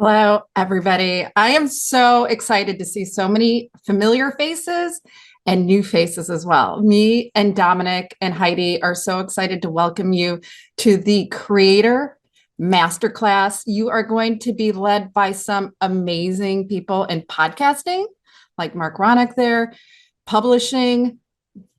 Hello, everybody. I am so excited to see so many familiar faces and new faces as well. Me and Dominic and Heidi are so excited to welcome you to the Creator Masterclass. You are going to be led by some amazing people in podcasting, like Marc Ronick there, publishing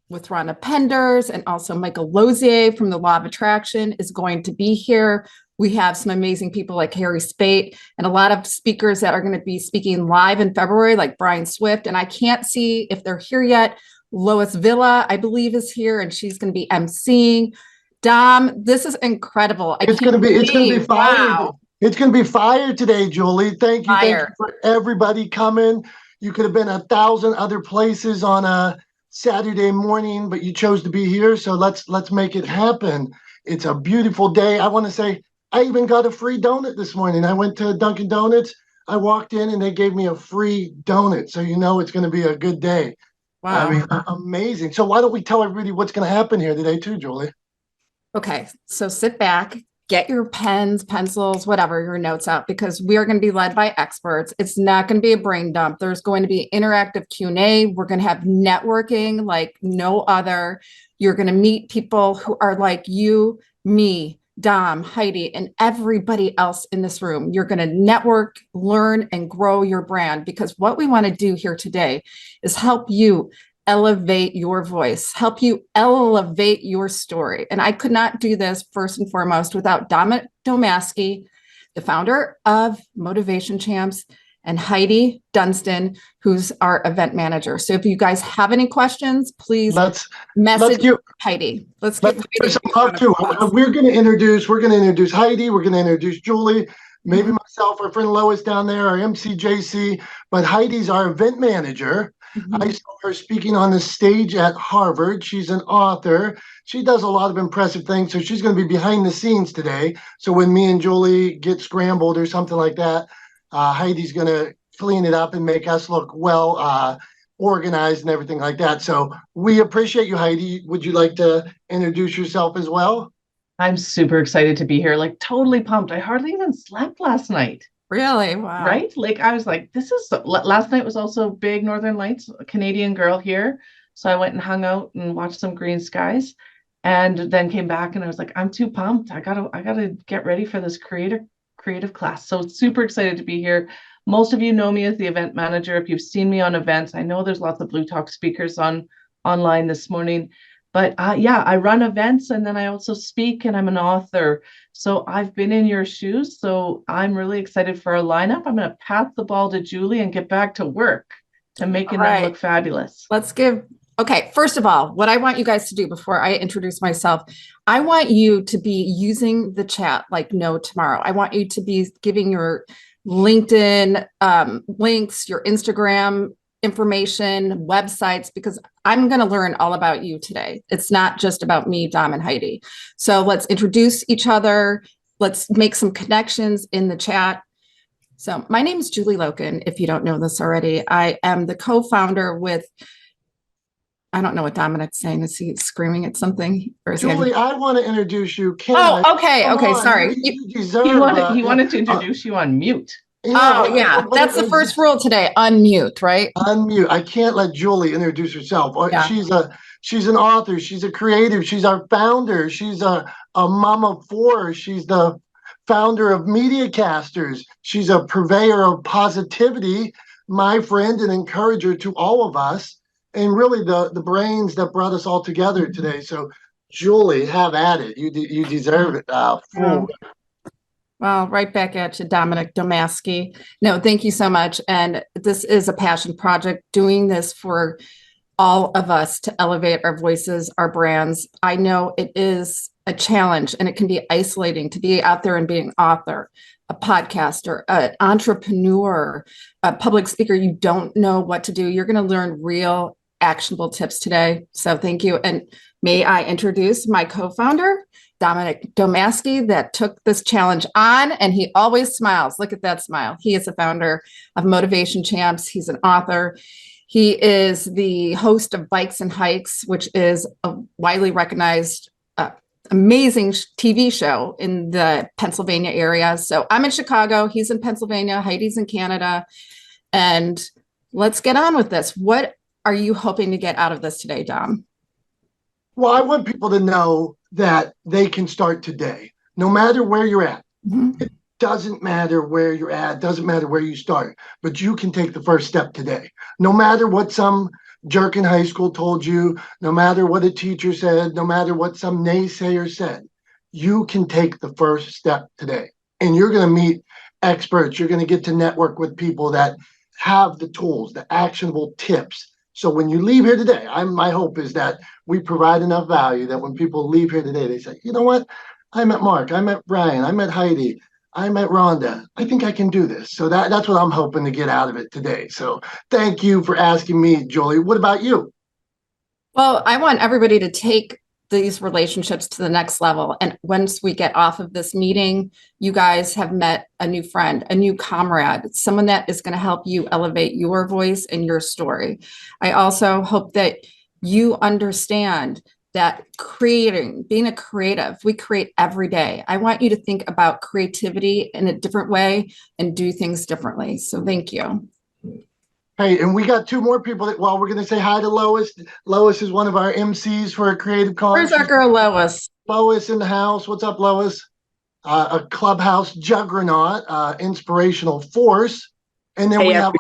with Rhonda Penders, and also Michael Losier from the Law of Attraction is going to be here. We have some amazing people like Spaight and a lot of speakers that are going to be speaking live in February, like Brian Swift. And I can't see if they're here yet. Lois Villa, I believe, is here, and she's going to be emceeing. Dom, this is incredible. It's going to be fire. Wow. It's going to be fire today, Julie. Thank you for everybody coming. You could have been 1,000 other places on a Saturday morning, but you chose to be here. So let's make it happen. It's a beautiful day. I want to say, I even got a free donut this morning. I went to Dunkin' Donuts. I walked in and they gave me a free donut. So you know it's going to be a good day. Wow. I mean, amazing. So why don't we tell everybody what's going to happen here today too, Julie? Okay, so sit back, get your pens, pencils, whatever, your notes out, because we are going to be led by experts. It's not going to be a brain dump. There's going to be interactive Q&A. We're going to have networking like no other. You're going to meet people who are like you, me, Dom, Heidi, and everybody else in this room. You're going to network, learn, and grow your brand, because what we want to do here today is help you elevate your voice, help you elevate your story. And I could not do this first and foremost without Dominic Domaski, the founder of Motivation Champs, and Heidi Dunstan, who's our event manager. So if you guys have any questions, please message Heidi. Let's get Heidi. We're going to introduce Heidi. We're going to introduce Julie, maybe myself, our friend Lois down there, our MCJC, but Heidi's our event manager. I saw her speaking on the stage at Harvard. She's an author. She does a lot of impressive things. So she's going to be behind the scenes today. So when me and Julie get scrambled or something like that, Heidi's going to clean it up and make us look well organized and everything like that. So we appreciate you, Heidi. Would you like to introduce yourself as well? I'm super excited to be here. Like totally pumped. I hardly even slept last night. Really? Wow. Right? Like I was like, last night was also big Northern Lights, a Canadian girl here. So I went and hung out and watched some green skies and then came back and I was like, I'm too pumped. I gotta get ready for this creative class. So super excited to be here. Most of you know me as the event manager. If you've seen me on events, I know there's lots of Blue Talk speakers online this morning. But yeah, I run events and then I also speak and I'm an author. So I've been in your shoes. So I'm really excited for our lineup. I'm going to pass the ball to Julie and get back to work to making them look fabulous. Okay, first of all, what I want you guys to do before I introduce myself, I want you to be using the chat like no tomorrow. I want you to be giving your LinkedIn links, your Instagram information, websites, because I'm going to learn all about you today. It's not just about me, Dom, and Heidi. So let's introduce each other. Let's make some connections in the chat. So my name is Julie Loken. If you don't know this already, I am the co-founder with, I don't know what Dominic's saying. Is he screaming at something? Or is Julie, I want to introduce you. Okay. Sorry. He wanted to introduce you on mute. Yeah, that's the first rule today. Unmute, right? Unmute. I can't let Julie introduce herself. Yeah. She's an author. She's a creative. She's our founder. She's a mom of four. She's the founder of MediaCasters. She's a purveyor of positivity, my friend, and encourager to all of us, and really the brains that brought us all together today. So, Julie, have at it. You deserve it. Well, right back at you, Dominic Domaski. No, thank you so much. And this is a passion project, doing this for all of us to elevate our voices, our brands. I know it is a challenge and it can be isolating to be out there and being an author, a podcaster, an entrepreneur, a public speaker. You don't know what to do. You're going to learn real actionable tips today. So thank you. And may I introduce my co-founder, Dominic Domaski, that took this challenge on, and he always smiles. Look at that smile. He is the founder of Motivation Champs. He's an author. He is the host of Bikes and Hikes, which is a widely recognized amazing TV show in the Pennsylvania area. So I'm in Chicago, he's in Pennsylvania, Heidi's in Canada, and let's get on with this. What are you hoping to get out of this today, Dom? Well, I want people to know that they can start today, no matter where you're at. Mm-hmm. It doesn't matter where you're at, doesn't matter where you start, but you can take the first step today. No matter what some jerk in high school told you, no matter what a teacher said, no matter what some naysayer said, you can take the first step today. And you're going to meet experts. You're going to get to network with people that have the tools, the actionable tips. So when you leave here today, my hope is that we provide enough value that when people leave here today, they say, you know what? I met Marc, I met Brian, I met Heidi, I met Rhonda. I think I can do this. So that's what I'm hoping to get out of it today. So thank you for asking me, Julie. What about you? Well, I want everybody to take these relationships to the next level. And once we get off of this meeting, you guys have met a new friend, a new comrade, someone that is going to help you elevate your voice and your story. I also hope that you understand that being a creative, we create every day. I want you to think about creativity in a different way and do things differently. So thank you. Hey, and we got two more people that, well, we're going to say hi to Lois. Lois is one of our MCs for a Cre8tive Con. Where's our girl, Lois? Lois in the house. What's up, Lois? A clubhouse juggernaut, inspirational force. And then we have...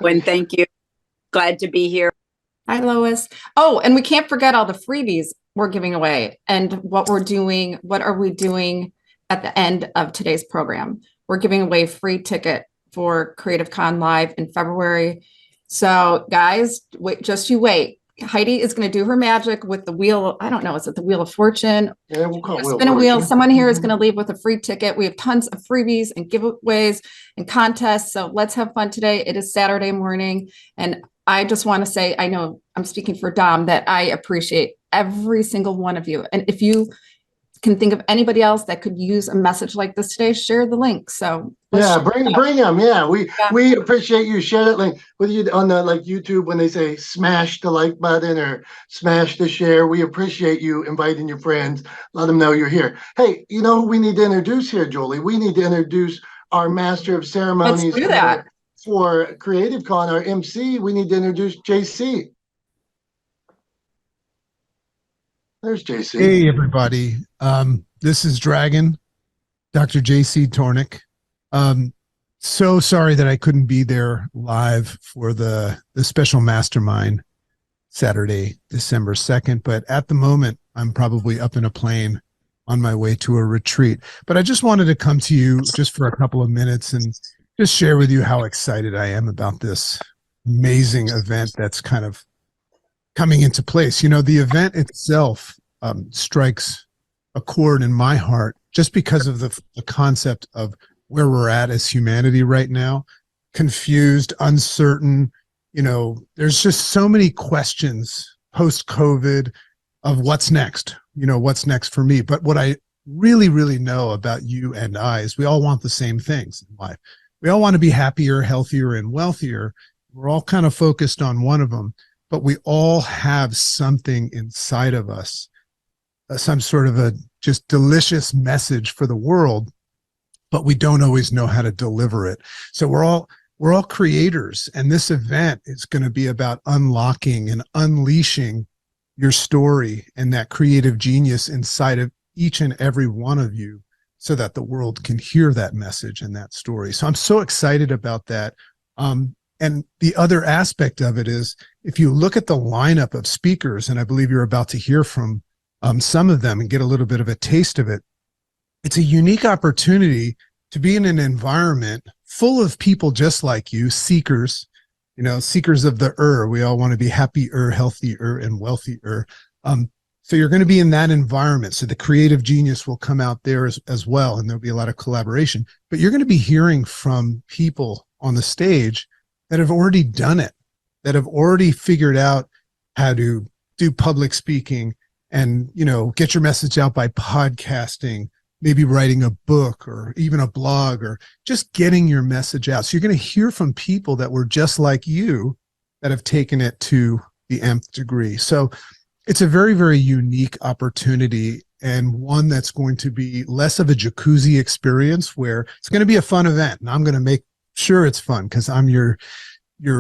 Thank you. Glad to be here. Hi, Lois. Oh, and we can't forget all the freebies we're giving away and what we're doing. What are we doing at the end of today's program? We're giving away a free ticket for Cre8tive Con Live in February. So guys, wait, you wait. Heidi is going to do her magic with the wheel. I don't know. Is it the Wheel of Fortune? Yeah, we'll call it Spin a wheel. Someone here is going to leave with a free ticket. We have tons of freebies and giveaways and contests. So let's have fun today. It is Saturday morning. And I just want to say, I know I'm speaking for Dom, that I appreciate every single one of you. And if you can think of anybody else that could use a message like this today, share the link. So yeah, bring them. Yeah, we appreciate you. Share that link with you on the YouTube when they say smash the like button or smash the share. We appreciate you inviting your friends. Let them know you're here. Hey, you know who we need to introduce here, Julie? We need to introduce our master of ceremonies. Let's do that. For Cre8tive Con, our MC. We need to introduce JC. There's JC. Hey, everybody. This is Dragon, Dr. JC Tornick. So sorry that I couldn't be there live for the special mastermind Saturday, December 2nd. But at the moment, I'm probably up in a plane on my way to a retreat. But I just wanted to come to you just for a couple of minutes and just share with you how excited I am about this amazing event that's kind of coming into place. You know, the event itself strikes a chord in my heart just because of the concept of where we're at as humanity right now, confused, uncertain. You know, there's just so many questions post-COVID of what's next, you know, what's next for me. But what I really, really know about you and I is we all want the same things in life. We all want to be happier, healthier, and wealthier. We're all kind of focused on one of them, but we all have something inside of us, some sort of a just delicious message for the world, but we don't always know how to deliver it. So we're all creators, and this event is going to be about unlocking and unleashing your story and that creative genius inside of each and every one of you, so that the world can hear that message and that story. So I'm so excited about that. And the other aspect of it is, if you look at the lineup of speakers, and I believe you're about to hear from some of them and get a little bit of a taste of it, it's a unique opportunity to be in an environment full of people just like you, seekers, you know, seekers of the We all want to be happier, healthier, and wealthier. So you're going to be in that environment. So the creative genius will come out there as well, and there'll be a lot of collaboration. But you're going to be hearing from people on the stage that have already done it, that have already figured out how to do public speaking and, you know, get your message out by podcasting, maybe writing a book or even a blog, or just getting your message out. So you're going to hear from people that were just like you, that have taken it to the nth degree. So it's a very, very unique opportunity. and one that's going to be less of a jacuzzi experience, where it's going to be a fun event, and I'm going to make sure it's fun because I'm your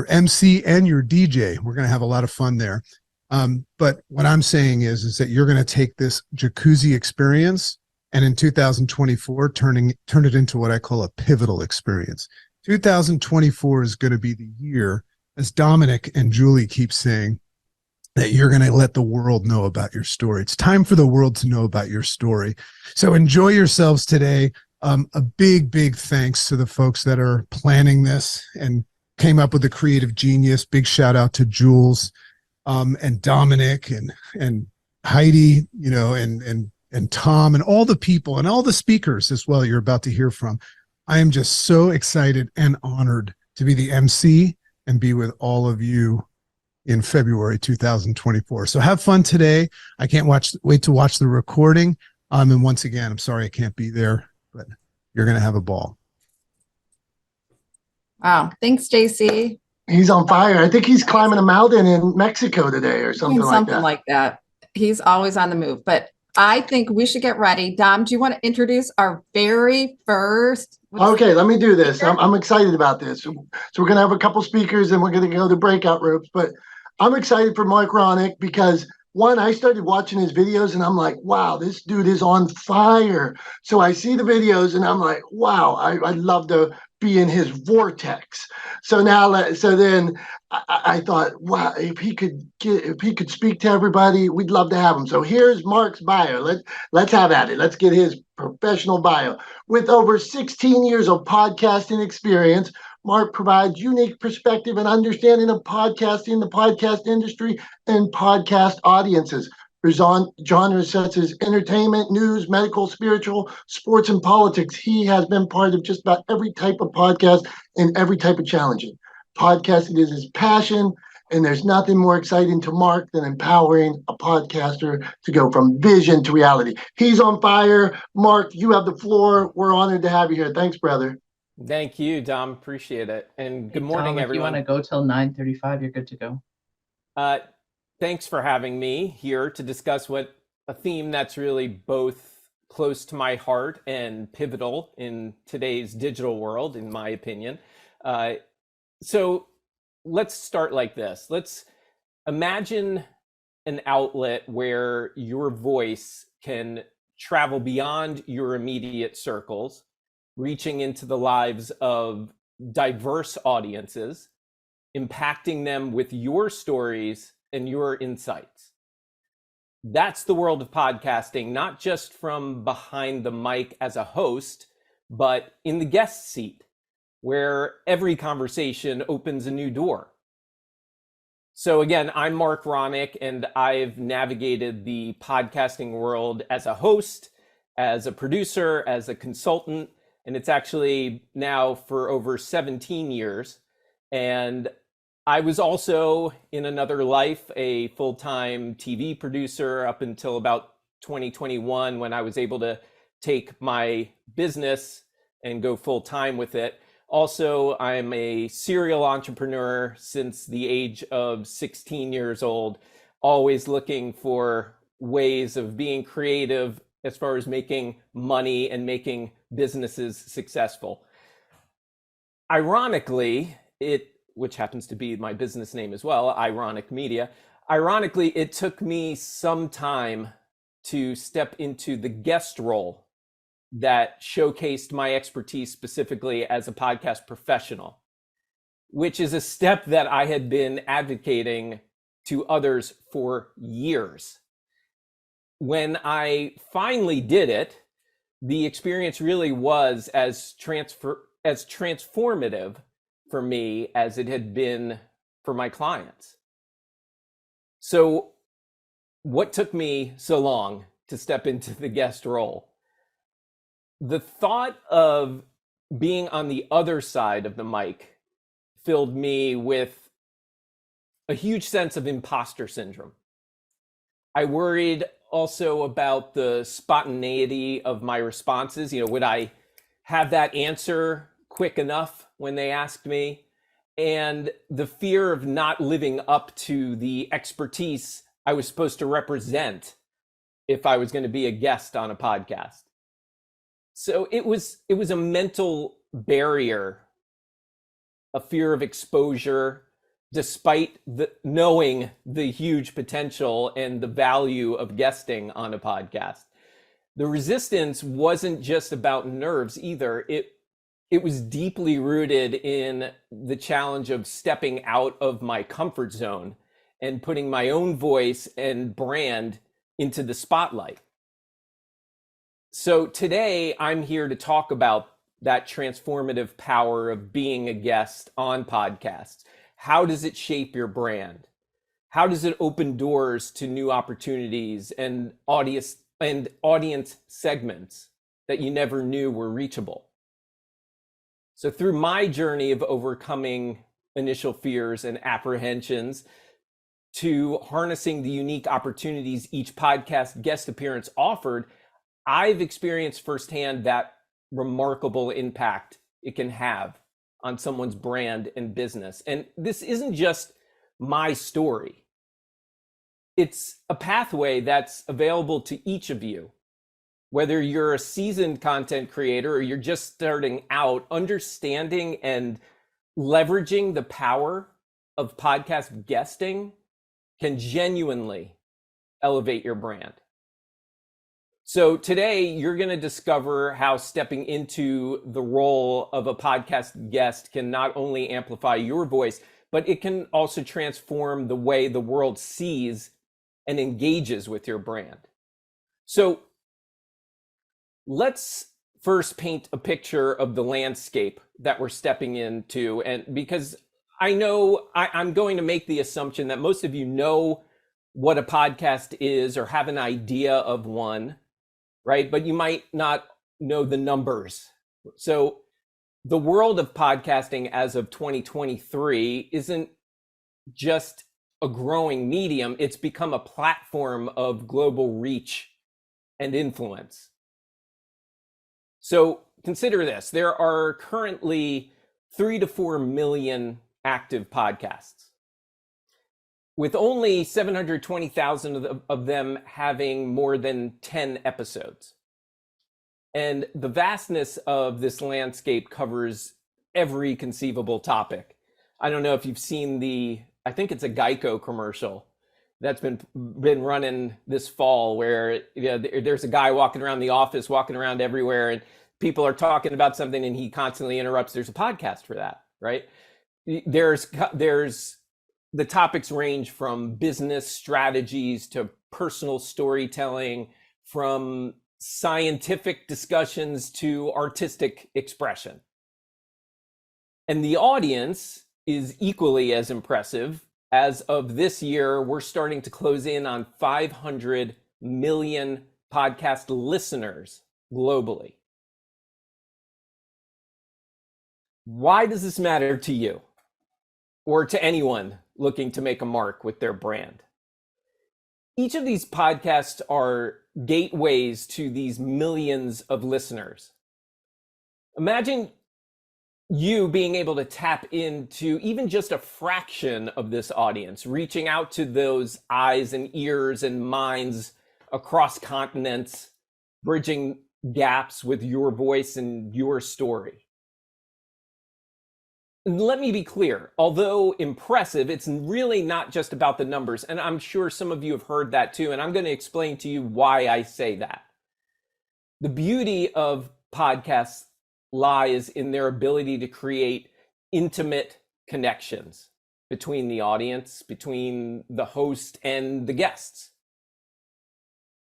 MC and your DJ. We're going to have a lot of fun there. But what I'm saying is that you're going to take this jacuzzi experience and in 2024 turn it into what I call a pivotal experience. 2024 is going to be the year, as Dominic and Julie keep saying, that you're going to let the world know about your story. It's time for the world to know about your story. So enjoy yourselves today. A big thanks to the folks that are planning this and came up with the creative genius. Big shout out to Jules, and Dominic and Heidi, and Tom and all the people and all the speakers as well you're about to hear from. I am just so excited and honored to be the MC and be with all of you in February 2024. So have fun today. I can't wait to watch the recording. And once again, I'm sorry I can't be there, but you're going to have a ball. Wow. Thanks, JC. He's on fire. I think he's climbing a mountain in Mexico today or something like that. He's always on the move, but I think we should get ready. Dom, do you want to introduce our very first? Okay, let me do this. I'm excited about this. So we're going to have a couple speakers and we're going to go to breakout rooms, but I'm excited for Marc Ronick because one, I started watching his videos and I'm like, wow, this dude is on fire. So I see the videos and I'm like, wow, I'd love to be in his vortex. So then I thought, wow, if he could speak to everybody, we'd love to have him. So here's Marc's bio. Let's have at it. Let's get his professional bio. With over 16 years of podcasting experience, Marc provides unique perspective and understanding of podcasting, the podcast industry, and podcast audiences. For genres such as entertainment, news, medical, spiritual, sports, and politics, he has been part of just about every type of podcast and every type of challenging. Podcasting is his passion, and there's nothing more exciting to Marc than empowering a podcaster to go from vision to reality. He's on fire. Marc, you have the floor. We're honored to have you here. Thanks, brother. Thank you, Dom. Appreciate it. And good morning, Tom, everyone. If you want to go till 9:35, you're good to go. Thanks for having me here to discuss a theme that's really both close to my heart and pivotal in today's digital world, in my opinion. So let's start like this. Let's imagine an outlet where your voice can travel beyond your immediate circles, reaching into the lives of diverse audiences, impacting them with your stories and your insights. That's the world of podcasting, not just from behind the mic as a host, but in the guest seat, where every conversation opens a new door. So again, I'm Marc Ronick, and I've navigated the podcasting world as a host, as a producer, as a consultant, and it's actually now for over 17 years. And I was also, in another life, a full-time TV producer up until about 2021, when I was able to take my business and go full-time with it. Also, I'm a serial entrepreneur since the age of 16 years old, always looking for ways of being creative as far as making money and making businesses successful. Ironically, which happens to be my business name as well, Ironik Media. Ironically, it took me some time to step into the guest role that showcased my expertise specifically as a podcast professional, which is a step that I had been advocating to others for years. When I finally did it, the experience really was as transformative for me as it had been for my clients. So what took me so long to step into the guest role? The thought of being on the other side of the mic filled me with a huge sense of imposter syndrome. I worried also about the spontaneity of my responses. Would I have that answer quick enough when they asked me? And the fear of not living up to the expertise I was supposed to represent if I was going to be a guest on a podcast. So it was a mental barrier, a fear of exposure, despite knowing the huge potential and the value of guesting on a podcast. The resistance wasn't just about nerves either. It was deeply rooted in the challenge of stepping out of my comfort zone and putting my own voice and brand into the spotlight. So today I'm here to talk about that transformative power of being a guest on podcasts. How does it shape your brand? How does it open doors to new opportunities and audience segments that you never knew were reachable? So through my journey of overcoming initial fears and apprehensions to harnessing the unique opportunities each podcast guest appearance offered, I've experienced firsthand that remarkable impact it can have on someone's brand and business. And this isn't just my story. It's a pathway that's available to each of you. Whether you're a seasoned content creator or you're just starting out, understanding and leveraging the power of podcast guesting can genuinely elevate your brand. So today you're going to discover how stepping into the role of a podcast guest can not only amplify your voice, but it can also transform the way the world sees and engages with your brand. So let's first paint a picture of the landscape that we're stepping into. And because I know I'm going to make the assumption that most of you know what a podcast is or have an idea of one, right? But you might not know the numbers. So the world of podcasting as of 2023 isn't just a growing medium. It's become a platform of global reach and influence. So consider this. There are currently 3 to 4 million active podcasts, with only 720,000 of them having more than 10 episodes. And the vastness of this landscape covers every conceivable topic. I don't know if you've seen I think it's a Geico commercial that's been running this fall where there's a guy walking around the office, walking around everywhere, and people are talking about something and he constantly interrupts. There's a podcast for that, right? There's the topics range from business strategies to personal storytelling, from scientific discussions to artistic expression. And the audience is equally as impressive. As of this year, we're starting to close in on 500 million podcast listeners globally. Why does this matter to you or to anyone looking to make a mark with their brand? Each of these podcasts are gateways to these millions of listeners. Imagine you being able to tap into even just a fraction of this audience, reaching out to those eyes and ears and minds across continents, bridging gaps with your voice and your story. And let me be clear, although impressive, it's really not just about the numbers. And I'm sure some of you have heard that too. And I'm going to explain to you why I say that. The beauty of podcasts lies in their ability to create intimate connections between the audience, between the host and the guests.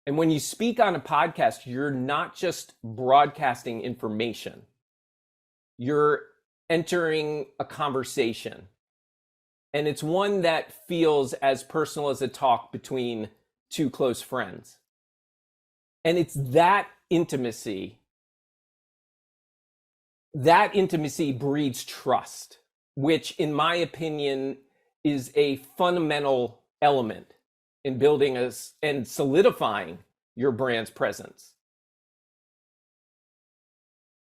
And when you speak on a podcast, you're not just broadcasting information. You're entering a conversation. And it's one that feels as personal as a talk between two close friends. And it's that intimacy breeds trust, which in my opinion is a fundamental element in building and solidifying your brand's presence.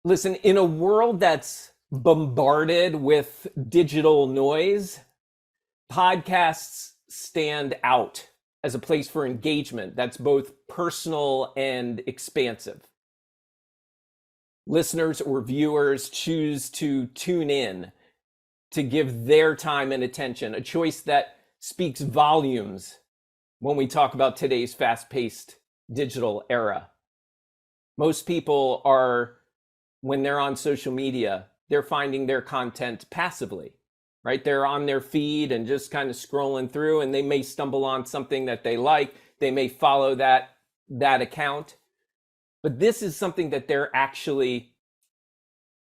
Listen, in a world that's bombarded with digital noise, podcasts stand out as a place for engagement that's both personal and expansive. Listeners or viewers choose to tune in, to give their time and attention, a choice that speaks volumes when we talk about today's fast-paced digital era. Most people are, when they're on social media, they're finding their content passively, right? They're on their feed and just kind of scrolling through, and they may stumble on something that they like. They may follow that account. But this is something that they're actually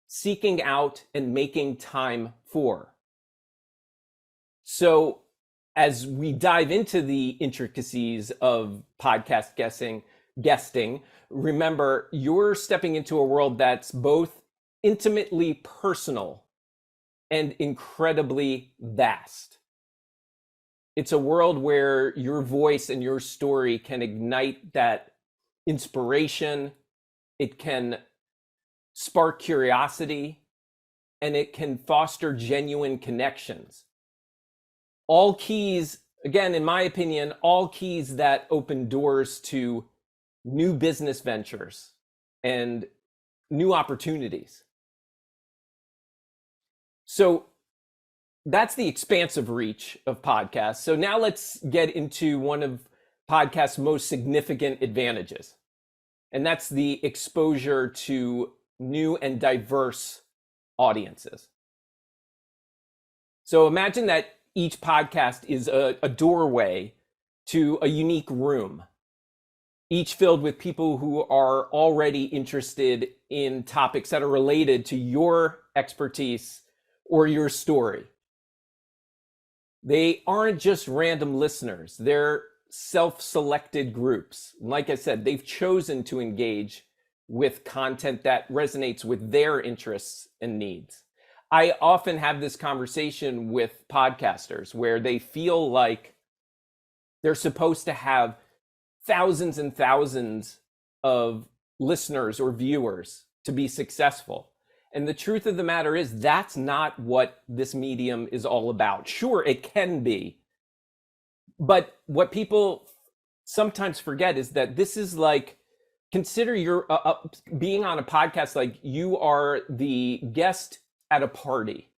seeking out and making time for. So as we dive into the intricacies of podcast guesting, remember, you're stepping into a world that's both intimately personal and incredibly vast. It's a world where your voice and your story can ignite that inspiration, it can spark curiosity, and it can foster genuine connections. All keys, again, in my opinion, all keys that open doors to new business ventures and new opportunities. So that's the expansive reach of podcasts. So now let's get into one of podcasts' most significant advantages, and that's the exposure to new and diverse audiences. So imagine that each podcast is a doorway to a unique room, each filled with people who are already interested in topics that are related to your expertise or your story. They aren't just random listeners, they're self-selected groups. Like I said, they've chosen to engage with content that resonates with their interests and needs. I often have this conversation with podcasters where they feel like they're supposed to have thousands and thousands of listeners or viewers to be successful. And the truth of the matter is that's not what this medium is all about. Sure, it can be. But what people sometimes forget is that this is like, consider you're being on a podcast like you are the guest at a party,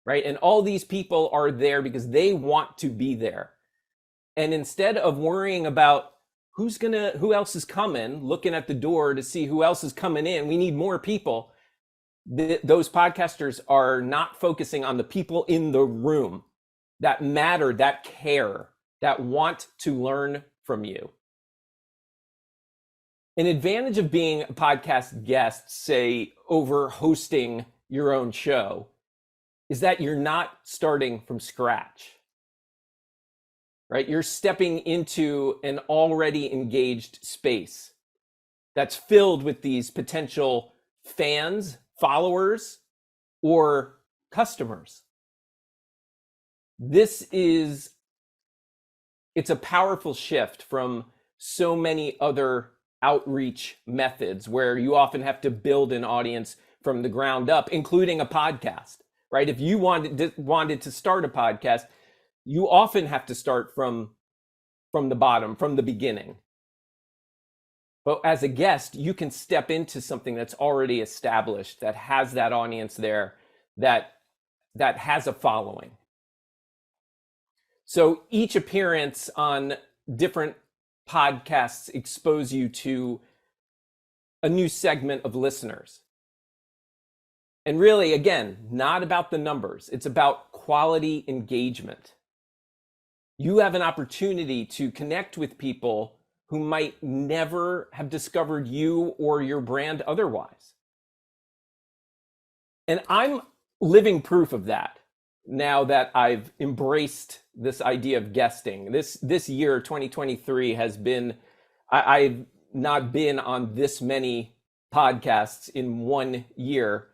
right? And all these people are there because they want to be there. And instead of worrying about who else is coming, looking at the door to see who else is coming in, we need more people. Those podcasters are not focusing on the people in the room that matter, that care, that want to learn from you. An advantage of being a podcast guest, say, over hosting your own show, is that you're not starting from scratch, right? You're stepping into an already engaged space that's filled with these potential fans, followers, or customers. It's a powerful shift from so many other outreach methods where you often have to build an audience from the ground up, including a podcast, right? If you wanted to start a podcast, you often have to start from the bottom, from the beginning. But as a guest, you can step into something that's already established, that has that audience there, that has a following. So each appearance on different podcasts expose you to a new segment of listeners. And really, again, not about the numbers. It's about quality engagement. You have an opportunity to connect with people who might never have discovered you or your brand otherwise. And I'm living proof of that now that I've embraced this idea of guesting. This year, 2023, has been, I've not been on this many podcasts in 1 year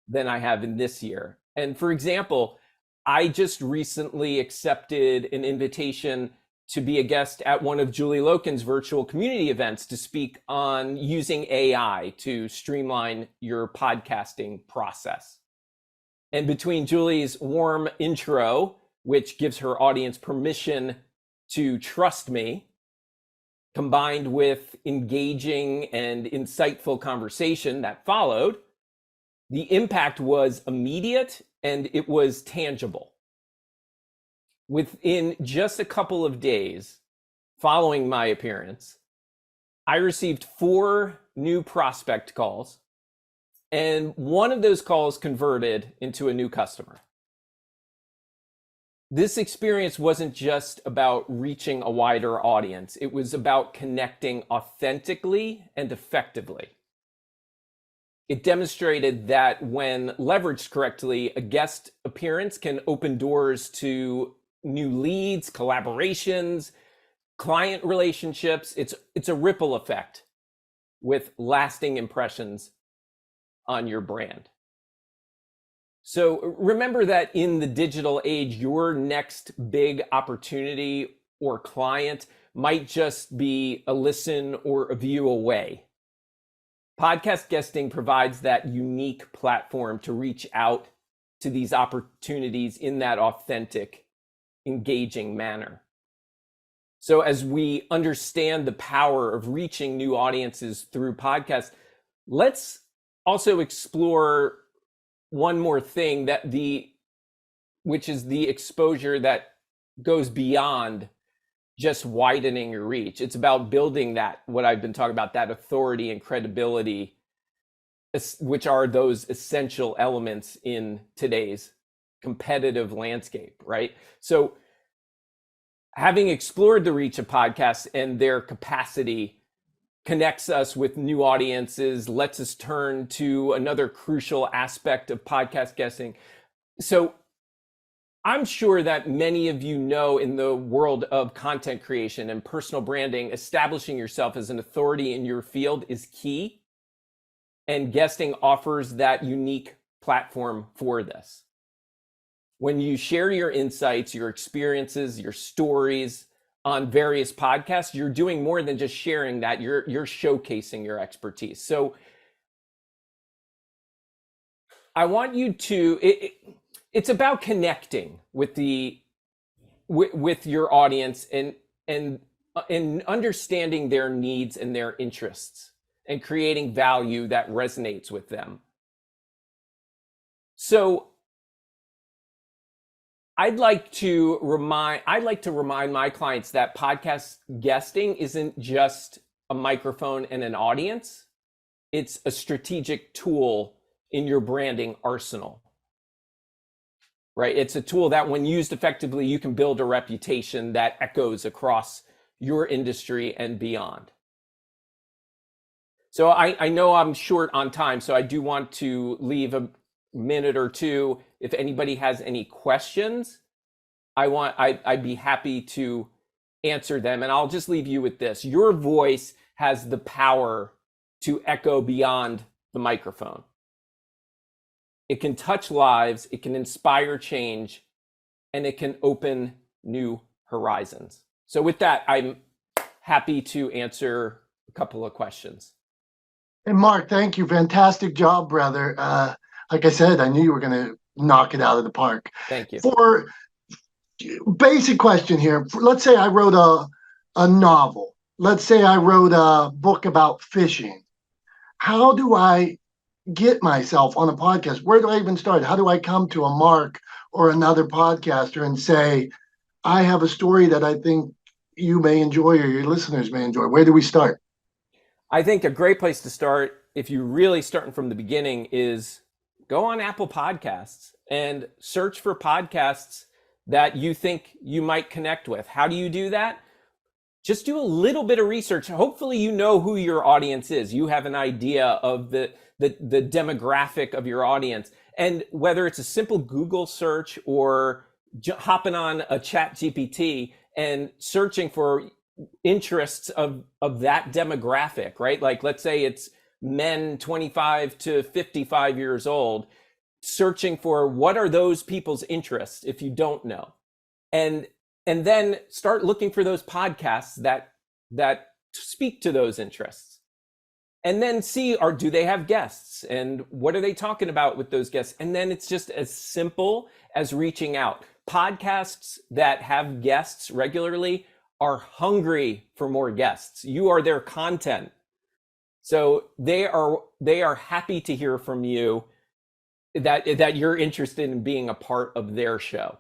than I have in this year. And for example, I just recently accepted an invitation to be a guest at one of Julie Loken's virtual community events to speak on using AI to streamline your podcasting process. And between Julie's warm intro, which gives her audience permission to trust me, combined with engaging and insightful conversation that followed, the impact was immediate and it was tangible. Within just a couple of days following my appearance, I received 4 new prospect calls, and one of those calls converted into a new customer. This experience wasn't just about reaching a wider audience. It was about connecting authentically and effectively. It demonstrated that when leveraged correctly, a guest appearance can open doors to new leads, collaborations, client relationships. It's a ripple effect with lasting impressions on your brand. So remember that in the digital age, your next big opportunity or client might just be a listen or a view away. Podcast guesting provides that unique platform to reach out to these opportunities in that authentic, engaging manner. So as we understand the power of reaching new audiences through podcasts, let's also explore one more thing, which is the exposure that goes beyond just widening your reach. It's about building that, what I've been talking about, that authority and credibility, which are those essential elements in today's competitive landscape, right? So having explored the reach of podcasts and their capacity connects us with new audiences, lets us turn to another crucial aspect of podcast guesting. So I'm sure that many of you know, in the world of content creation and personal branding, establishing yourself as an authority in your field is key. And guesting offers that unique platform for this. When you share your insights, your experiences, your stories on various podcasts, you're doing more than just sharing that, you're showcasing your expertise. So I want you to, it's about connecting with your audience and understanding their needs and their interests and creating value that resonates with them. So I'd like to remind my clients that podcast guesting isn't just a microphone and an audience. It's a strategic tool in your branding arsenal, right? It's a tool that when used effectively, you can build a reputation that echoes across your industry and beyond. So I know I'm short on time, so I do want to leave a minute or two. If anybody has any questions, I'd be happy to answer them. And I'll just leave you with this. Your voice has the power to echo beyond the microphone. It can touch lives, it can inspire change, and it can open new horizons. So with that, I'm happy to answer a couple of questions. And Marc, thank you. Fantastic job, brother. Like I said, I knew you were going to knock it out of the park. Thank you. For basic question here, let's say I wrote a novel. Let's say I wrote a book about fishing. How do I get myself on a podcast? Where do I even start? How do I come to a Marc or another podcaster and say, I have a story that I think you may enjoy or your listeners may enjoy? Where do we start? I think a great place to start, if you're really starting from the beginning, is go on Apple Podcasts and search for podcasts that you think you might connect with. How do you do that? Just do a little bit of research. Hopefully you know who your audience is. You have an idea of the demographic of your audience. And whether it's a simple Google search or hopping on a Chat GPT and searching for interests of that demographic, right? Like, let's say it's men 25 to 55 years old, searching for what are those people's interests if you don't know. And then start looking for those podcasts that speak to those interests. And then see, do they have guests? And what are they talking about with those guests? And then it's just as simple as reaching out. Podcasts that have guests regularly are hungry for more guests. You are their content. So they are happy to hear from you that you're interested in being a part of their show.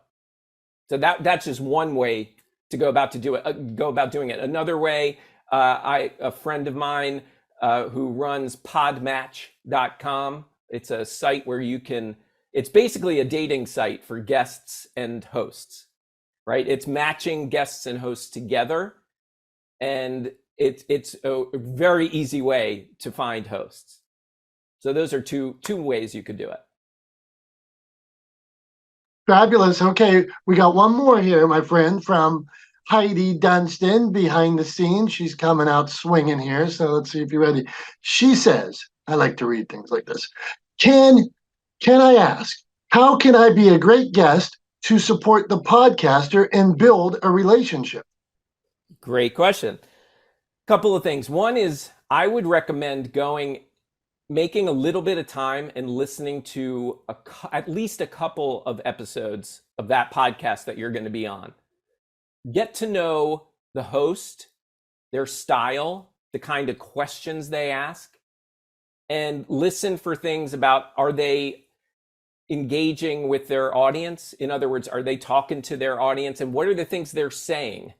So that's just one way to go about doing it. Another way, a friend of mine who runs podmatch.com. It's a site where it's basically a dating site for guests and hosts, right? It's matching guests and hosts together. And it's a very easy way to find hosts. So those are two ways you could do it. Fabulous. Okay, we got one more here, my friend, from Heidi Dunstan behind the scenes. She's coming out swinging here, so let's see if you're ready. She says, I like to read things like this. Can I ask, how can I be a great guest to support the podcaster and build a relationship? Great question. Couple of things. One is I would recommend making a little bit of time and listening to at least a couple of episodes of that podcast that you're going to be on. Get to know the host, their style, the kind of questions they ask, and listen for things about, are they engaging with their audience? In other words, are they talking to their audience, and what are the things they're saying,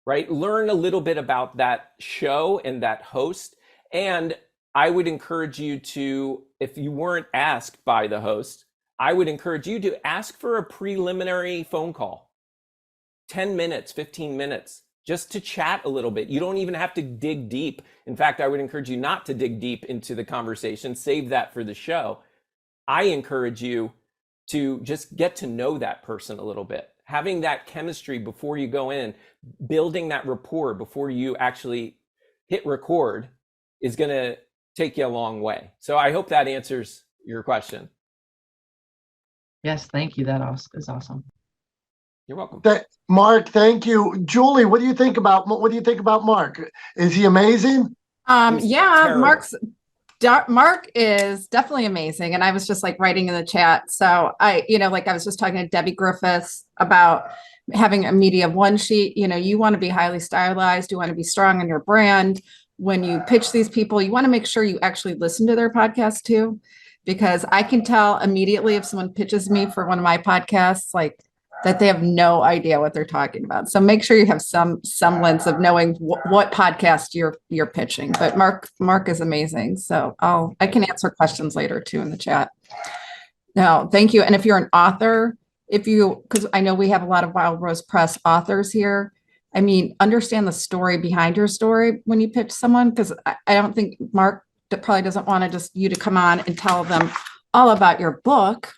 right? Learn a little bit about that show and that host. And I would encourage you to, if you weren't asked by the host, I would encourage you to ask for a preliminary phone call. 10 minutes, 15 minutes, just to chat a little bit. You don't even have to dig deep. In fact, I would encourage you not to dig deep into the conversation. Save that for the show. I encourage you to just get to know that person a little bit. Having that chemistry before you go in, building that rapport before you actually hit record is going to take you a long way. So I hope that answers your question. Yes, thank you. That is awesome. You're welcome. Marc, thank you. Julie, what do you think about Marc? Is he amazing? Yeah, terrible. Marc is definitely amazing. And I was just like writing in the chat. So I was just talking to Debbie Griffiths about having a media one sheet. You want to be highly stylized. You want to be strong in your brand. When you pitch these people, you want to make sure you actually listen to their podcast too, because I can tell immediately if someone pitches me for one of my podcasts, like that they have no idea what they're talking about. So make sure you have some semblance of knowing what podcast you're pitching. But Marc is amazing. So I can answer questions later too in the chat. No, thank you. And if you're an author, because I know we have a lot of Wild Rose Press authors here. I mean, understand the story behind your story when you pitch someone, because I don't think Marc probably doesn't want to just you to come on and tell them all about your book.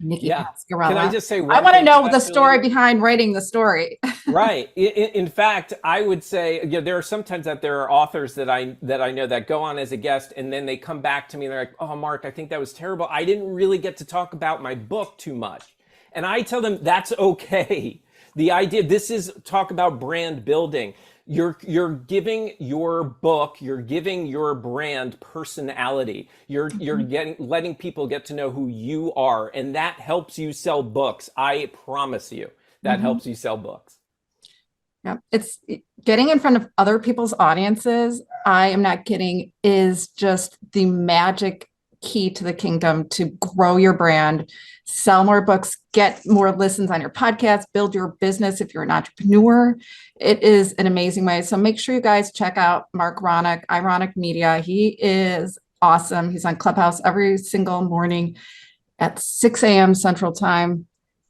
Nikki Pascarella. Can I just say I want to know the story behind writing the story. Right. In fact, I would say there are sometimes that there are authors that I know that go on as a guest and then they come back to me and they're like, oh, Marc, I think that was terrible. I didn't really get to talk about my book too much. And I tell them that's okay. The idea, this is talk about brand building. You're giving your book, you're giving your brand personality. You're letting people get to know who you are, and that helps you sell books. I promise you, that helps you sell books. Yeah, it's getting in front of other people's audiences. I am not kidding. Is just the magic key to the kingdom to grow your brand, sell more books, get more listens on your podcast, build your business if you're an entrepreneur. It is an amazing way. So make sure you guys check out Marc Ronick, Ironik Media. He is awesome. He's on Clubhouse every single morning at 6 a.m. Central Time.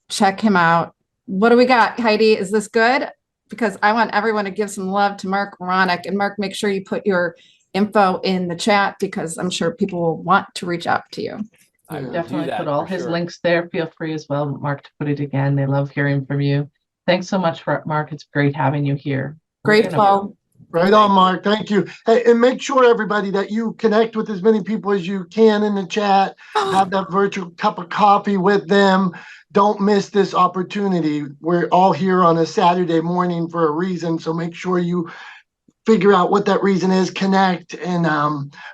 Check him out. What do we got, Heidi? Is this good? Because I want everyone to give some love to Marc Ronick. And Marc, make sure you put your info in the chat because I'm sure people will want to reach out to you. I will Definitely put all his links there. Feel free as well, Marc, to put it again. They love hearing from you. Thanks so much, Marc. It's great having you here. Grateful. Right on, Marc. Thank you. Hey, and make sure, everybody, that you connect with as many people as you can in the chat. Have that virtual cup of coffee with them. Don't miss this opportunity. We're all here on a Saturday morning for a reason, so make sure you figure out what that reason is, connect, and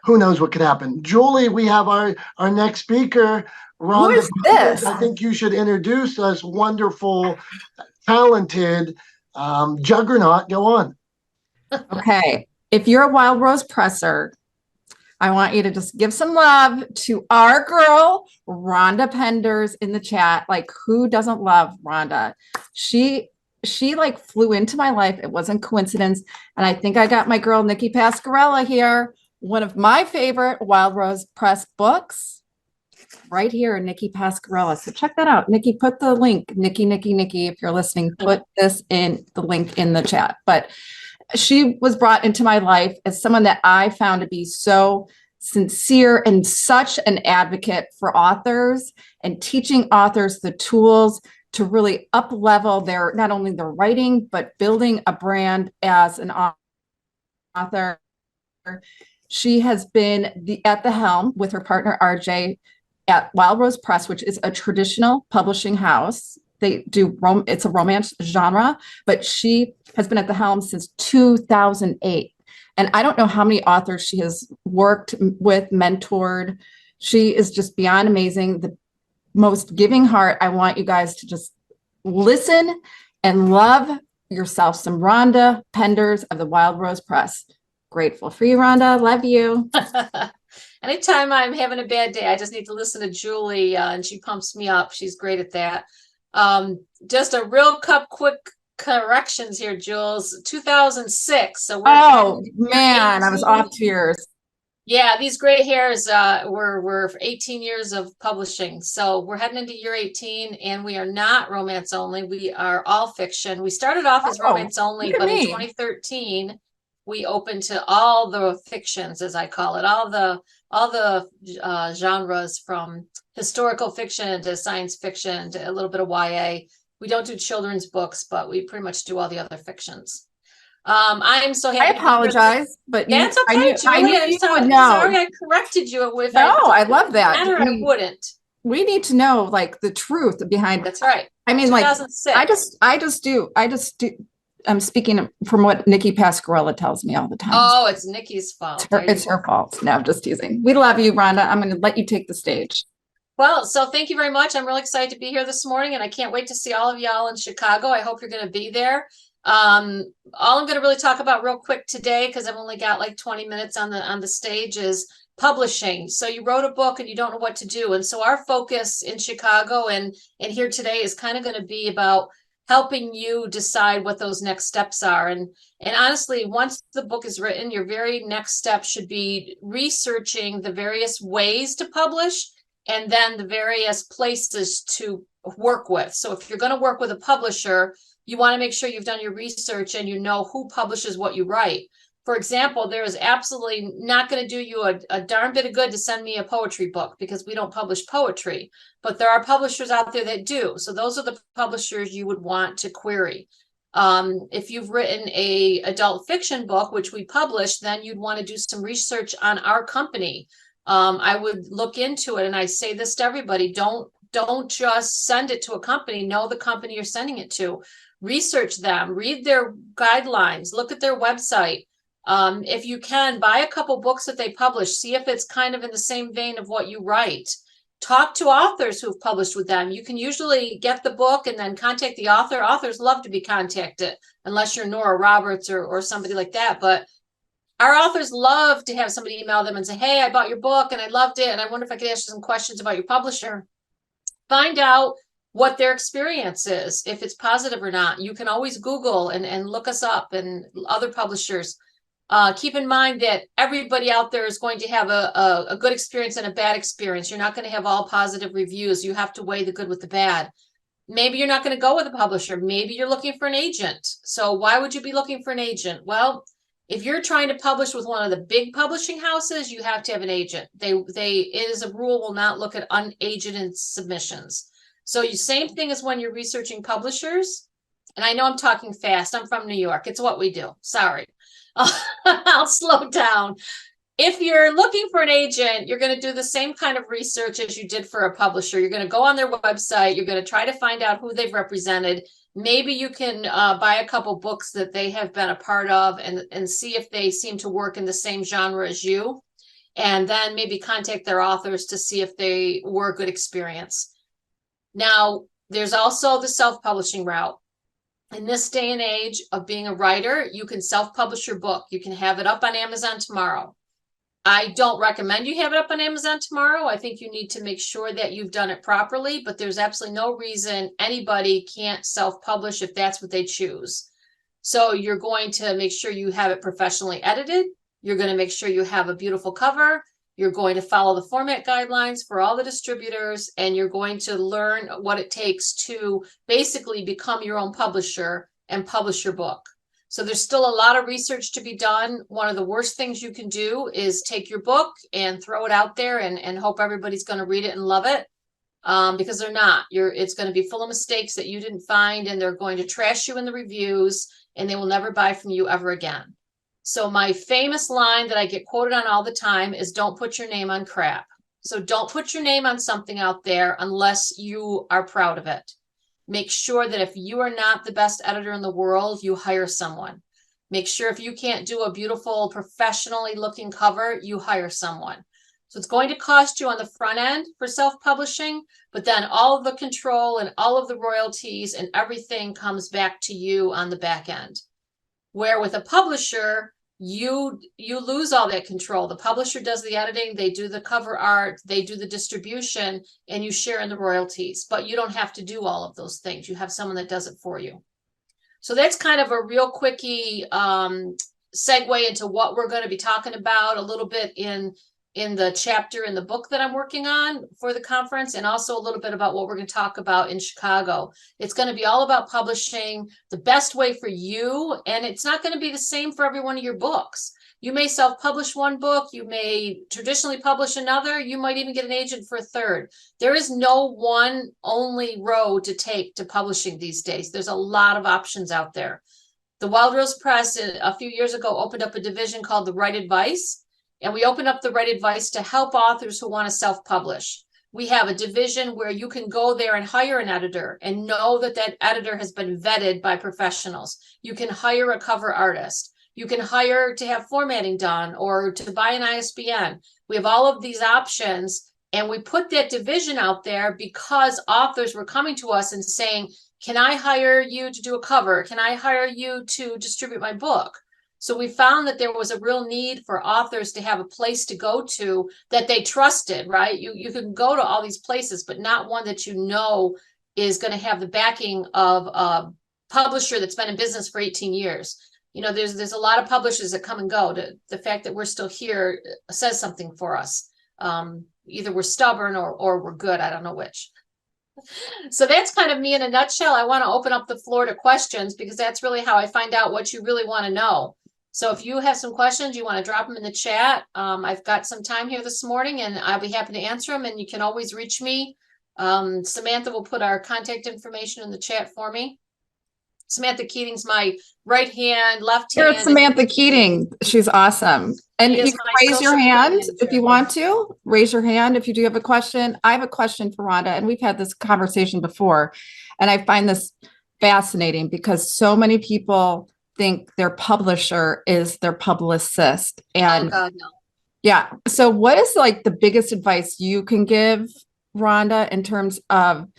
who knows what could happen. Julie, we have our next speaker, Rhonda. Who is this? I think you should introduce us. Wonderful, talented Juggernaut, go on. Okay. If you're a Wild Rose presser, I want you to just give some love to our girl, Rhonda Penders in the chat. Like, who doesn't love Rhonda? She like flew into my life. It wasn't coincidence. And I think I got my girl, Nikki Pasquarella here. One of my favorite Wild Rose Press books right here, Nikki Pasquarella. So check that out. Nikki, put the link, Nikki, if you're listening, put this in the link in the chat. But she was brought into my life as someone that I found to be so sincere and such an advocate for authors and teaching authors the tools to really up level their, not only their writing, but building a brand as an author. She has been at the helm with her partner, RJ, at Wild Rose Press, which is a traditional publishing house. They do it's a romance genre, but she has been at the helm since 2008. And I don't know how many authors she has worked with, mentored. She is just beyond amazing. The most giving heart. I want you guys to just listen and love yourself some Rhonda Penders of the Wild Rose Press. Grateful for you, Rhonda. Love you. Anytime I'm having a bad day, I just need to listen to Julie, and she pumps me up. She's great at that. Just a real quick corrections here, Jules. 2006. So oh man, I was off 2 years. Yeah, these gray hairs were for 18 years of publishing. So we're heading into year 18, and we are not romance only. We are all fiction. We started off as romance only, but in 2013 we opened to all the fictions, as I call it, all the genres, from historical fiction to science fiction to a little bit of YA. We don't do children's books, but we pretty much do all the other fictions. I'm so happy. I apologize, but that's okay, Julie. I'm sorry I corrected you. I love that. I wouldn't. We need to know like the truth behind. That's right. I mean, 2006. I just do. I'm speaking from what Nikki Pasquarella tells me all the time. Oh, it's Nikki's fault. It's her fault. No, I'm just teasing. We love you, Rhonda. I'm going to let you take the stage. Well, so thank you very much. I'm really excited to be here this morning, and I can't wait to see all of y'all in Chicago. I hope you're going to be there. All I'm going to really talk about real quick today, because I've only got like 20 minutes on the stage, is publishing. So you wrote a book and you don't know what to do. And so our focus in Chicago and here today is kind of going to be about helping you decide what those next steps are. And honestly, once the book is written, your very next step should be researching the various ways to publish and then the various places to work with. So if you're going to work with a publisher, you want to make sure you've done your research and you know who publishes what you write. For example, there is absolutely not going to do you a darn bit of good to send me a poetry book, because we don't publish poetry, but there are publishers out there that do. So those are the publishers you would want to query. If you've written a adult fiction book, which we publish, then you'd want to do some research on our company. I would look into it, and I say this to everybody: don't just send it to a company. Know the company you're sending it to. Research them, read their guidelines, look at their website. If you can, buy a couple books that they publish, see if it's kind of in the same vein of what you write. Talk to authors who've published with them. You can usually get the book and then contact the author. Authors love to be contacted, unless you're Nora Roberts or somebody like that. But our authors love to have somebody email them and say, hey, I bought your book and I loved it, and I wonder if I could ask you some questions about your publisher. Find out what their experience is, if it's positive or not. You can always Google and look us up and other publishers. Keep in mind that everybody out there is going to have a good experience and a bad experience. You're not going to have all positive reviews. You have to weigh the good with the bad. Maybe you're not going to go with a publisher. Maybe you're looking for an agent. So why would you be looking for an agent? Well, if you're trying to publish with one of the big publishing houses, you have to have an agent. It is a rule, will not look at unagented submissions. So same thing as when you're researching publishers. And I know I'm talking fast. I'm from New York. It's what we do. Sorry. I'll slow down. If you're looking for an agent, you're going to do the same kind of research as you did for a publisher. You're going to go on their website. You're going to try to find out who they've represented. Maybe you can buy a couple books that they have been a part of and see if they seem to work in the same genre as you. And then maybe contact their authors to see if they were a good experience. Now, there's also the self-publishing route. in this day and age of being a writer, you can self-publish your book. You can have it up on Amazon tomorrow. I don't recommend you have it up on Amazon tomorrow. I think you need to make sure that you've done it properly, but there's absolutely no reason anybody can't self-publish if that's what they choose. So you're going to make sure you have it professionally edited. You're going to make sure you have a beautiful cover. You're going to follow the format guidelines for all the distributors, and you're going to learn what it takes to basically become your own publisher and publish your book. So there's still a lot of research to be done. One of the worst things you can do is take your book and throw it out there and hope everybody's going to read it and love it, because they're not. It's going to be full of mistakes that you didn't find, and they're going to trash you in the reviews, and they will never buy from you ever again. So my famous line that I get quoted on all the time is, don't put your name on crap. So don't put your name on something out there unless you are proud of it. Make sure that if you are not the best editor in the world, you hire someone. Make sure if you can't do a beautiful, professionally looking cover, you hire someone. So it's going to cost you on the front end for self-publishing, but then all of the control and all of the royalties and everything comes back to you on the back end. Where with a publisher, you lose all that control. The publisher does the editing, they do the cover art, they do the distribution, and you share in the royalties, but you don't have to do all of those things. You have someone that does it for you. So that's kind of a real quickie segue into what we're going to be talking about a little bit in the chapter in the book that I'm working on for the conference, and also a little bit about what we're going to talk about in Chicago. It's going to be all about publishing the best way for you, and it's not going to be the same for every one of your books. You may self-publish one book, you may traditionally publish another, you might even get an agent for a third. There is no one only road to take to publishing these days. There's a lot of options out there. The Wild Rose Press a few years ago opened up a division called the Right Advice. And we open up the Right Advice to help authors who want to self-publish. We have a division where you can go there and hire an editor and know that that editor has been vetted by professionals. You can hire a cover artist. You can hire to have formatting done or to buy an ISBN. We have all of these options, and we put that division out there because authors were coming to us and saying, can I hire you to do a cover? Can I hire you to distribute my book? So we found that there was a real need for authors to have a place to go to that they trusted, right? You can go to all these places, but not one that you know is going to have the backing of a publisher that's been in business for 18 years. You know, there's a lot of publishers that come and go. The fact that we're still here says something for us. Either we're stubborn or we're good. I don't know which. So that's kind of me in a nutshell. I want to open up the floor to questions because that's really how I find out what you really want to know. So if you have some questions, you want to drop them in the chat. I've got some time here this morning and I'll be happy to answer them, and you can always reach me. Samantha will put our contact information in the chat for me. Samantha Keating's my right hand, left hand. Here's Samantha Keating. She's awesome. And you can raise your hand if you want to. Raise your hand if you do have a question. I have a question for Rhonda, and we've had this conversation before, and I find this fascinating because so many people think their publisher is their publicist. And oh God, no. Yeah. So what is like the biggest advice you can give, Rhonda, in terms of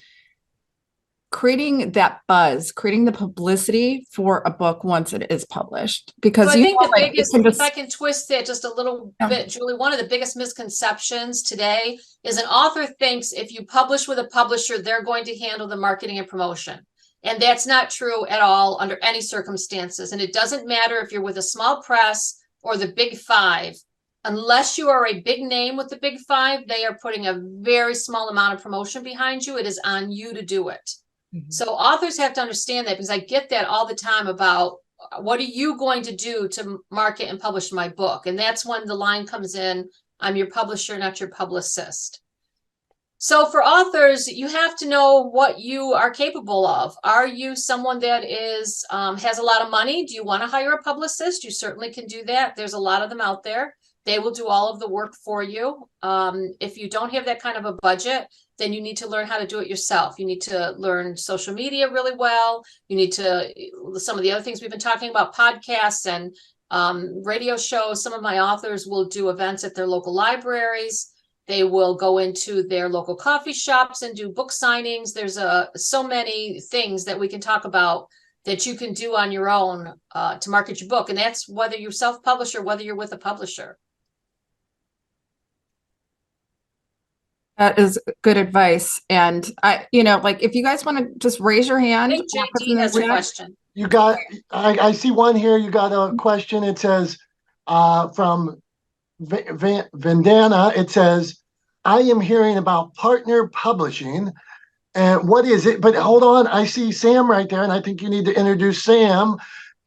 creating that buzz, creating the publicity for a book once it is published? Because so I think the like, biggest, if I can twist it just a little bit, Julie, one of the biggest misconceptions today is an author thinks if you publish with a publisher, they're going to handle the marketing and promotion. And that's not true at all under any circumstances. And it doesn't matter if you're with a small press or the big five. Unless you are a big name with the big five, they are putting a very small amount of promotion behind you. It is on you to do it. Mm-hmm. So authors have to understand that, because I get that all the time about what are you going to do to market and publish my book? And that's when the line comes in, I'm your publisher, not your publicist. So for authors, you have to know what you are capable of. Are you someone that is has a lot of money? Do you want to hire a publicist? You certainly can do that. There's a lot of them out there. They will do all of the work for you. If you don't have that kind of a budget, then you need to learn how to do it yourself. You need to learn social media really well. You need to, some of the other things we've been talking about, podcasts and radio shows. Some of my authors will do events at their local libraries. They will go into their local coffee shops and do book signings. There's so many things that we can talk about that you can do on your own to market your book. And that's whether you self-publish or whether you're with a publisher. That is good advice. And like if you guys want to just raise your I hand. think JD has a question. You got, I see one here. You got a question. It says, from Vandana, it says, I am hearing about partner publishing. And what is it? But hold on, I see Sam right there, and I think you need to introduce Sam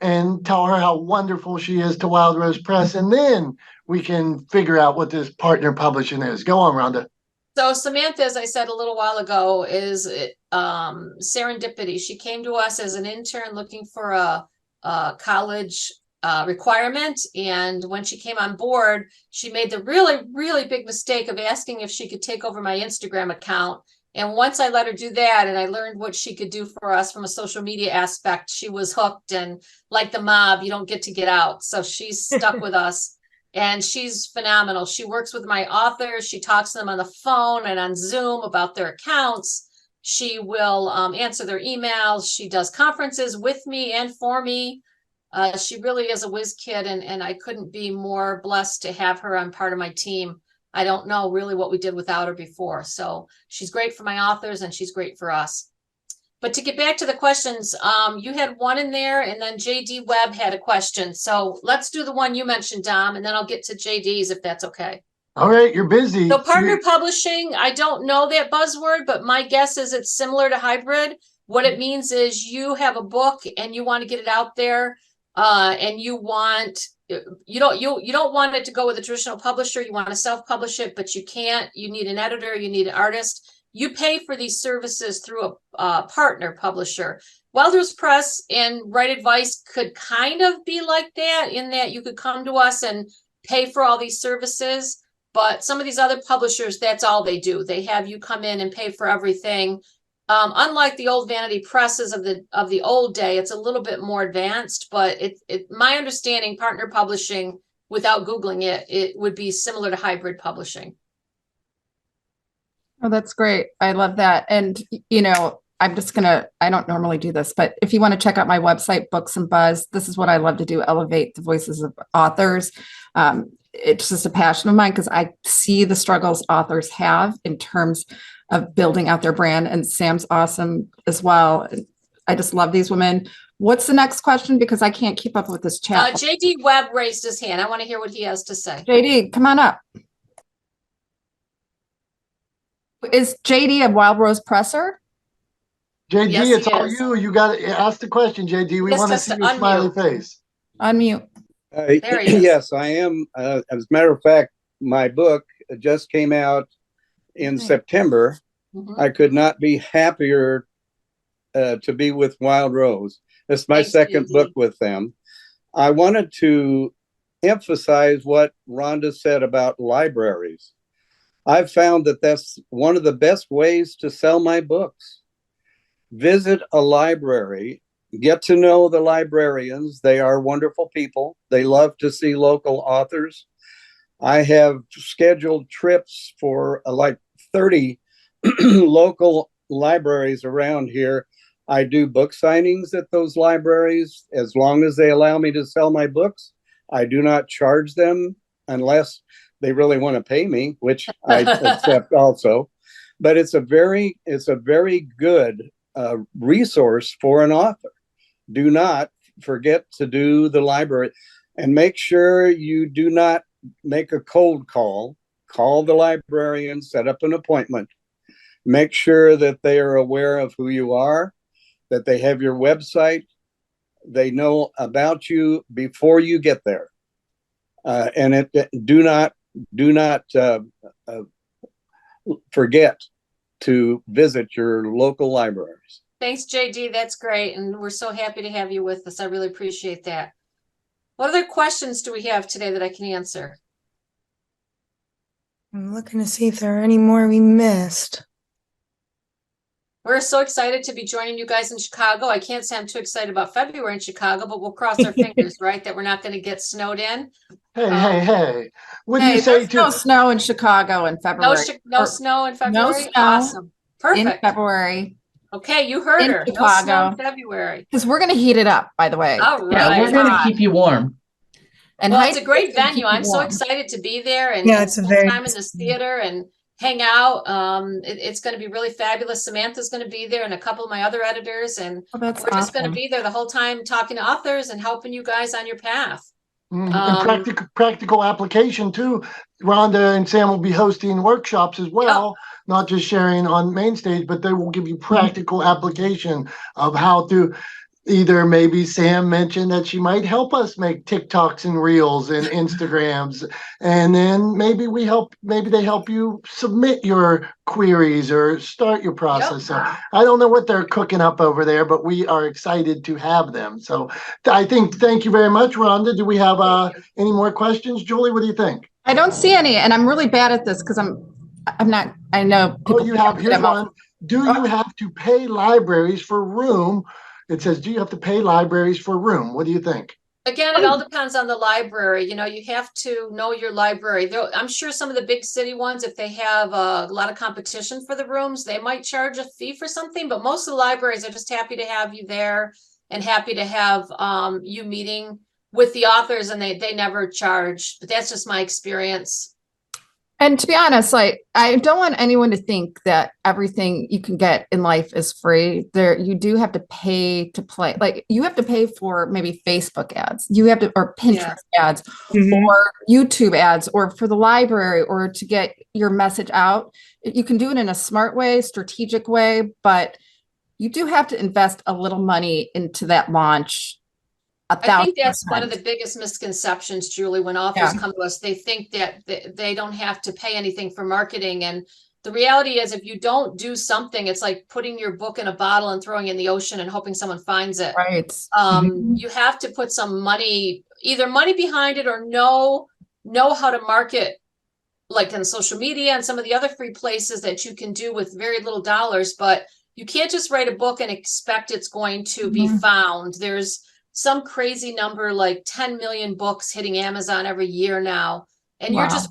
and tell her how wonderful she is to Wild Rose Press, and then we can figure out what this partner publishing is. Go on, Rhonda. So Samantha, as I said a little while ago, is serendipity. She came to us as an intern looking for a college requirement. And when she came on board, she made the really, really big mistake of asking if she could take over my Instagram account. And once I let her do that and I learned what she could do for us from a social media aspect, she was hooked. And like the mob, you don't get to get out. So she's stuck with us. And she's phenomenal. She works with my authors. She talks to them on the phone and on Zoom about their accounts. She will answer their emails. She does conferences with me and for me. She really is a whiz kid, and I couldn't be more blessed to have her on part of my team. I don't know really what we did without her before. So she's great for my authors and she's great for us. But to get back to the questions, you had one in there and then JD Webb had a question. So let's do the one you mentioned, Dom, and then I'll get to JD's if that's okay. All right, you're busy. So partner publishing, I don't know that buzzword, but my guess is it's similar to hybrid. What it means is you have a book and you want to get it out there, and you don't want it to go with a traditional publisher. You want to self-publish it, but you can't. You need an editor, you need an artist. You pay for these services through a partner publisher. Wild Rose Press and Right Advice could kind of be like that, in that you could come to us and pay for all these services. But some of these other publishers, that's all they do. They have you come in and pay for everything. Unlike the old vanity presses of the old day, it's a little bit more advanced. But my understanding, partner publishing, without Googling it, it would be similar to hybrid publishing. Oh, that's great. I love that. And, I don't normally do this, but if you want to check out my website, Books and Buzz, this is what I love to do, elevate the voices of authors. It's just a passion of mine because I see the struggles authors have in terms of building out their brand, and Sam's awesome as well. I just love these women. What's the next question? Because I can't keep up with this chat. JD Webb raised his hand. I want to hear what he has to say. JD, come on up. Is JD a Wild Rose presser? JD, Yes, it's he all is. you. You got to ask the question, JD. We Just want to has see to your smiley unmute. face. Unmute. There he is. Yes, I am. As a matter of fact, my book just came out in September. Mhm. I could not be happier to be with Wild Rose. It's my Thanks, second JD. book with them. I wanted to emphasize what Rhonda said about libraries. I've found that that's one of the best ways to sell my books. Visit a library, get to know the librarians. They are wonderful people. They love to see local authors. I have scheduled trips for like 30 local libraries around here. I do book signings at those libraries as long as they allow me to sell my books. I do not charge them unless they really want to pay me, which I accept also. But it's a very good resource for an author. Do not forget to do the library, and make sure you do not make a cold call. Call the librarian, set up an appointment. Make sure that they are aware of who you are, that they have your website, they know about you before you get there. And do not forget to visit your local libraries. Thanks, JD. That's great. And we're so happy to have you with us. I really appreciate that. What other questions do we have today that I can answer? I'm looking to see if there are any more we missed. We're so excited to be joining you guys in Chicago. I can't say I'm too excited about February in Chicago, but we'll cross our fingers, right, that we're not going to get snowed in. Hey. What do Hey, you say there's no snow in Chicago in No, February. no snow in February? snow Awesome. In Perfect. February. Okay, you heard In her. No snow in Chicago. February. Because we're going to heat it up, by the way. All Yeah, right. we're gonna keep you warm. And Well, it's a Heidi's great gonna keep venue. you I'm so warm. excited to be there and, Yeah, and it's a spend very time in this theater and hang out. It's going to be really fabulous. Samantha's going to be there and a couple of my other editors, and Oh, that's we're just going to awesome. be there the whole time talking to authors and helping you guys on your path. And practical application too. Rhonda and Sam will be hosting workshops as well, not just sharing on main stage, but they will give you practical application of how to either maybe Sam mentioned that she might help us make TikToks and Reels and Instagrams. And then maybe they help you submit your queries or start your process. So I don't know what they're cooking up over there, but we are excited to have them. So thank you very much, Rhonda. Do we have any more questions? Julie, what do you think? I don't see any, and I'm really bad at this because I'm not, I know. Oh, here's one. Do you have to pay libraries for room? It says, do you have to pay libraries for room? What do you think? Again, it all depends on the library. You know, you have to know your library. I'm sure some of the big city ones, if they have a lot of competition for the rooms, they might charge a fee for something. But most of the libraries are just happy to have you there and happy to have you meeting with the authors, and they never charge. But that's just my experience. And to be honest, like, I don't want anyone to think that everything you can get in life is free. You do have to pay to play. Like, you have to pay for maybe Facebook ads. You have to, or Pinterest ads, or YouTube ads, or for the library, or to get your message out. You can do it in a smart way, strategic way, but you do have to invest a little money into that launch. I think that's one of the biggest misconceptions, Julie, when authors come to us. They think that they don't have to pay anything for marketing. And the reality is, if you don't do something, it's like putting your book in a bottle and throwing it in the ocean and hoping someone finds it. Right. You have to put some money, either money behind it, or know how to market, like on social media and some of the other free places that you can do with very little dollars. But you can't just write a book and expect it's going to be found. There's some crazy number, like 10 million books hitting Amazon every year now. And you're just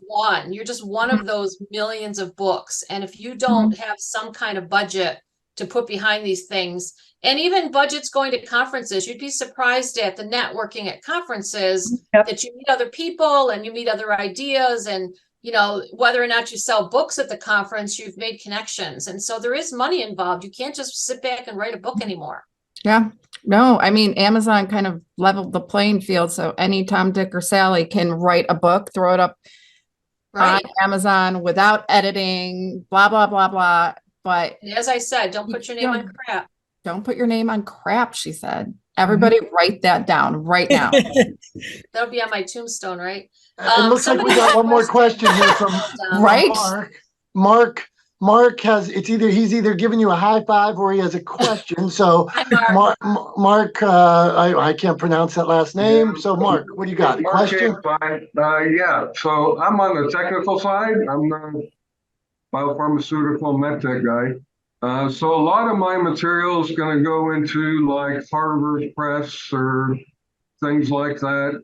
one of those millions of books. And if you don't have some kind of budget to put behind these things, and even budgets going to conferences, you'd be surprised at the networking at conferences that you meet other people and you meet other ideas. And, you know, whether or not you sell books at the conference, you've made connections. And so there is money involved. You can't just sit back and write a book anymore. Yeah. No, I mean, Amazon kind of leveled the playing field. So any Tom, Dick, or Sally can write a book, throw it up on Amazon without editing, blah, blah, blah, blah. But as I said, don't put your name on crap. Don't put your name on crap, she said. Everybody write that down right now. That'll be on my tombstone, right? It looks like we got one more question here from Marc. Marc has, he's either giving you a high five or he has a question. So Marc, I can't pronounce that last name. So Marc, what do you got? Question? Yeah, so I'm on the technical side. I'm the biopharmaceutical medtech guy. So a lot of my material is going to go into like Harvard Press or things like that.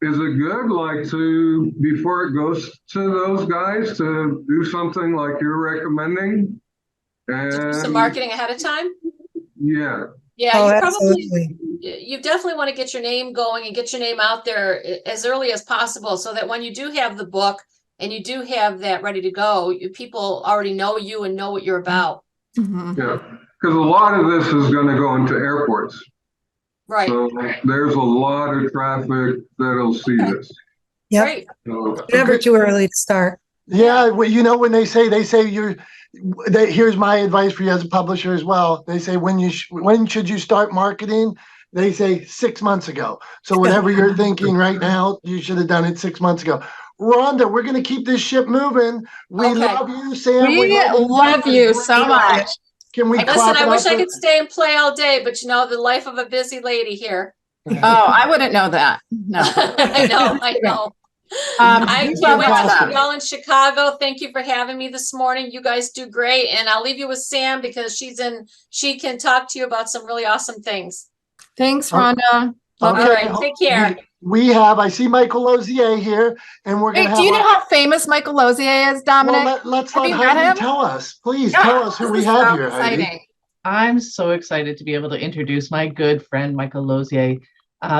Is it good, like, to, before it goes to those guys, to do something like you're recommending? And do some marketing ahead of time? Yeah. Yeah, you definitely want to get your name going and get your name out there as early as possible, so that when you do have the book and you do have that ready to go, people already know you and know what you're about. Yeah, because a lot of this is going to go into airports. Right. So there's a lot of traffic that'll see this. Yep. Right. So, Never too early to start. Yeah, well, you know, when they say here's my advice for you as a publisher as well. They say, when should you start marketing? They say 6 months ago. So whatever you're thinking right now, you should have done it 6 months ago. Rhonda, we're going to keep this ship moving. We love you, Sam. We love you so much. Can we listen? I wish I could stay and play all day, but you know, the life of a busy lady here. Oh, I wouldn't know that. No. I know. I can't wait to see y'all in Chicago. Thank you for having me this morning. You guys do great. And I'll leave you with Sam because she can talk to you about some really awesome things. Thanks, Rhonda. All right, take care. I see Michael Losier here, and we're going Hey, to do have you know how famous Michael Losier is, Dominic? let's Have let you met Heidi him? tell us. Please Yeah, tell us who this we is have so here, Heidi. exciting. I'm so excited to be able to introduce my good friend, Michael Losier.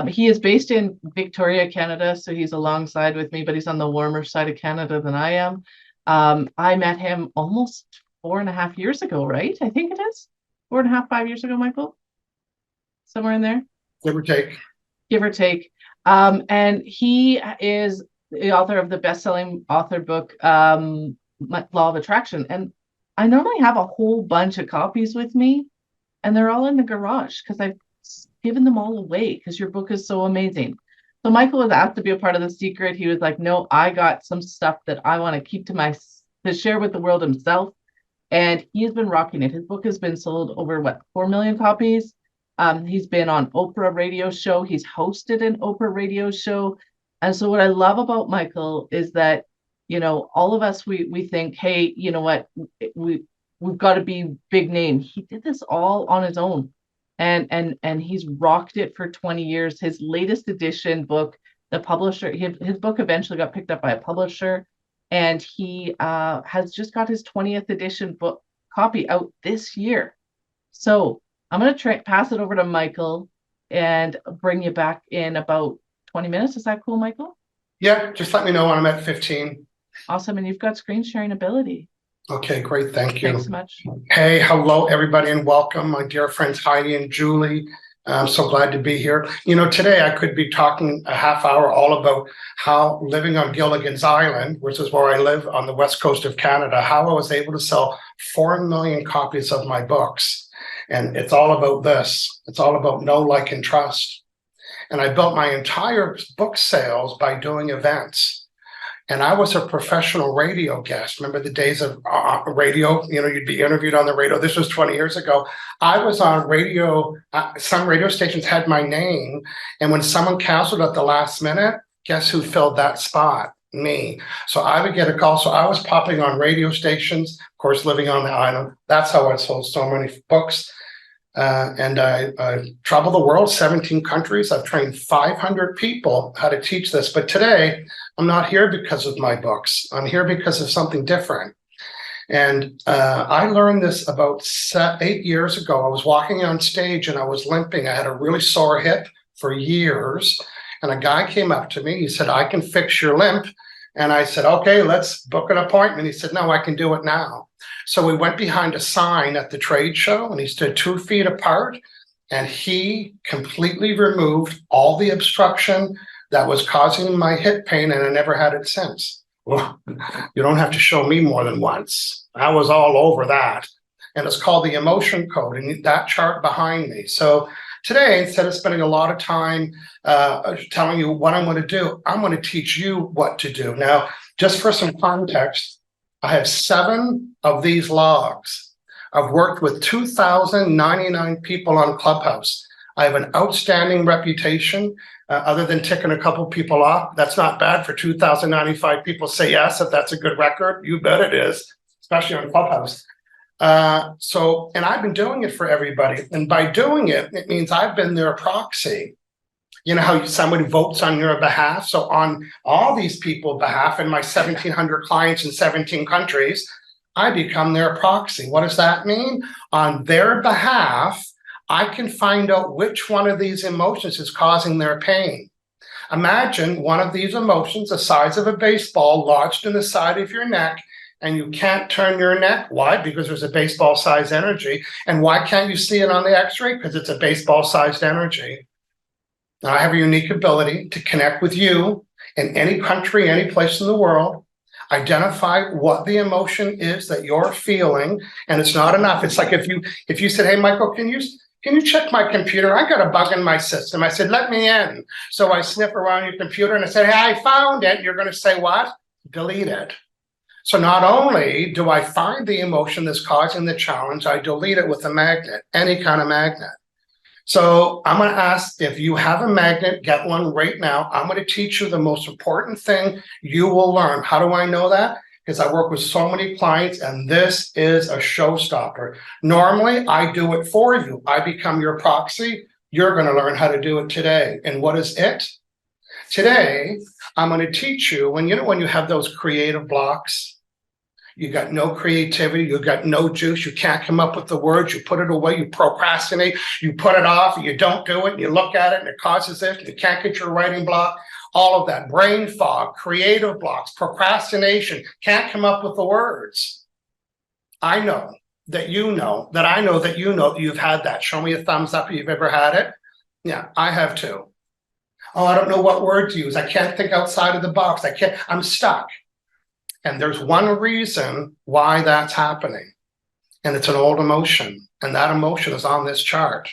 He is based in Victoria, Canada, so he's alongside with me, but he's on the warmer side of Canada than I am. I met him almost 4.5 years ago, right? I think it is 4.5, 5 years ago, Michael. Somewhere in there. Give or take. Give or take. And he is the author of the best-selling author book, Law of Attraction. And I normally have a whole bunch of copies with me, and they're all in the garage because I've given them all away because your book is so amazing. So Michael was asked to be a part of The Secret. He was like, no, I got some stuff that I want to keep to share with the world himself. And he has been rocking it. His book has been sold over 4 million copies. He's been on Oprah radio show. He's hosted an Oprah radio show. And so what I love about Michael is that, all of us, we think, hey, you know what, we've got to be big name. He did this all on his own. And he's rocked it for 20 years. His latest edition book, the publisher, his book eventually got picked up by a publisher, and he has just got his 20th edition book copy out this year. So I'm going to pass it over to Michael and bring you back in about 20 minutes. Is that cool, Michael? Yeah, just let me know when I'm at 15. Awesome. And you've got screen sharing ability. Okay, great. Thank you. Thanks so much. Hey, hello, everybody, and welcome, my dear friends Heidi and Julie. I'm so glad to be here. Today I could be talking a half hour all about how living on Gilligan's Island, which is where I live on the west coast of Canada, how I was able to sell 4 million copies of my books. And it's all about this. It's all about know, like, and trust. And I built my entire book sales by doing events. And I was a professional radio guest. Remember the days of radio? You'd be interviewed on the radio. This was 20 years ago. I was on radio. Some radio stations had my name. And when someone canceled at the last minute, guess who filled that spot? Me. So I would get a call. So I was popping on radio stations, of course, living on the island. That's how I sold so many books. And I travel the world, 17 countries. I've trained 500 people how to teach this. But today, I'm not here because of my books. I'm here because of something different. And I learned this about 8 years ago. I was walking on stage and I was limping. I had a really sore hip for years. And a guy came up to me. He said, I can fix your limp. And I said, okay, let's book an appointment. He said, no, I can do it now. So we went behind a sign at the trade show and he stood 2 feet apart and he completely removed all the obstruction that was causing my hip pain, and I never had it since. Well, you don't have to show me more than once. I was all over that. And it's called the emotion code, and that chart behind me. So today, instead of spending a lot of time telling you what I'm going to do, I'm going to teach you what to do. Now, just for some context, I have 7 of these logs. I've worked with 2,099 people on Clubhouse. I have an outstanding reputation, other than ticking a couple people off. That's not bad for 2,095 people say yes, if that's a good record. You bet it is, especially on Clubhouse. And I've been doing it for everybody. And by doing it, it means I've been their proxy. You know how somebody votes on your behalf? So on all these people's behalf and my 1,700 clients in 17 countries, I become their proxy. What does that mean? On their behalf, I can find out which one of these emotions is causing their pain. Imagine one of these emotions, the size of a baseball, lodged in the side of your neck, and you can't turn your neck. Why? Because there's a baseball-sized energy. And why can't you see it on the x-ray? Because it's a baseball-sized energy. Now, I have a unique ability to connect with you in any country, any place in the world, identify what the emotion is that you're feeling, and it's not enough. It's like if you said, hey, Michael, can you check my computer? I got a bug in my system. I said, let me in. So I sniff around your computer and I said, hey, I found it. You're going to say what? Delete it. So not only do I find the emotion that's causing the challenge, I delete it with a magnet, any kind of magnet. So I'm going to ask if you have a magnet, get one right now. I'm going to teach you the most important thing you will learn. How do I know that? Because I work with so many clients, and this is a showstopper. Normally, I do it for you. I become your proxy. You're going to learn how to do it today. And what is it? Today, I'm going to teach you when you have those creative blocks, you got no creativity, you got no juice, you can't come up with the words, you put it away, you procrastinate, you put it off, you don't do it, and you look at it and it causes this, you can't get your writing block, all of that, brain fog, creative blocks, procrastination, can't come up with the words. I know that you know that I know that you know that you've had that. Show me a thumbs up if you've ever had it. Yeah, I have too. Oh, I don't know what word to use. I can't think outside of the box. I'm stuck. And there's one reason why that's happening. And it's an old emotion. And that emotion is on this chart.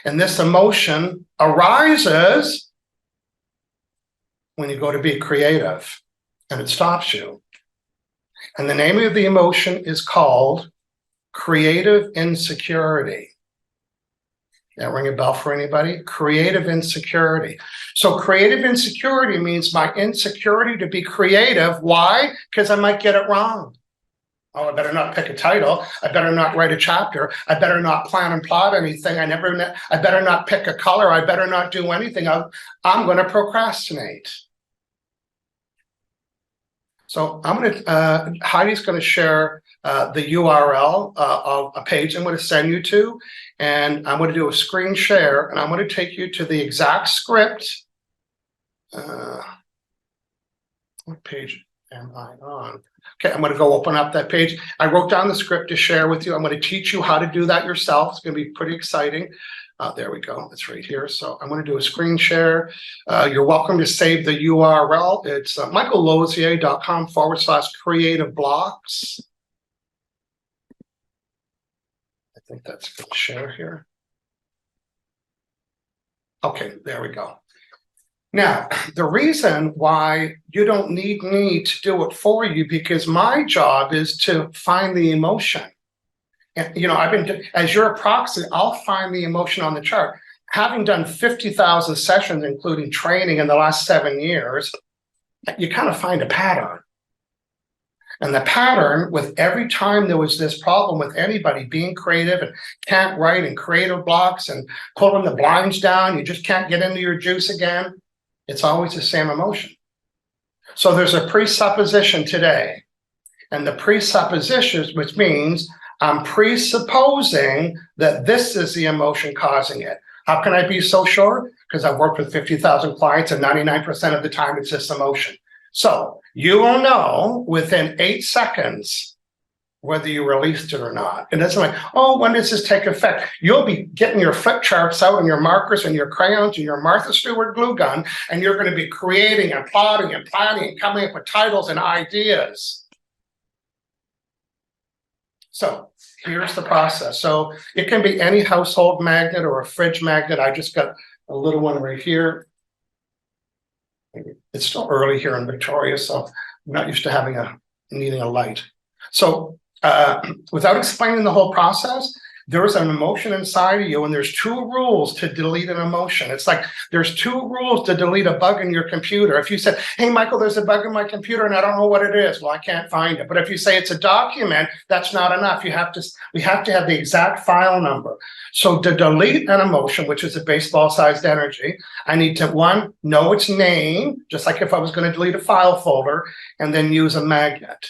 And this emotion arises when you go to be creative and it stops you. And the name of the emotion is called creative insecurity. That ring a bell for anybody? Creative insecurity. So creative insecurity means my insecurity to be creative. Why? Because I might get it wrong. Oh, I better not pick a title. I better not write a chapter. I better not plan and plot anything. I better not pick a color. I better not do anything. I'm going to procrastinate. So Heidi's going to share the URL of a page I'm going to send you to, and I'm going to do a screen share, and I'm going to take you to the exact script. What page am I on? Okay, I'm going to go open up that page. I wrote down the script to share with you. I'm going to teach you how to do that yourself. It's going to be pretty exciting. There we go. It's right here. So I'm going to do a screen share. You're welcome to save the URL. It's michaellosier.com/creative blocks. I think that's going to share here. Okay, there we go. Now, the reason why you don't need me to do it for you, because my job is to find the emotion. And, as your proxy, I'll find the emotion on the chart. Having done 50,000 sessions, including training in the last 7 years, you kind of find a pattern. And the pattern with every time there was this problem with anybody being creative and can't write and creative blocks and pulling the blinds down, you just can't get into your juice again. It's always the same emotion. So there's a presupposition today. And the presupposition, which means I'm presupposing that this is the emotion causing it. How can I be so sure? Because I've worked with 50,000 clients and 99% of the time it's this emotion. So you will know within 8 seconds whether you released it or not. And it's like, oh, when does this take effect? You'll be getting your flip charts out and your markers and your crayons and your Martha Stewart glue gun, and you're going to be creating and plotting and planning and coming up with titles and ideas. So here's the process. So it can be any household magnet or a fridge magnet. I just got a little one right here. It's still early here in Victoria, so I'm not used to needing a light. So without explaining the whole process, there's an emotion inside of you, and there's 2 rules to delete an emotion. It's like there's 2 rules to delete a bug in your computer. If you said, hey, Michael, there's a bug in my computer and I don't know what it is, well, I can't find it. But if you say it's a document, that's not enough. We have to have the exact file number. So to delete an emotion, which is a baseball-sized energy, I need to, 1, know its name, just like if I was going to delete a file folder, and then use a magnet.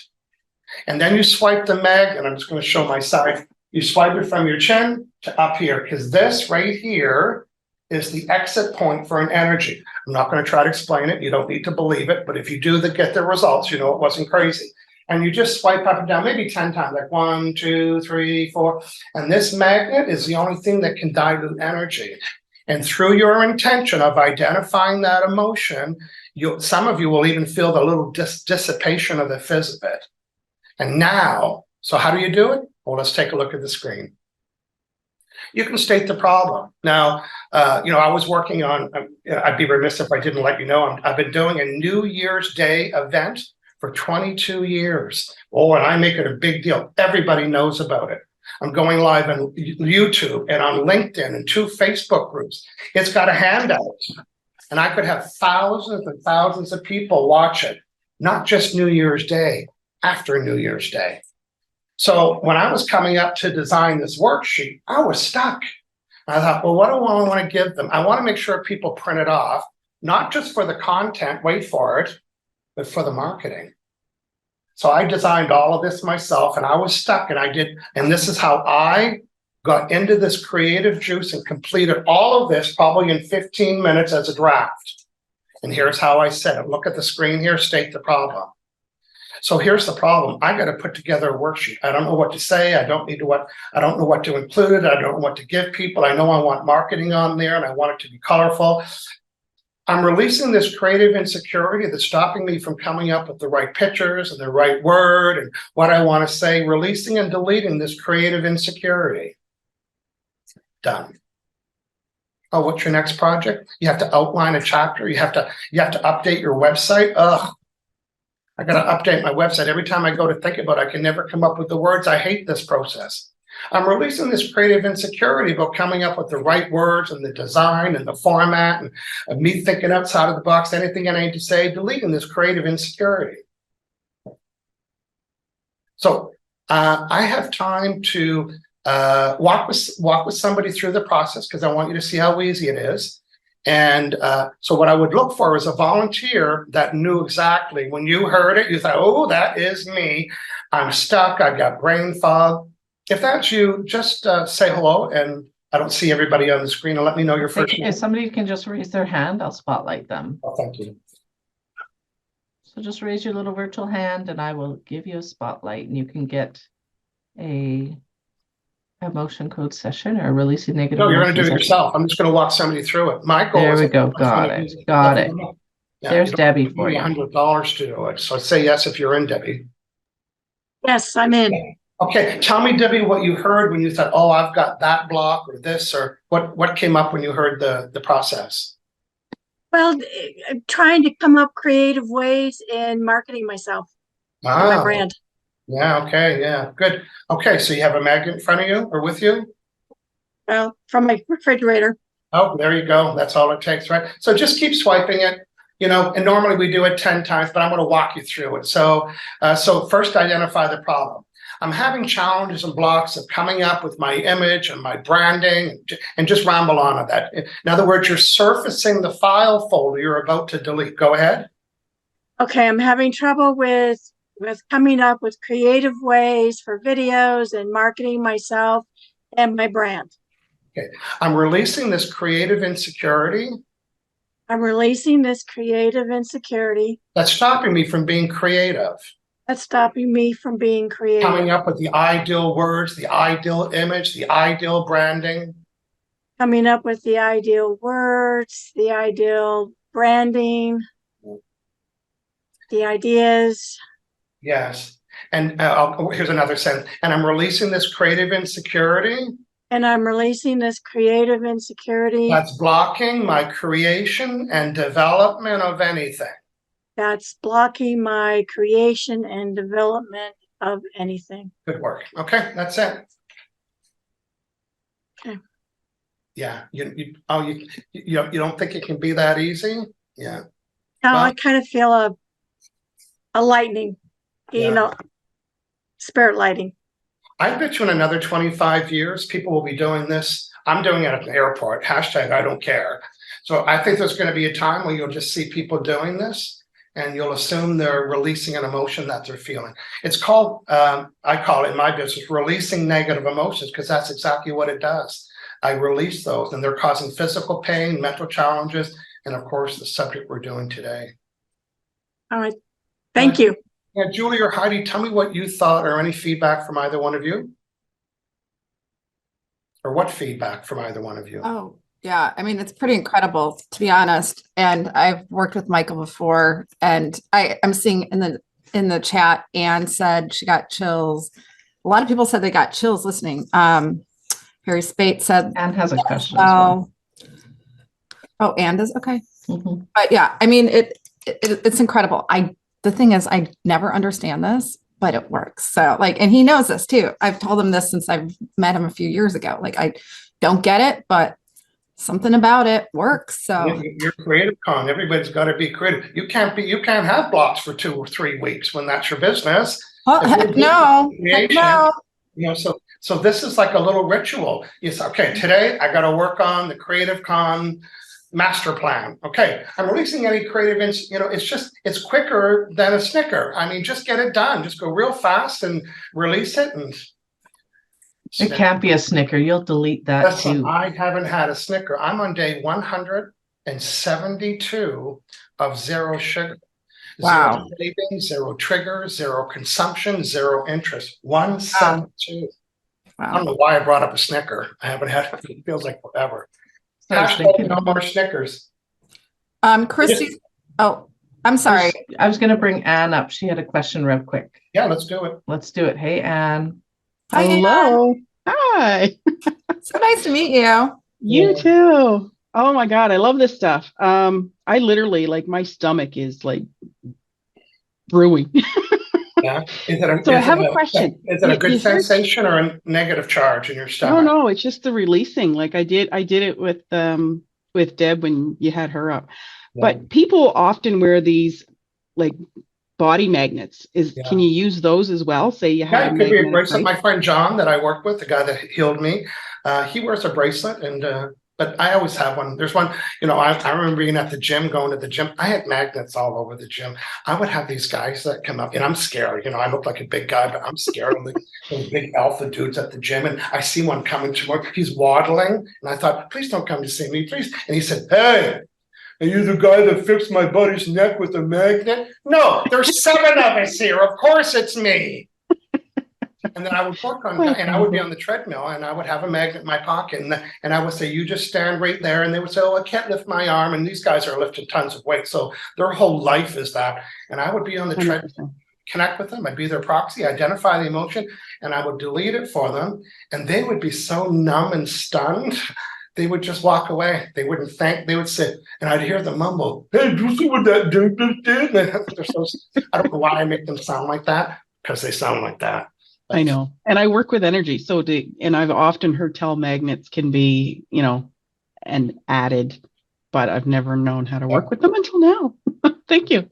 And then you swipe the magnet. I'm just going to show my side. You swipe it from your chin to up here, because this right here is the exit point for an energy. I'm not going to try to explain it. You don't need to believe it. But if you do get the results, you know it wasn't crazy. And you just swipe up and down, maybe 10 times, like 1, 2, 3, 4. And this magnet is the only thing that can dilute energy. And through your intention of identifying that emotion, some of you will even feel the little dissipation of the fizz of it. And now, so how do you do it? Well, let's take a look at the screen. You can state the problem. Now, I was working on, I'd be remiss if I didn't let you know, I've been doing a New Year's Day event for 22 years. Oh, and I make it a big deal. Everybody knows about it. I'm going live on YouTube and on LinkedIn and 2 Facebook groups. It's got a handout. And I could have thousands and thousands of people watch it, not just New Year's Day, after New Year's Day. So when I was coming up to design this worksheet, I was stuck. I thought, well, what do I want to give them? I want to make sure people print it off. not just for the content, wait for it, but for the marketing. So I designed all of this myself, and I was stuck, and this is how I got into this creative juice and completed all of this probably in 15 minutes as a draft. And here's how I said it. Look at the screen here, state the problem. So here's the problem. I got to put together a worksheet. I don't know what to say. I don't know what to include. I don't know what to give people. I know I want marketing on there and I want it to be colorful. I'm releasing this creative insecurity that's stopping me from coming up with the right pictures and the right word and what I want to say, releasing and deleting this creative insecurity. Done. Oh, what's your next project? You have to outline a chapter. You have to update your website. Ugh. I got to update my website. Every time I go to think about it, I can never come up with the words. I hate this process. I'm releasing this creative insecurity about coming up with the right words and the design and the format and me thinking outside of the box, anything I need to say, deleting this creative insecurity. So I have time to walk with somebody through the process because I want you to see how easy it is. And so what I would look for is a volunteer that knew exactly when you heard it, you thought, oh, that is me. I'm stuck. I've got brain fog. If that's you, just say hello. And I don't see everybody on the screen. And let me know your first name. If somebody can just raise their hand, I'll spotlight them. Oh, thank you. So just raise your little virtual hand and I will give you a spotlight and you can get a motion code session or releasing negative. No, you're going to do it yourself. I'm just going to walk somebody through it. My goal There is we go. Got it. Got it. Yeah, There's Debbie for you. $100 to do it. So say yes if you're in, Debbie. Yes, I'm in. Okay, tell me, Debbie, what you heard when you thought, oh, I've got that block or this, or what came up when you heard the process? Well, trying to come up creative ways in marketing myself and my brand. Yeah, okay, yeah, good. Okay, so you have a magnet in front of you or with you? Well, from my refrigerator. Oh, there you go. That's all it takes, right? So just keep swiping it, and normally we do it 10 times, but I'm going to walk you through it. So first identify the problem. I'm having challenges and blocks of coming up with my image and my branding and just ramble on at that. In other words, you're surfacing the file folder you're about to delete. Go ahead. Okay, I'm having trouble with coming up with creative ways for videos and marketing myself and my brand. Okay, I'm releasing this creative insecurity. I'm releasing this creative insecurity. That's stopping me from being creative. That's stopping me from being creative. Coming up with the ideal words, the ideal image, the ideal branding. Coming up with the ideal words, the ideal branding, the ideas. Yes. And here's another sentence. And I'm releasing this creative insecurity. And I'm releasing this creative insecurity. That's blocking my creation and development of anything. That's blocking my creation and development of anything. Good work. Okay, that's it. Okay. Yeah. You don't think it can be that easy? Yeah. No, I kind of feel a lightning, spirit lighting. I bet you in another 25 years, people will be doing this. I'm doing it at the airport. # I don't care. So I think there's going to be a time where you'll just see people doing this. And you'll assume they're releasing an emotion that they're feeling. It's called, I call it in my business, releasing negative emotions, because that's exactly what it does. I release those and they're causing physical pain, mental challenges, and of course, the subject we're doing today. All right. Thank you. Yeah, Julie or Heidi, tell me what you thought or any feedback from either one of you. Or what feedback from either one of you? Oh, yeah. I mean, it's pretty incredible, to be honest. And I've worked with Michael before, and I'm seeing in the chat, Anne said she got chills. A lot of people said they got chills listening. Harry Spaight said Anne has a question as well. Oh, Anne does? Okay. Mm-hmm. But yeah, I mean, it's incredible. The thing is, I never understand this, but it works. So and he knows this too. I've told him this since I've met him a few years ago. I don't get it, but something about it works. So you're Cre8tive Con. Everybody's got to be creative. You can't have blocks for 2 or 3 weeks when that's your business. No. So this is like a little ritual. You say, okay, today I got to work on the Cre8tive Con master plan. Okay, I'm releasing any creative, it's quicker than a Snicker. I mean, just get it done. Just go real fast and release it. And it can't be a Snicker. You'll delete that listen, too. I haven't had a Snicker. I'm on day 172 of zero sugar. Wow. Zero cravings, zero triggers, zero consumption, zero interest. 172. I don't know why I brought up a Snicker. I haven't had it. It feels like forever. Hashtag no more Snickers. Christy. Oh, I'm sorry. I was going to bring Anne up. She had a question real quick. Yeah, let's do it. Let's do it. Hey, Anne. Hi, Hello. Anne. Hi. So nice to meet you. You too. Oh my God, I love this stuff. I literally, like, my stomach is like brewing. Yeah. So I have a question. Is it a good sensation or a negative charge in your stomach? No, it's just the releasing. Like I did it with Deb when you had her up. Yeah. But people often wear these like body magnets. Can you use those as well? Say you have it could be a bracelet. My friend John that I work with, the guy that healed me, he wears a bracelet, and but I always have one. There's one, I remember being at the gym, going to the gym. I had magnets all over the gym. I would have these guys that come up, and I'm scared. I look like a big guy, but I'm scared of those big alpha dudes at the gym. And I see one coming tomorrow. He's waddling, and I thought, please don't come to see me, please. And he said, hey, are you the guy that fixed my buddy's neck with a magnet? No, there's 7 of us here. Of course it's me. And then I would work on, and I would be on the treadmill, and I would have a magnet in my pocket, and I would say, you just stand right there. And they would say, oh, I can't lift my arm. And these guys are lifting tons of weight. So their whole life is that. And I would be on the treadmill, connect with them. I'd be their proxy, identify the emotion, and I would delete it for them. And they would be so numb and stunned. They would just walk away. They wouldn't thank. They would sit, and I'd hear them mumble, hey, do you see what that dude did? I don't know why I make them sound like that, because they sound like that. I know. And I work with energy. And I've often heard tell magnets can be, and added, but I've never known how to work with them until now. Thank you.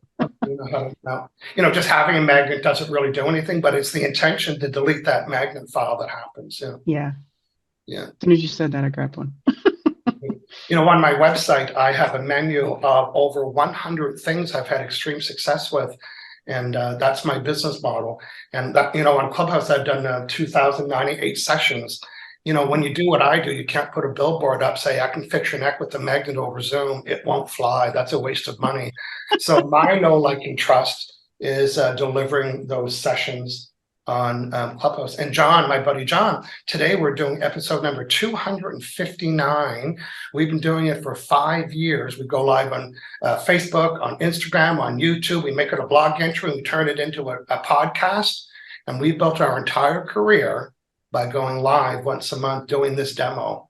Just having a magnet doesn't really do anything, but it's the intention to delete that magnet file that happens. Yeah. Yeah. As soon as you said that, I grabbed one. On my website, I have a menu of over 100 things I've had extreme success with. And that's my business model. And that, on Clubhouse, I've done 2,098 sessions. When you do what I do, you can't put a billboard up, say, I can fix your neck with a magnet over Zoom. It won't fly. That's a waste of money. So my know, like, and trust is delivering those sessions on Clubhouse. And John, my buddy John, today we're doing episode number 259. We've been doing it for 5 years. We go live on Facebook, on Instagram, on YouTube. We make it a blog entry, and we turn it into a podcast. And we built our entire career by going live once a month doing this demo.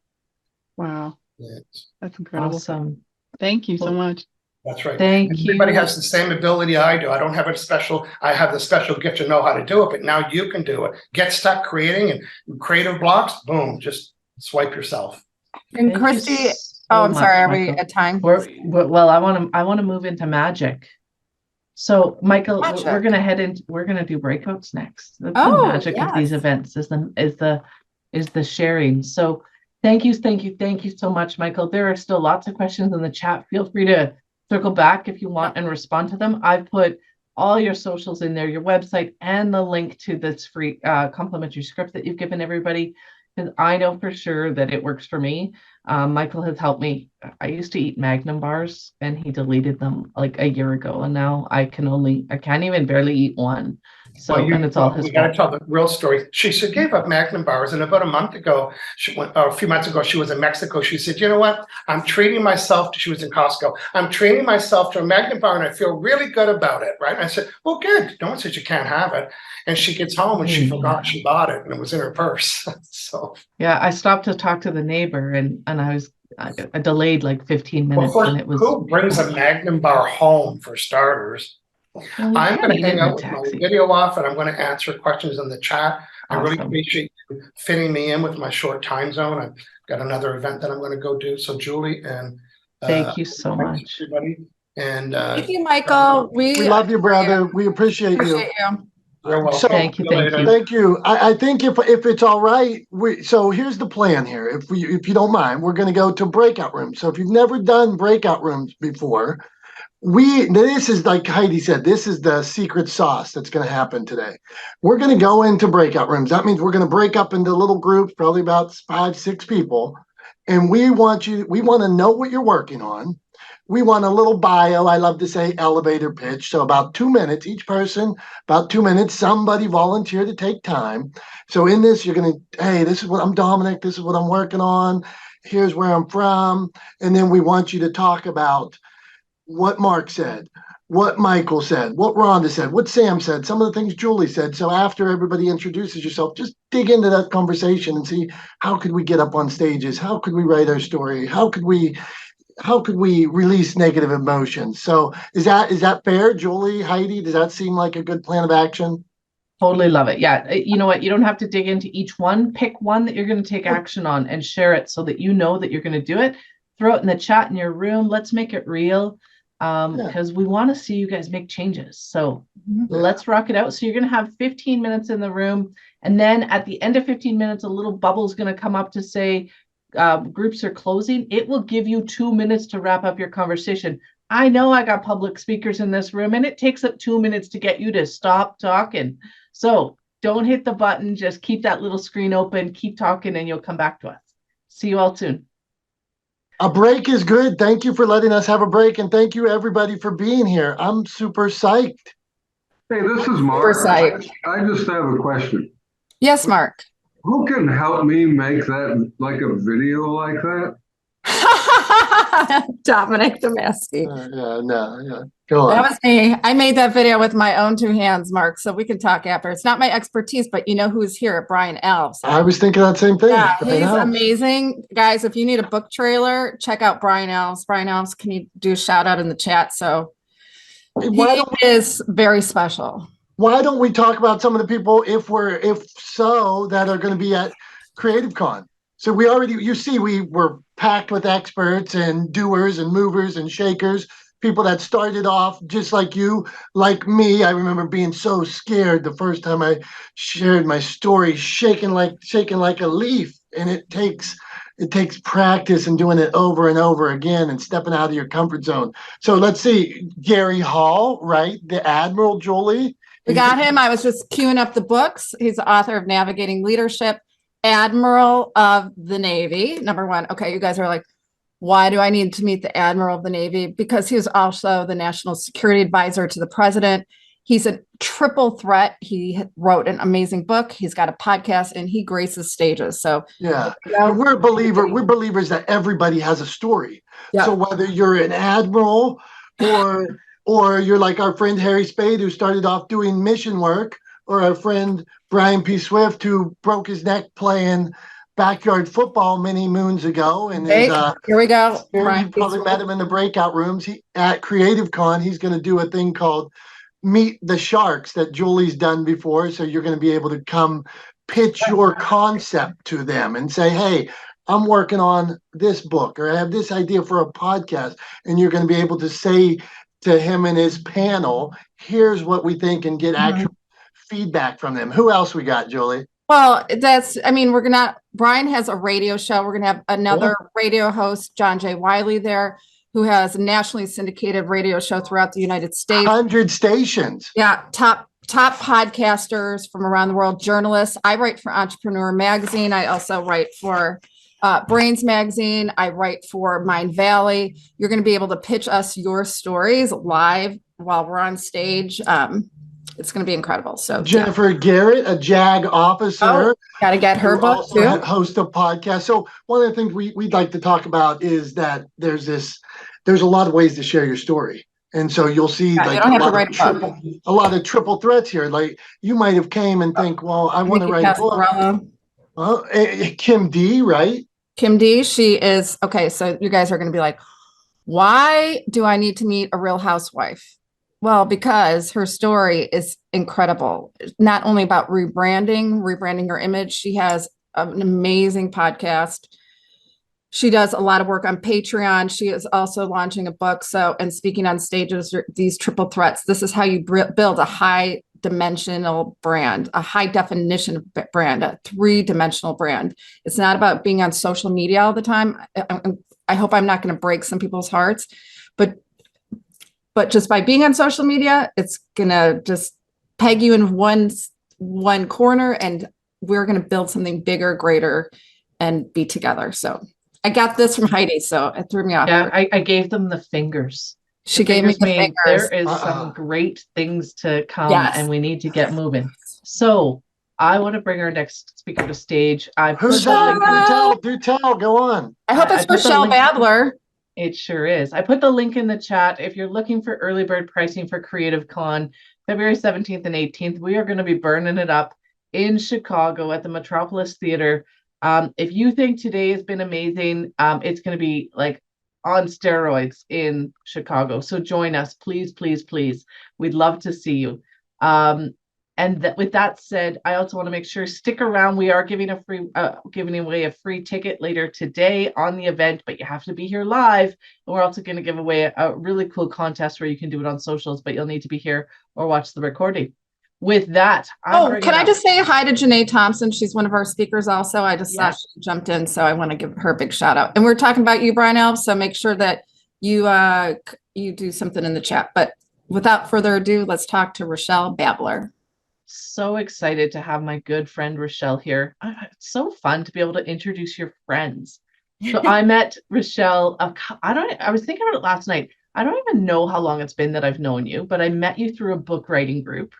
Wow. Yes. That's incredible. Awesome. Thank you so much. That's right. Thank you. Everybody has the same ability I do. I don't have I have the special gift to know how to do it, but now you can do it. Get stuck creating and creative blocks, boom, just swipe yourself. And Christy, I'm sorry, are we at time? Well, I want to move into magic. So Michael, we're going to do breakouts next. The magic of these events is the sharing. So thank you so much, Michael. There are still lots of questions in the chat. Feel free to circle back if you want and respond to them. I've put all your socials in there, your website, and the link to this free complimentary script that you've given everybody, because I know for sure that it works for me. Michael has helped me. I used to eat Magnum bars, and he deleted them like a year ago, and now I can't even barely eat one. So, and it's all his fault. We got to tell the real story. She gave up Magnum bars, and about a few months ago, she was in Mexico. She said, you know what? I'm treating myself she was in Costco. I'm treating myself to a Magnum bar, and I feel really good about it, right? And I said, well, good. No one said you can't have it. And she gets home, and she forgot she bought it, and it was in her purse. So yeah, I stopped to talk to the neighbor, and I delayed like 15 minutes. Well, and it was who brings a Magnum bar home, for starters? I'm going to hang out with my video off, and I'm going to answer questions in the chat. I really appreciate you fitting me in with my short time zone. I've got another event that I'm going to go do. So Julie, and thank you so much, everybody. And thank you, Michael. We love you, brother. We appreciate you. You're welcome. So, Thank you. thank you. I think if it's all right, so here's the plan here. If you don't mind, we're going to go to breakout rooms. So if you've never done breakout rooms before, this is like Heidi said, this is the secret sauce that's going to happen today. We're going to go into breakout rooms. That means we're going to break up into little groups, probably about 5-6 people. And we want to know what you're working on. We want a little bio. I love to say elevator pitch. So about 2 minutes, each person, about 2 minutes, somebody volunteer to take time. So in this, you're going to, hey, this is what I'm Dominic. This is what I'm working on. Here's where I'm from. And then we want you to talk about what Marc said, what Michael said, what Rhonda said, what Sam said, some of the things Julie said. So after everybody introduces yourself, just dig into that conversation and see how could we get up on stages? How could we write our story? How could we release negative emotions? So is that fair, Julie, Heidi? Does that seem like a good plan of action? Totally love it. Yeah. You know what? You don't have to dig into each one. Pick one that you're going to take action on and share it so that you know that you're going to do it. Throw it in the chat in your room. Let's make it real. Because we want to see you guys make changes. So let's rock it out. So you're going to have 15 minutes in the room. And then at the end of 15 minutes, a little bubble is going to come up to say groups are closing. It will give you 2 minutes to wrap up your conversation. I know I got public speakers in this room and it takes up 2 minutes to get you to stop talking. So don't hit the button. Just keep that little screen open, keep talking, and you'll come back to us. See you all soon. A break is good. Thank you for letting us have a break. And thank you everybody for being here. I'm super psyched. Hey, this is Marc. I just have a question. Yes, Marc. Who can help me make that like a video like that? Dominic Damasky. No. Go on. That was me. I made that video with my own 2 hands, Marc, so we can talk after. It's not my expertise, but you know who's here? Brian Elves. I was thinking that same thing. Yeah, Brian he's Elves. amazing. Guys, if you need a book trailer, check out Brian Elves. Brian Elves, can you do a shout out in the chat? So he is very special. Why don't we talk about some of the people, if so, that are going to be at Cre8tive Con? So we were packed with experts and doers and movers and shakers, people that started off just like you, like me. I remember being so scared the first time I shared my story, shaking like a leaf. And it takes practice and doing it over and over again and stepping out of your comfort zone. So let's see, Gary Hall, right? The Admiral, Julie. We got him. I was just queuing up the books. He's the author of Navigating Leadership, Admiral of the Navy, #1. Okay, you guys are like, why do I need to meet the Admiral of the Navy? Because he was also the National Security Advisor to the President. He's a triple threat. He wrote an amazing book. He's got a podcast and he graces stages. So yeah, we're believers that everybody has a story. Yep. So whether you're an admiral or you're like our friend Harry Spaight, who started off doing mission work, or our friend Brian P. Swift, who broke his neck playing backyard football many moons ago. And here we go. You probably met him in the breakout rooms. At Cre8tive Con, he's going to do a thing called Meet the Sharks that Julie's done before. So you're going to be able to come pitch your concept to them and say, hey, I'm working on this book, or I have this idea for a podcast. And you're going to be able to say to him and his panel, here's what we think, and get actual feedback from them. Who else we got, Julie? Well, Brian has a radio show. We're going to have another radio host, John J. Wiley, there, who has a nationally syndicated radio show throughout the United States. 100 stations. Yeah. Top podcasters from around the world, journalists. I write for Entrepreneur Magazine. I also write for Brains Magazine. I write for Mind Valley. You're going to be able to pitch us your stories live while we're on stage. It's going to be incredible. So Jennifer Garrett, a JAG officer. Got to get her book too. Host a podcast. So one of the things we'd like to talk about is that there's a lot of ways to share your story. And so you'll see a lot of triple threats here. Like you might have came and think, well, I want to write a book. Kim D, right? Kim D, she is, okay, so you guys are going to be like, why do I need to meet a Real Housewife? Well, because her story is incredible. Not only about rebranding her image. She has an amazing podcast. She does a lot of work on Patreon. She is also launching a book. And speaking on stages, these triple threats. This is how you build a high dimensional brand, a high definition brand, a 3-dimensional brand. It's not about being on social media all the time. I hope I'm not going to break some people's hearts, but just by being on social media, it's going to just peg you in one corner, and we're going to build something bigger, greater, and be together. So I got this from Heidi, so it threw me off. Yeah, I gave them the fingers. She gave me the fingers. There is some great things to come, Yes. and we need to get moving. So I want to bring our next speaker to stage. Who's that? Do tell, go on. I hope it's Rachelle Babler. It sure is. I put the link in the chat. If you're looking for early bird pricing for Cre8tive Con, February 17th and 18th, we are going to be burning it up in Chicago at the Metropolis Theater. If you think today has been amazing, it's going to be like on steroids in Chicago. So join us, please, please, please. We'd love to see you. With that said, I also want to make sure stick around. We are giving away a free ticket later today on the event, but you have to be here live. And we're also going to give away a really cool contest where you can do it on socials, but you'll need to be here or watch the recording. With that, can I just say hi to Janae Thompson? She's one of our speakers also. I just saw she jumped in, so I want to give her a big shout out. And we're talking about you, Brian Elves, so make sure that you do something in the chat. But without further ado, let's talk to Rachelle Babler. So excited to have my good friend Rachelle here. It's so fun to be able to introduce your friends. So I met Rachelle. I was thinking about it last night. I don't even know how long it's been that I've known you, but I met you through a book writing group.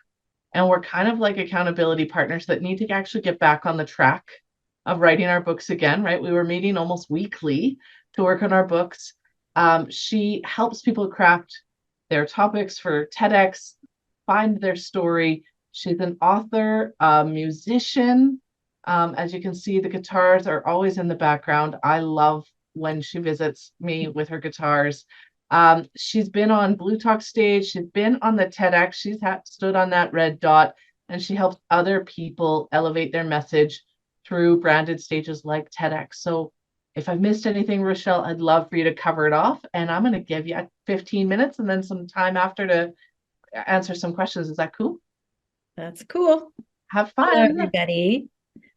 And we're kind of like accountability partners that need to actually get back on the track of writing our books again, right? We were meeting almost weekly to work on our books. She helps people craft their topics for TEDx, find their story. She's an author, a musician. As you can see, the guitars are always in the background. I love when she visits me with her guitars. She's been on Blue Talk stage. She's been on the TEDx. She's stood on that red dot, and she helps other people elevate their message through branded stages like TEDx. So if I've missed anything, Rachelle, I'd love for you to cover it off. And I'm going to give you 15 minutes and then some time after to answer some questions. Is that cool? That's cool. Have fun. Hello, everybody.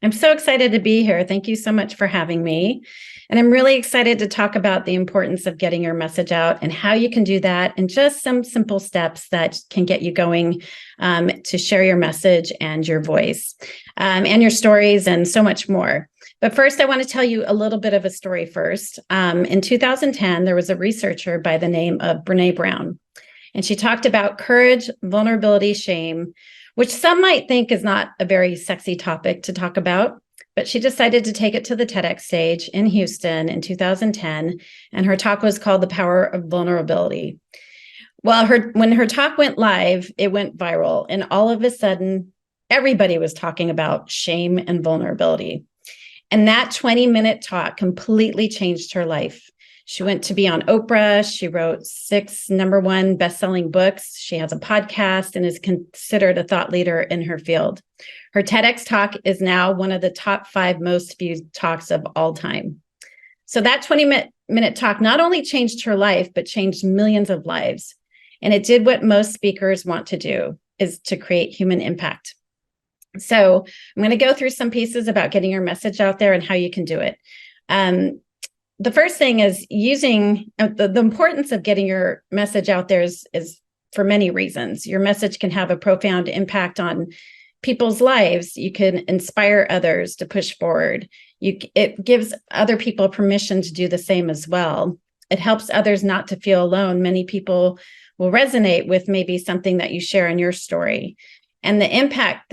I'm so excited to be here. Thank you so much for having me. And I'm really excited to talk about the importance of getting your message out and how you can do that, and just some simple steps that can get you going to share your message and your voice and your stories and so much more. But first, I want to tell you a little bit of a story first. In 2010, there was a researcher by the name of Brene Brown, and she talked about courage, vulnerability, shame, which some might think is not a very sexy topic to talk about, but she decided to take it to the TEDx stage in Houston in 2010, and her talk was called The Power of Vulnerability. Well, when her talk went live, it went viral, and all of a sudden, everybody was talking about shame and vulnerability. And that 20-minute talk completely changed her life. She went to be on Oprah. She wrote 6 #1 best-selling books. She has a podcast and is considered a thought leader in her field. Her TEDx talk is now one of the top 5 most viewed talks of all time. So that 20-minute talk not only changed her life, but changed millions of lives. And it did what most speakers want to do, is to create human impact. So I'm going to go through some pieces about getting your message out there and how you can do it. The first thing is using the importance of getting your message out there is for many reasons. Your message can have a profound impact on people's lives. You can inspire others to push forward. It gives other people permission to do the same as well. It helps others not to feel alone. Many people will resonate with maybe something that you share in your story. And the impact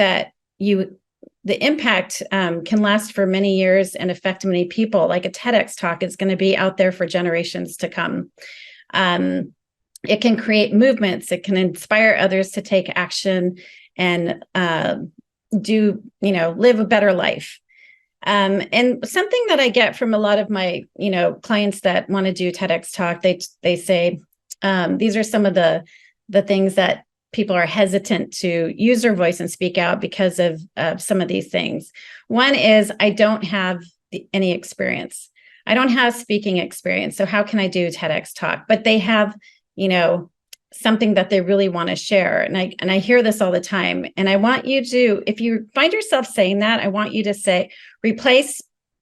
can last for many years and affect many people. Like a TEDx talk is going to be out there for generations to come. It can create movements. It can inspire others to take action and live a better life. And something that I get from a lot of my, clients that want to do TEDx talk, they say these are some of the things that people are hesitant to use their voice and speak out because of some of these things. One is, I don't have any experience. I don't have speaking experience. So how can I do TEDx talk? But they have, something that they really want to share. And I hear this all the time. And I want you to, if you find yourself saying that, I want you to say, replace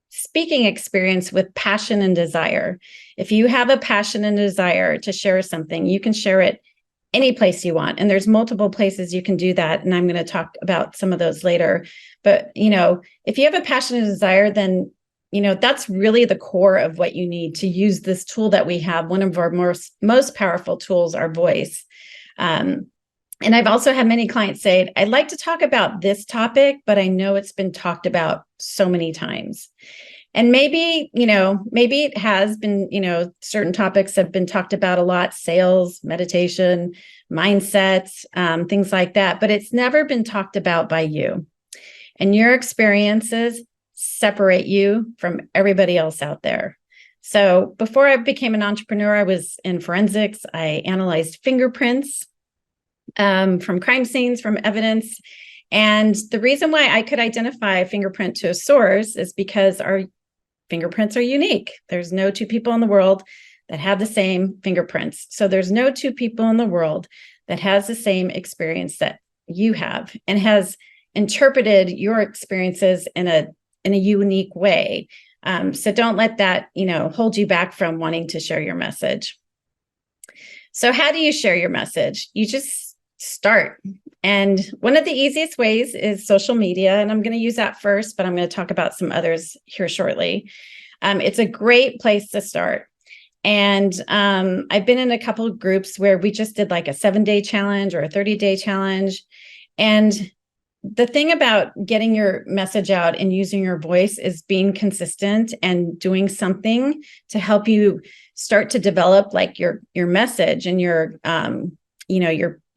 speaking experience with passion and desire. If you have a passion and desire to share something, you can share it any place you want. And there's multiple places you can do that. And I'm going to talk about some of those later. But, if you have a passion and desire, then, that's really the core of what you need to use this tool that we have. One of our most powerful tools, our voice. And I've also had many clients say, I'd like to talk about this topic, but I know it's been talked about so many times. And maybe it has been, certain topics have been talked about a lot, sales, meditation, mindsets, things like that, but it's never been talked about by you. And your experiences separate you from everybody else out there. So before I became an entrepreneur, I was in forensics. I analyzed fingerprints from crime scenes, from evidence. And the reason why I could identify a fingerprint to a source is because our fingerprints are unique. There's no two people in the world that have the same fingerprints. So there's no two people in the world that has the same experience that you have and has interpreted your experiences in a unique way. So don't let that, hold you back from wanting to share your message. So how do you share your message? You just start. And one of the easiest ways is social media. And I'm going to use that first, but I'm going to talk about some others here shortly. It's a great place to start. And I've been in a couple of groups where we just did like a 7-day challenge or a 30-day challenge. And the thing about getting your message out and using your voice is being consistent and doing something to help you start to develop like your message and your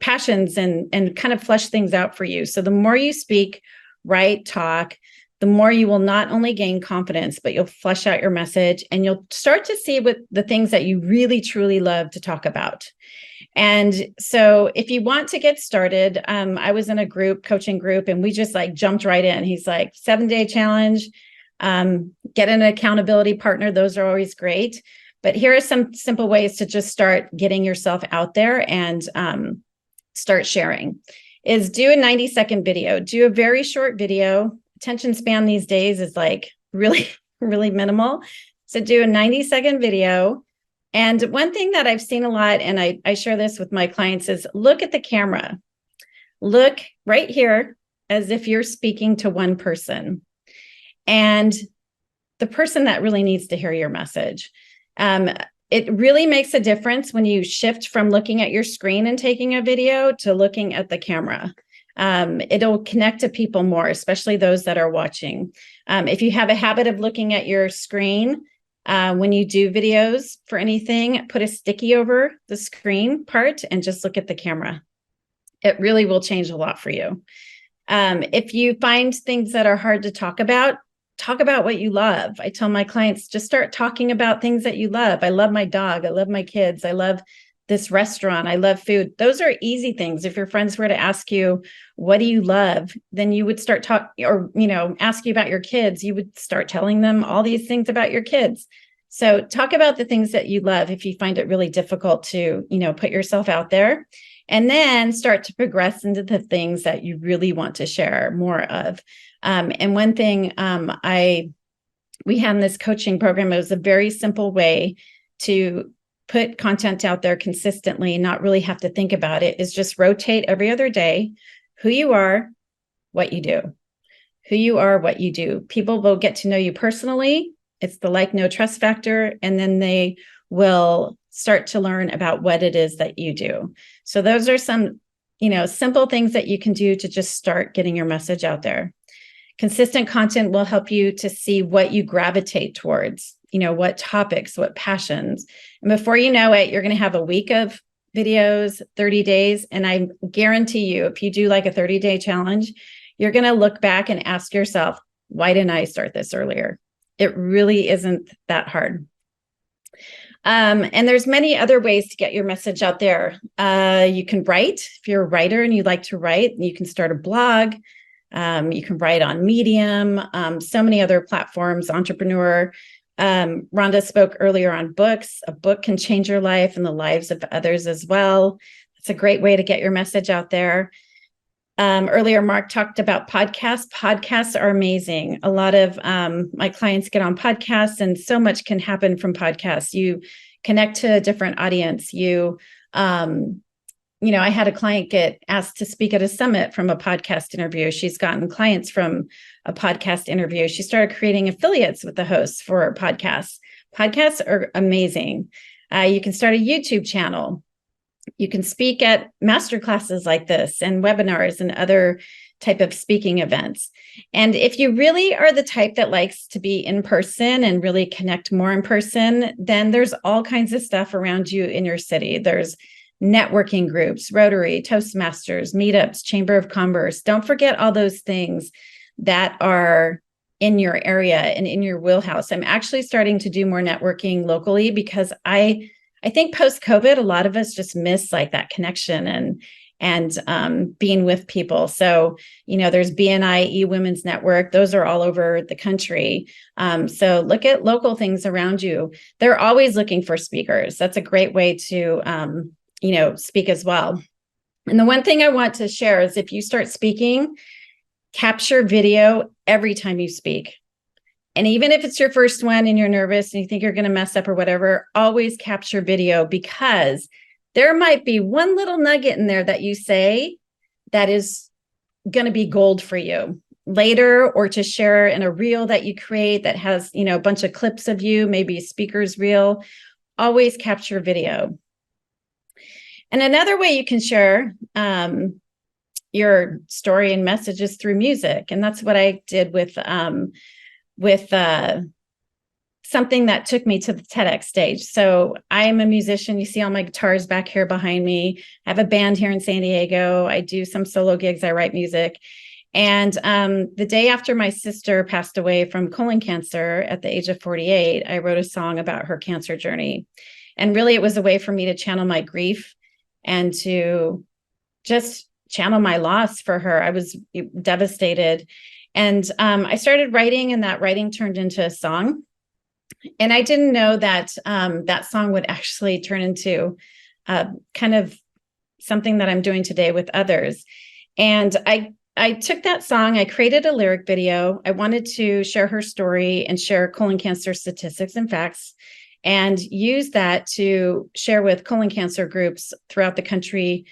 passions and kind of flesh things out for you. So the more you speak, write, talk, the more you will not only gain confidence, but you'll flesh out your message and you'll start to see what the things that you really, truly love to talk about. And so if you want to get started, I was in a coaching group, and we just like jumped right in. He's like, 7-day challenge, get an accountability partner. Those are always great. But here are some simple ways to just start getting yourself out there and start sharing. Is do a 90-second video. Do a very short video. Attention span these days is like really, really minimal. So do a 90-second video. And one thing that I've seen a lot, and I share this with my clients, is look at the camera. Look right here as if you're speaking to one person. And the person that really needs to hear your message. It really makes a difference when you shift from looking at your screen and taking a video to looking at the camera. It'll connect to people more, especially those that are watching. If you have a habit of looking at your screen, when you do videos for anything, put a sticky over the screen part and just look at the camera. It really will change a lot for you. If you find things that are hard to talk about what you love. I tell my clients, just start talking about things that you love. I love my dog. I love my kids. I love this restaurant. I love food. Those are easy things. If your friends were to ask you, what do you love? Then you would start talking, or, ask you about your kids. You would start telling them all these things about your kids. So talk about the things that you love if you find it really difficult to, put yourself out there, and then start to progress into the things that you really want to share more of. And one thing we had in this coaching program, it was a very simple way to put content out there consistently, not really have to think about it, is just rotate every other day who you are, what you do. Who you are, what you do. People will get to know you personally. It's the like, no, trust factor. And then they will start to learn about what it is that you do. So those are some, simple things that you can do to just start getting your message out there. Consistent content will help you to see what you gravitate towards, what topics, what passions. And before you know it, you're going to have a week of videos, 30 days. And I guarantee you, if you do like a 30-day challenge, you're going to look back and ask yourself, why didn't I start this earlier? It really isn't that hard. And there's many other ways to get your message out there. You can write. If you're a writer and you like to write, you can start a blog. You can write on Medium, so many other platforms, Entrepreneur. Rhonda spoke earlier on books. A book can change your life and the lives of others as well. It's a great way to get your message out there. Earlier, Marc talked about podcasts. Podcasts are amazing. A lot of my clients get on podcasts, and so much can happen from podcasts. You connect to a different audience. I had a client get asked to speak at a summit from a podcast interview. She's gotten clients from a podcast interview. She started creating affiliates with the hosts for podcasts. Podcasts are amazing. You can start a YouTube channel. You can speak at masterclasses like this and webinars and other type of speaking events. And if you really are the type that likes to be in person and really connect more in person, then there's all kinds of stuff around you in your city. There's networking groups, Rotary, Toastmasters, meetups, Chamber of Commerce. Don't forget all those things that are in your area and in your wheelhouse. I'm actually starting to do more networking locally because I think post-COVID, a lot of us just miss like that connection and being with people. So, there's BNI Women's Network. Those are all over the country. So look at local things around you. They're always looking for speakers. That's a great way to, speak as well. And the one thing I want to share is if you start speaking, capture video every time you speak. And even if it's your first one and you're nervous and you think you're going to mess up or whatever, always capture video, because there might be one little nugget in there that you say that is going to be gold for you later, or to share in a reel that you create that has, a bunch of clips of you, maybe a speaker's reel. Always capture video. And another way you can share your story and messages through music. And that's what I did with something that took me to the Tedx stage. So I am a musician. You see all my guitars back here behind me. I have a band here in San Diego. I do some solo gigs. I write music. And the day after my sister passed away from colon cancer at the age of 48, I wrote a song about her cancer journey. And really, it was a way for me to channel my grief and to just channel my loss for her. I was devastated. And I started writing, and that writing turned into a song. And I didn't know that that song would actually turn into kind of something that I'm doing today with others. And I took that song, I created a lyric video. I wanted to share her story and share colon cancer statistics and facts, and use that to share with colon cancer groups throughout the country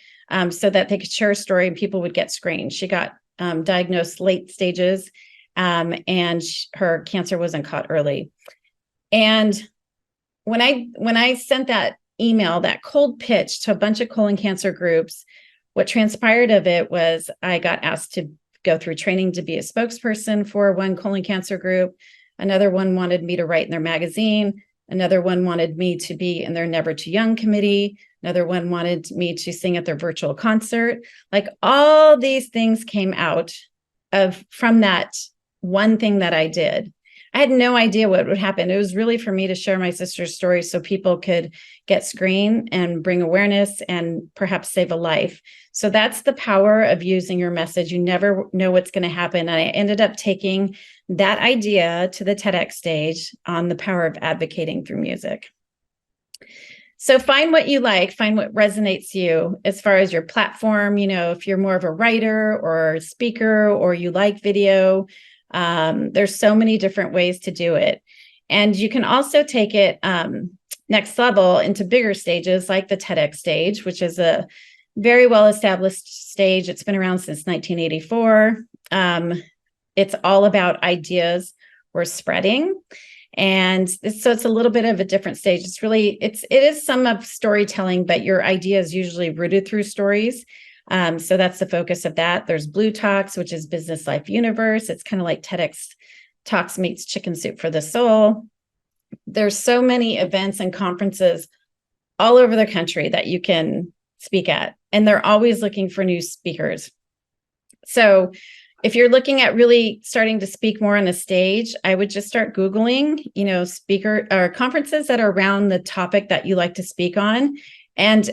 so that they could share a story and people would get screened. She got diagnosed late stages and her cancer wasn't caught early. And when I sent that email, that cold pitch to a bunch of colon cancer groups, what transpired of it was I got asked to go through training to be a spokesperson for one colon cancer group. Another one wanted me to write in their magazine. Another one wanted me to be in their Never Too Young committee. Another one wanted me to sing at their virtual concert. Like, all these things came out from that one thing that I did. I had no idea what would happen. It was really for me to share my sister's story so people could get screened and bring awareness and perhaps save a life. So that's the power of using your message. You never know what's going to happen. And I ended up taking that idea to the TEDx stage on the power of advocating through music. So find what you like, find what resonates you as far as your platform. If you're more of a writer or a speaker, or you like video, there's so many different ways to do it. And you can also take it next level into bigger stages like the TEDx stage, which is a very well-established stage. It's been around since 1984. It's all about ideas we're spreading. And so it's a little bit of a different stage. It is some of storytelling, but your idea is usually rooted through stories. So that's the focus of that. There's Blue Talks, which is Business Life Universe. It's kind of like TEDx Talks meets Chicken Soup for the Soul. There's so many events and conferences all over the country that you can speak at, and they're always looking for new speakers. So if you're looking at really starting to speak more on a stage, I would just start Googling, speaker or conferences that are around the topic that you like to speak on, and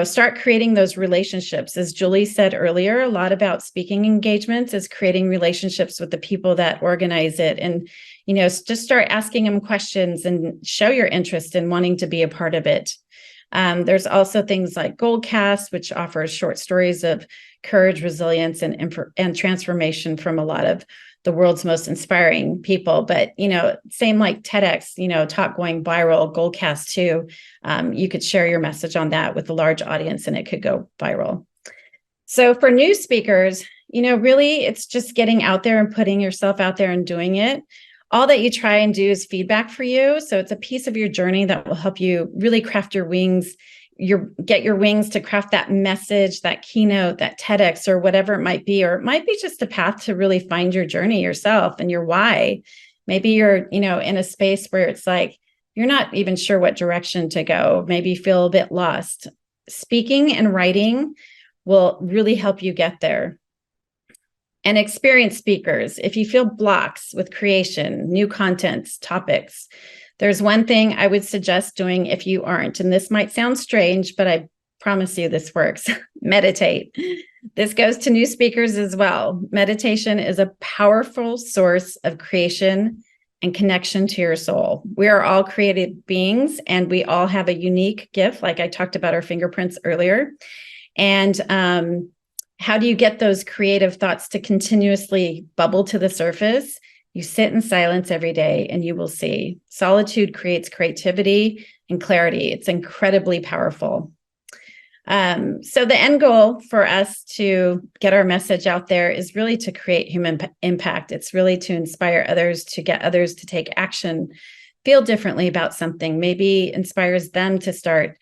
start creating those relationships. As Julie said earlier, a lot about speaking engagements is creating relationships with the people that organize it, and just start asking them questions and show your interest in wanting to be a part of it. There's also things like Goldcast, which offers short stories of courage, resilience, and transformation from a lot of the world's most inspiring people. But, same like TEDx, talk going viral, Goldcast too. You could share your message on that with a large audience and it could go viral. So for new speakers, really it's just getting out there and putting yourself out there and doing it. All that you try and do is feedback for you. So it's a piece of your journey that will help you really craft your wings, get your wings to craft that message, that keynote, that TEDx, or whatever it might be. Or it might be just a path to really find your journey yourself and your why. Maybe you're, in a space where it's like, you're not even sure what direction to go. Maybe you feel a bit lost. Speaking and writing will really help you get there. And experienced speakers, if you feel blocks with creation, new contents, topics, there's one thing I would suggest doing if you aren't, and this might sound strange, but I promise you this works. Meditate. This goes to new speakers as well. Meditation is a powerful source of creation and connection to your soul. We are all created beings and we all have a unique gift, like I talked about our fingerprints earlier. And how do you get those creative thoughts to continuously bubble to the surface? You sit in silence every day and you will see. Solitude creates creativity and clarity. It's incredibly powerful. So the end goal for us to get our message out there is really to create human impact. It's really to inspire others, to get others to take action, feel differently about something, maybe inspires them to start,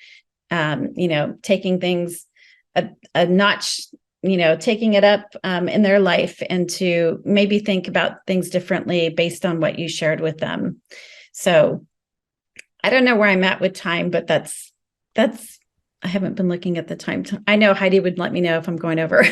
taking things a notch, taking it up in their life and to maybe think about things differently based on what you shared with them. So I don't know where I'm at with time, but that's, I haven't been looking at the time. I know Heidi would let me know if I'm going over.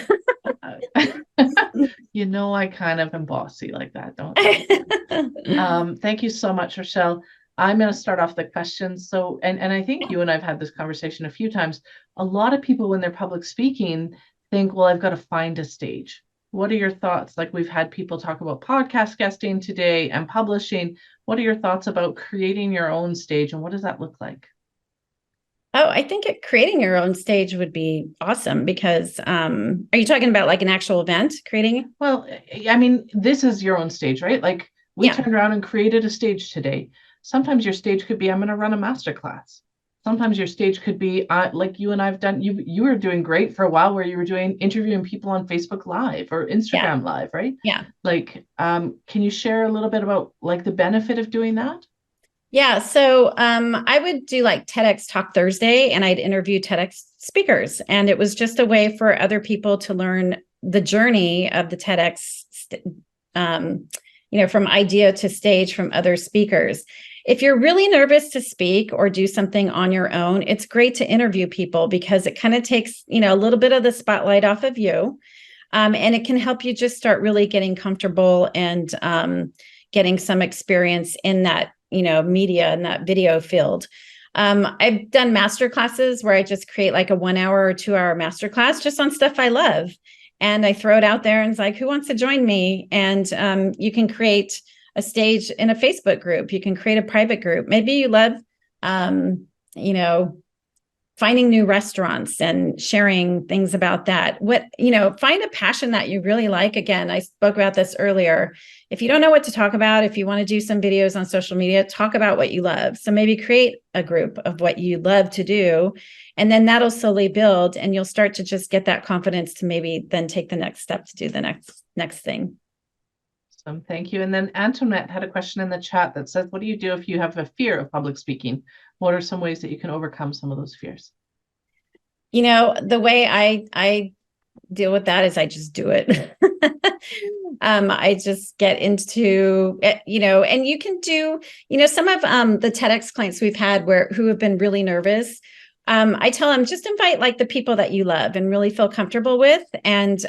I kind of am bossy like that, don't I? Thank you so much, Rachelle. I'm going to start off the questions. So, and I think you and I've had this conversation a few times. A lot of people, when they're public speaking, think, well, I've got to find a stage. What are your thoughts? Like we've had people talk about podcast guesting today and publishing. What are your thoughts about creating your own stage and what does that look like? Oh, I think creating your own stage would be awesome because are you talking about like an actual event creating? Well, I mean, this is your own stage, right? Like we turned around and created a stage today. Sometimes your stage could be, I'm going to run a masterclass. Sometimes your stage could be like you and I've done, you were doing great for a while where you were interviewing people on Facebook Live or Instagram Live, right? Yeah. Like, can you share a little bit about like the benefit of doing that? Yeah. So I would do like TEDx Talk Thursday and I'd interview TEDx speakers. And it was just a way for other people to learn the journey of the TEDx, from idea to stage from other speakers. If you're really nervous to speak or do something on your own, it's great to interview people because it kind of takes, a little bit of the spotlight off of you. And it can help you just start really getting comfortable and getting some experience in that, media and that video field. I've done master classes where I just create like a 1 hour or 2 hour masterclass just on stuff I love. And I throw it out there and it's like, who wants to join me? And you can create a stage in a Facebook group. You can create a private group. Maybe you love, finding new restaurants and sharing things about that. Find a passion that you really like. Again, I spoke about this earlier. If you don't know what to talk about, if you want to do some videos on social media, talk about what you love. So maybe create a group of what you love to do, and then that'll slowly build and you'll start to just get that confidence to maybe then take the next step to do the next thing. Awesome. Thank you. And then Antoinette had a question in the chat that says, what do you do if you have a fear of public speaking? What are some ways that you can overcome some of those fears? The way I deal with that is I just do it. I just get into it, and you can do, some of the TEDx clients we've had who have been really nervous. I tell them just invite like the people that you love and really feel comfortable with and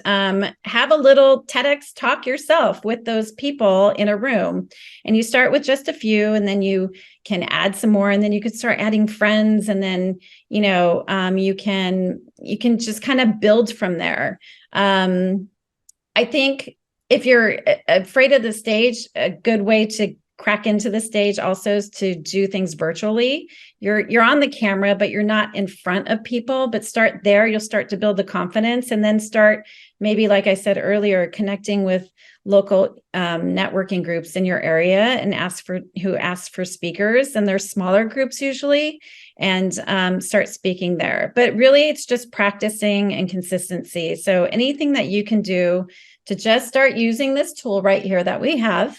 have a little TEDx talk yourself with those people in a room. And you start with just a few and then you can add some more and then you can start adding friends. And then, you can just kind of build from there. I think if you're afraid of the stage, a good way to crack into the stage also is to do things virtually. You're on the camera, but you're not in front of people, but start there. You'll start to build the confidence, and then start maybe, like I said earlier, connecting with local networking groups in your area and ask for speakers. And there's smaller groups usually, and start speaking there. But really, it's just practicing and consistency. So anything that you can do to just start using this tool right here that we have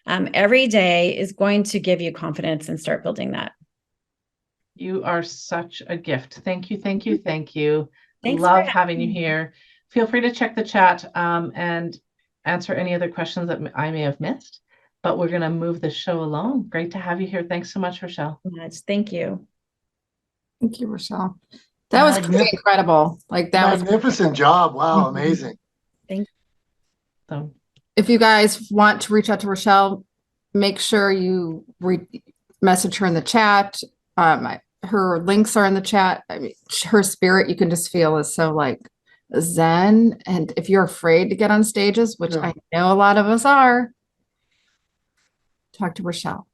every day is going to give you confidence and start building that. You are such a gift. Thank you, thank you, thank you. Thanks Love for having you here. Feel free to check the chat and answer any other questions that I may have missed. But we're going to move the show along. Great to have you here. Thanks so much, Rachelle. Thank you. Thank you, Rachelle. That was pretty incredible. Like, that was magnificent job. Wow, amazing. Thank you. So, if you guys want to reach out to Rachelle, make sure you message her in the chat. Her links are in the chat. I mean, her spirit, you can just feel, is so like zen. And if you're afraid to get on stages, which I know a lot of us are, talk to Rachelle.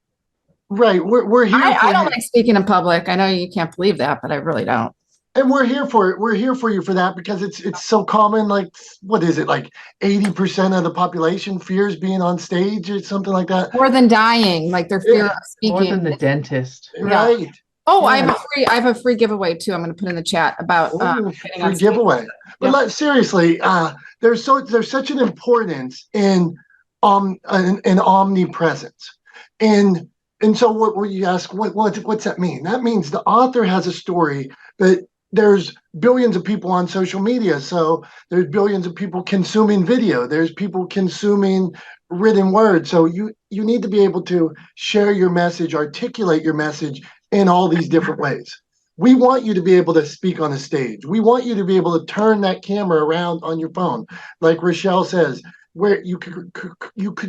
Right. We're here. I don't like speaking in public. I know you can't believe that, but I really don't. And we're here for it. We're here for you for that, because it's so common. Like, what is it? Like 80% of the population fears being on stage or something like that. More than dying, like their fear of speaking. more than the dentist. Right. Oh, Yeah. I have a free giveaway too. I'm going to put in the chat about free giveaway. But seriously, there's such an importance in omnipresence. And so what you ask, what's that mean? That means the author has a story, but there's billions of people on social media. So there's billions of people consuming video. There's people consuming written word. So you need to be able to share your message, articulate your message in all these different ways. We want you to be able to speak on a stage. We want you to be able to turn that camera around on your phone. Like Rachelle says, where you could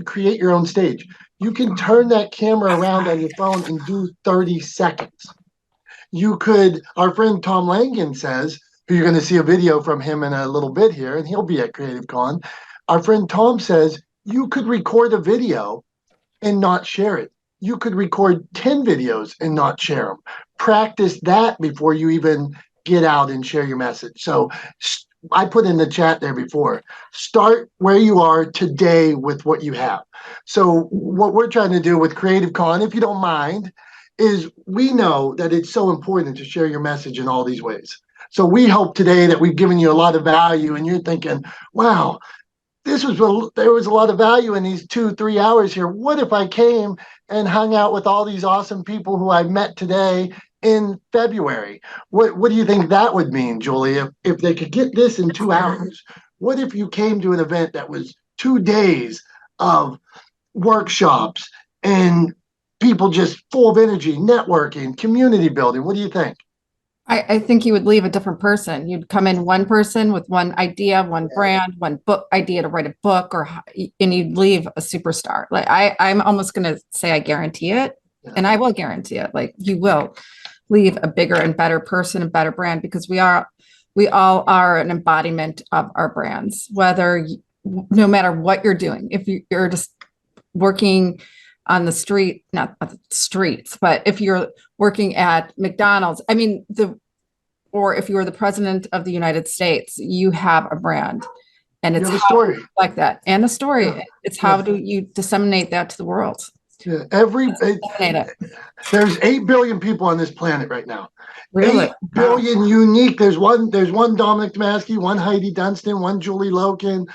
create your own stage. You can turn that camera around on your phone and do 30 seconds. You could, our friend Tom Langan says, who you're going to see a video from him in a little bit here, and he'll be at Cre8tive Con. Our friend Tom says, you could record a video and not share it. You could record 10 videos and not share them. Practice that before you even get out and share your message. So I put in the chat there before, start where you are today with what you have. So what we're trying to do with Cre8tive Con, if you don't mind, is we know that it's so important to share your message in all these ways. So we hope today that we've given you a lot of value, and you're thinking, wow, there was a lot of value in these 2-3 hours here. What if I came and hung out with all these awesome people who I met today in February? What do you think that would mean, Julie, if they could get this in 2 hours? What if you came to an event that was 2 days of workshops and people just full of energy, networking, community building? What do you think? I think you would leave a different person. You'd come in one person with one idea, one brand, one book idea to write a book, and you'd leave a superstar. Like I'm almost going to say I guarantee it, and I will guarantee it. Like, you will leave a bigger and better person, a better brand, because we all are an embodiment of our brands, no matter what you're doing. If you're just working on the street, not the streets, but if you're working at McDonald's, or if you're the president of the United States, you have a brand, and it's a story like that, and a story. Yeah. It's how do you disseminate that to the world? Yeah, there's 8 billion people on this planet right now. Really? 8 billion unique. There's one Dominic Damaski, one Heidi Dunstan, one Julie Loken.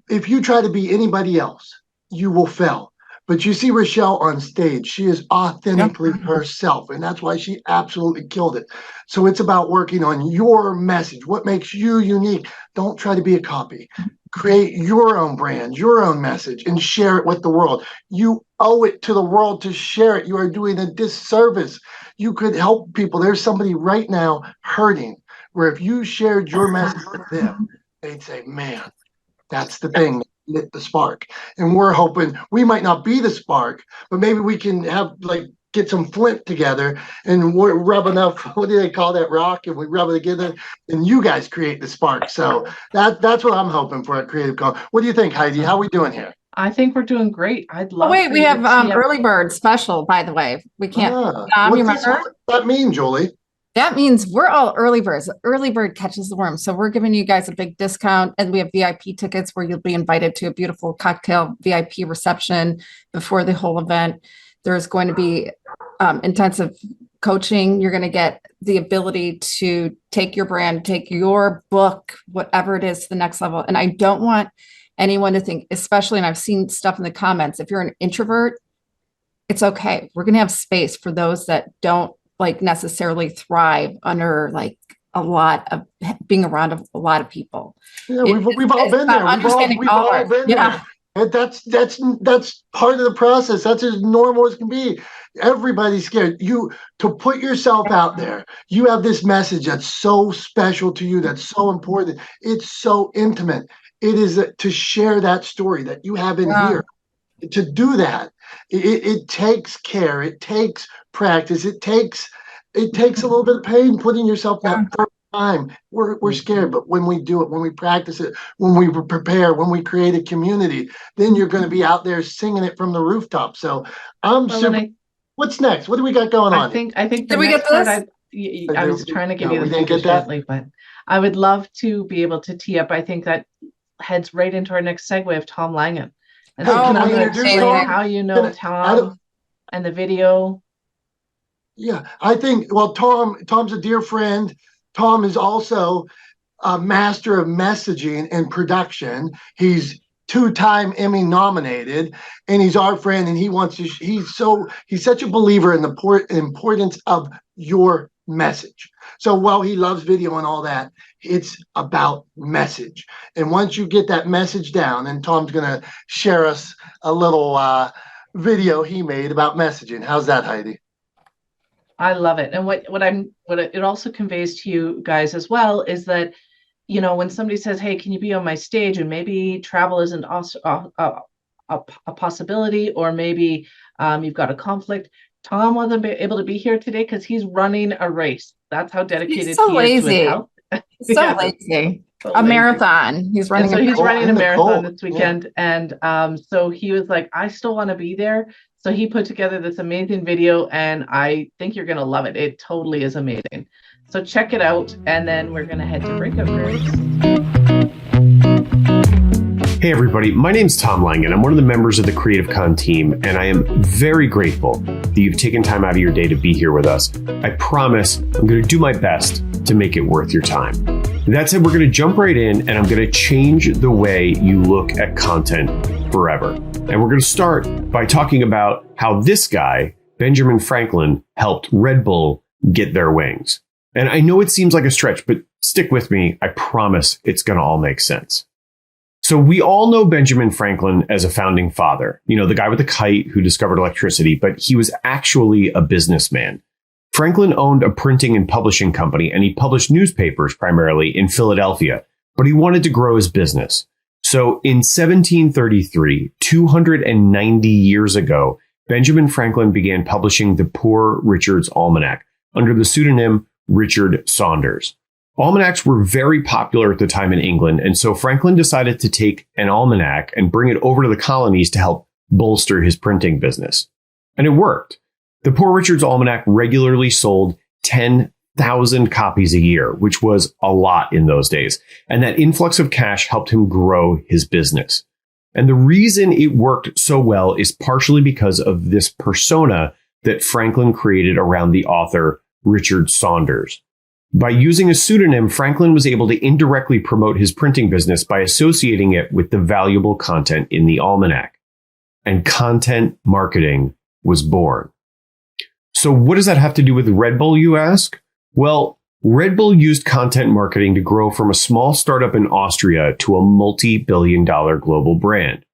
If you try to be anybody else, you will fail. But you see Rachelle on stage. She is authentically herself, and that's why she absolutely killed it. So it's about working on your message, what makes you unique. Don't try to be a copy. Create your own brand, your own message, and share it with the world. You owe it to the world to share it. You are doing a disservice. You could help people. There's somebody right now hurting, where if you shared your message with them, they'd say, man, that's the thing. Lit the spark. And we're hoping we might not be the spark, but maybe we can get some flint together and we're rub enough, what do they call that, rock, and we rub it together and you guys create the spark. So that's what I'm hoping for at Cre8tive Con. What do you think, Heidi? How are we doing here? I think we're doing great. I'd love. Oh wait, for we you to have tee up- early bird special, by the way. We can't. What's You this, remember? what does that mean, Julie? That means we're all early birds. Early bird catches the worm. So we're giving you guys a big discount, and we have VIP tickets where you'll be invited to a beautiful cocktail VIP reception before the whole event. There's going to be intensive coaching. You're going to get the ability to take your brand, take your book, whatever it is, to the next level. And I don't want anyone to think, especially, and I've seen stuff in the comments, if you're an introvert, it's okay. We're going to have space for those that don't like necessarily thrive under like a lot of being around a lot of people. Yeah, we've all been there. We've all been there. And that's part of the process. That's as normal as can be. Everybody's scared. You to put yourself out there. You have this message that's so special to you. That's so important. It's so intimate. It is to share that story that you have in here. To do that, it takes care. It takes practice. It takes a little bit of pain putting yourself that first time. We're scared, but when we do it, when we practice it, when we prepare, when we create a community, then you're going to be out there singing it from the rooftop. So what's next? What do we got going on? I think Did we get part this? I was trying to give you we the didn't get figures that? gently, but I would love to be able to tee up. I think that heads right into our next segue of Tom Langan. And so Can I I'm going to introduce explain Tom? how you know Tom and the video. Yeah, I think, well, Tom's a dear friend. Tom is also a master of messaging and production. He's 2-time Emmy nominated, and he's our friend, and he wants to, he's such a believer in the importance of your message. So while he loves video and all that, it's about message. And once you get that message down, and Tom's going to share us a little video he made about messaging. How's that, Heidi? I love it. And what it also conveys to you guys as well is that, you know, when somebody says, hey, can you be on my stage? And maybe travel isn't a possibility, or maybe you've got a conflict. Tom wasn't able to be here today because he's running a race. That's how dedicated He's so he is to his lazy. health. So lazy. A marathon. He's running. So he's running a marathon this Yeah. weekend, and so he was like, I still want to be there. So he put together this amazing video, and I think you're gonna love it. It totally is amazing. So check it out, and then we're gonna head to breakout rooms. Hey everybody, my name's Tom Langan. I'm one of the members of the Cre8tive Con team, and I am very grateful that you've taken time out of your day to be here with us. I promise I'm going to do my best to make it worth your time. That said, we're going to jump right in, and I'm going to change the way you look at content forever. And we're going to start by talking about how this guy, Benjamin Franklin, helped Red Bull get their wings. And I know it seems like a stretch, but stick with me. I promise it's going to all make sense. So we all know Benjamin Franklin as a founding father, you know, the guy with the kite who discovered electricity, but he was actually a businessman. Franklin owned a printing and publishing company, and he published newspapers primarily in Philadelphia, but he wanted to grow his business. So in 1733, 290 years ago, Benjamin Franklin began publishing the Poor Richard's Almanac under the pseudonym Richard Saunders. Almanacs were very popular at the time in England, and so Franklin decided to take an almanac and bring it over to the colonies to help bolster his printing business. And it worked. The Poor Richard's Almanac regularly sold 10,000 copies a year, which was a lot in those days. And that influx of cash helped him grow his business. And the reason it worked so well is partially because of this persona that Franklin created around the author Richard Saunders. By using a pseudonym, Franklin was able to indirectly promote his printing business by associating it with the valuable content in the almanac. And content marketing was born. So what does that have to do with Red Bull, you ask? Well, Red Bull used content marketing to grow from a small startup in Austria to a multi-billion-dollar global brand.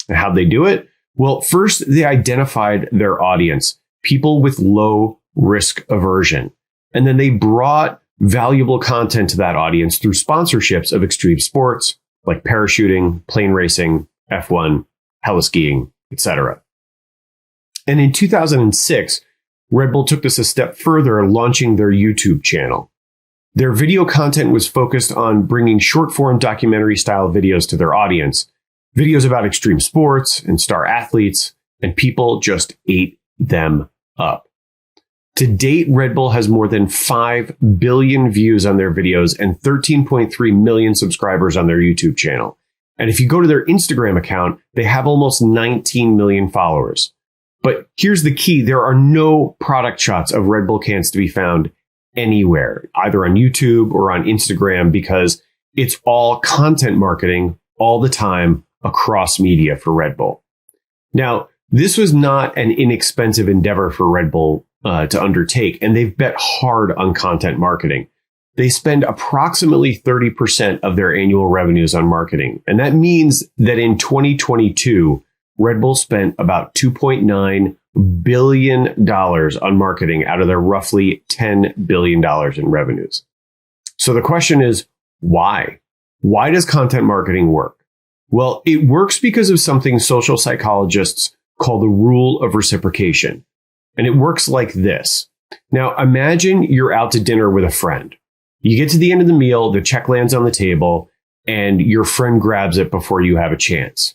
And how'd they do it? Well, first, they identified their audience, people with low risk aversion. And then they brought valuable content to that audience through sponsorships of extreme sports like parachuting, plane racing, F1, heliskiing, etc. And in 2006, Red Bull took this a step further, launching their YouTube channel. Their video content was focused on bringing short-form documentary-style videos to their audience. videos about extreme sports and star athletes, and people just ate them up. To date, Red Bull has more than 5 billion views on their videos and 13.3 million subscribers on their YouTube channel. And if you go to their Instagram account, they have almost 19 million followers. But here's the key. There are no product shots of Red Bull cans to be found anywhere, either on YouTube or on Instagram, because it's all content marketing all the time across media for Red Bull. Now, this was not an inexpensive endeavor for Red Bull to undertake, and they've bet hard on content marketing. They spend approximately 30% of their annual revenues on marketing. And that means that in 2022, Red Bull spent about $2.9 billion on marketing out of their roughly $10 billion in revenues. So the question is, why? Why does content marketing work? Well, it works because of something social psychologists call the rule of reciprocation. And it works like this. Now, imagine you're out to dinner with a friend. You get to the end of the meal, the check lands on the table, and your friend grabs it before you have a chance.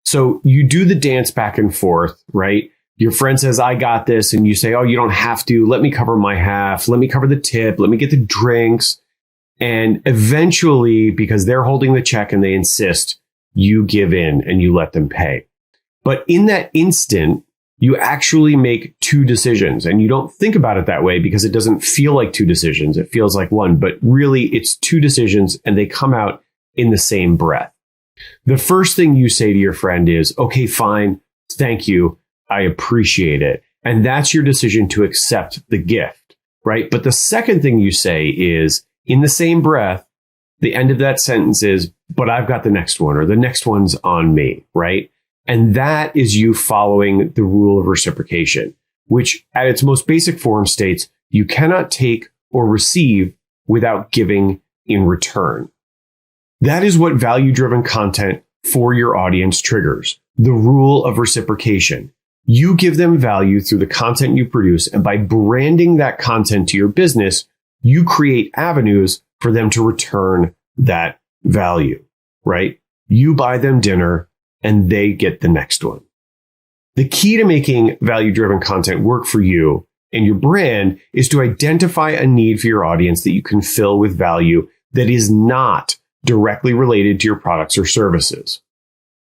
So you do the dance back and forth, right? Your friend says, I got this. And you say, oh, you don't have to. Let me cover my half. Let me cover the tip. Let me get the drinks. And eventually, because they're holding the check and they insist, you give in and you let them pay. But in that instant, you actually make two decisions, and you don't think about it that way because it doesn't feel like two decisions. It feels like one, but really it's two decisions and they come out in the same breath. The first thing you say to your friend is, okay, fine. Thank you. I appreciate it. And that's your decision to accept the gift, right? But the second thing you say is, in the same breath, the end of that sentence is, but I've got the next one, or the next one's on me, right? And that is you following the rule of reciprocation, which at its most basic form states you cannot take or receive without giving in return. That is what value-driven content for your audience triggers, the rule of reciprocation. You give them value through the content you produce, and by branding that content to your business, you create avenues for them to return that value, right? You buy them dinner, and they get the next one. The key to making value-driven content work for you and your brand is to identify a need for your audience that you can fill with value that is not directly related to your products or services.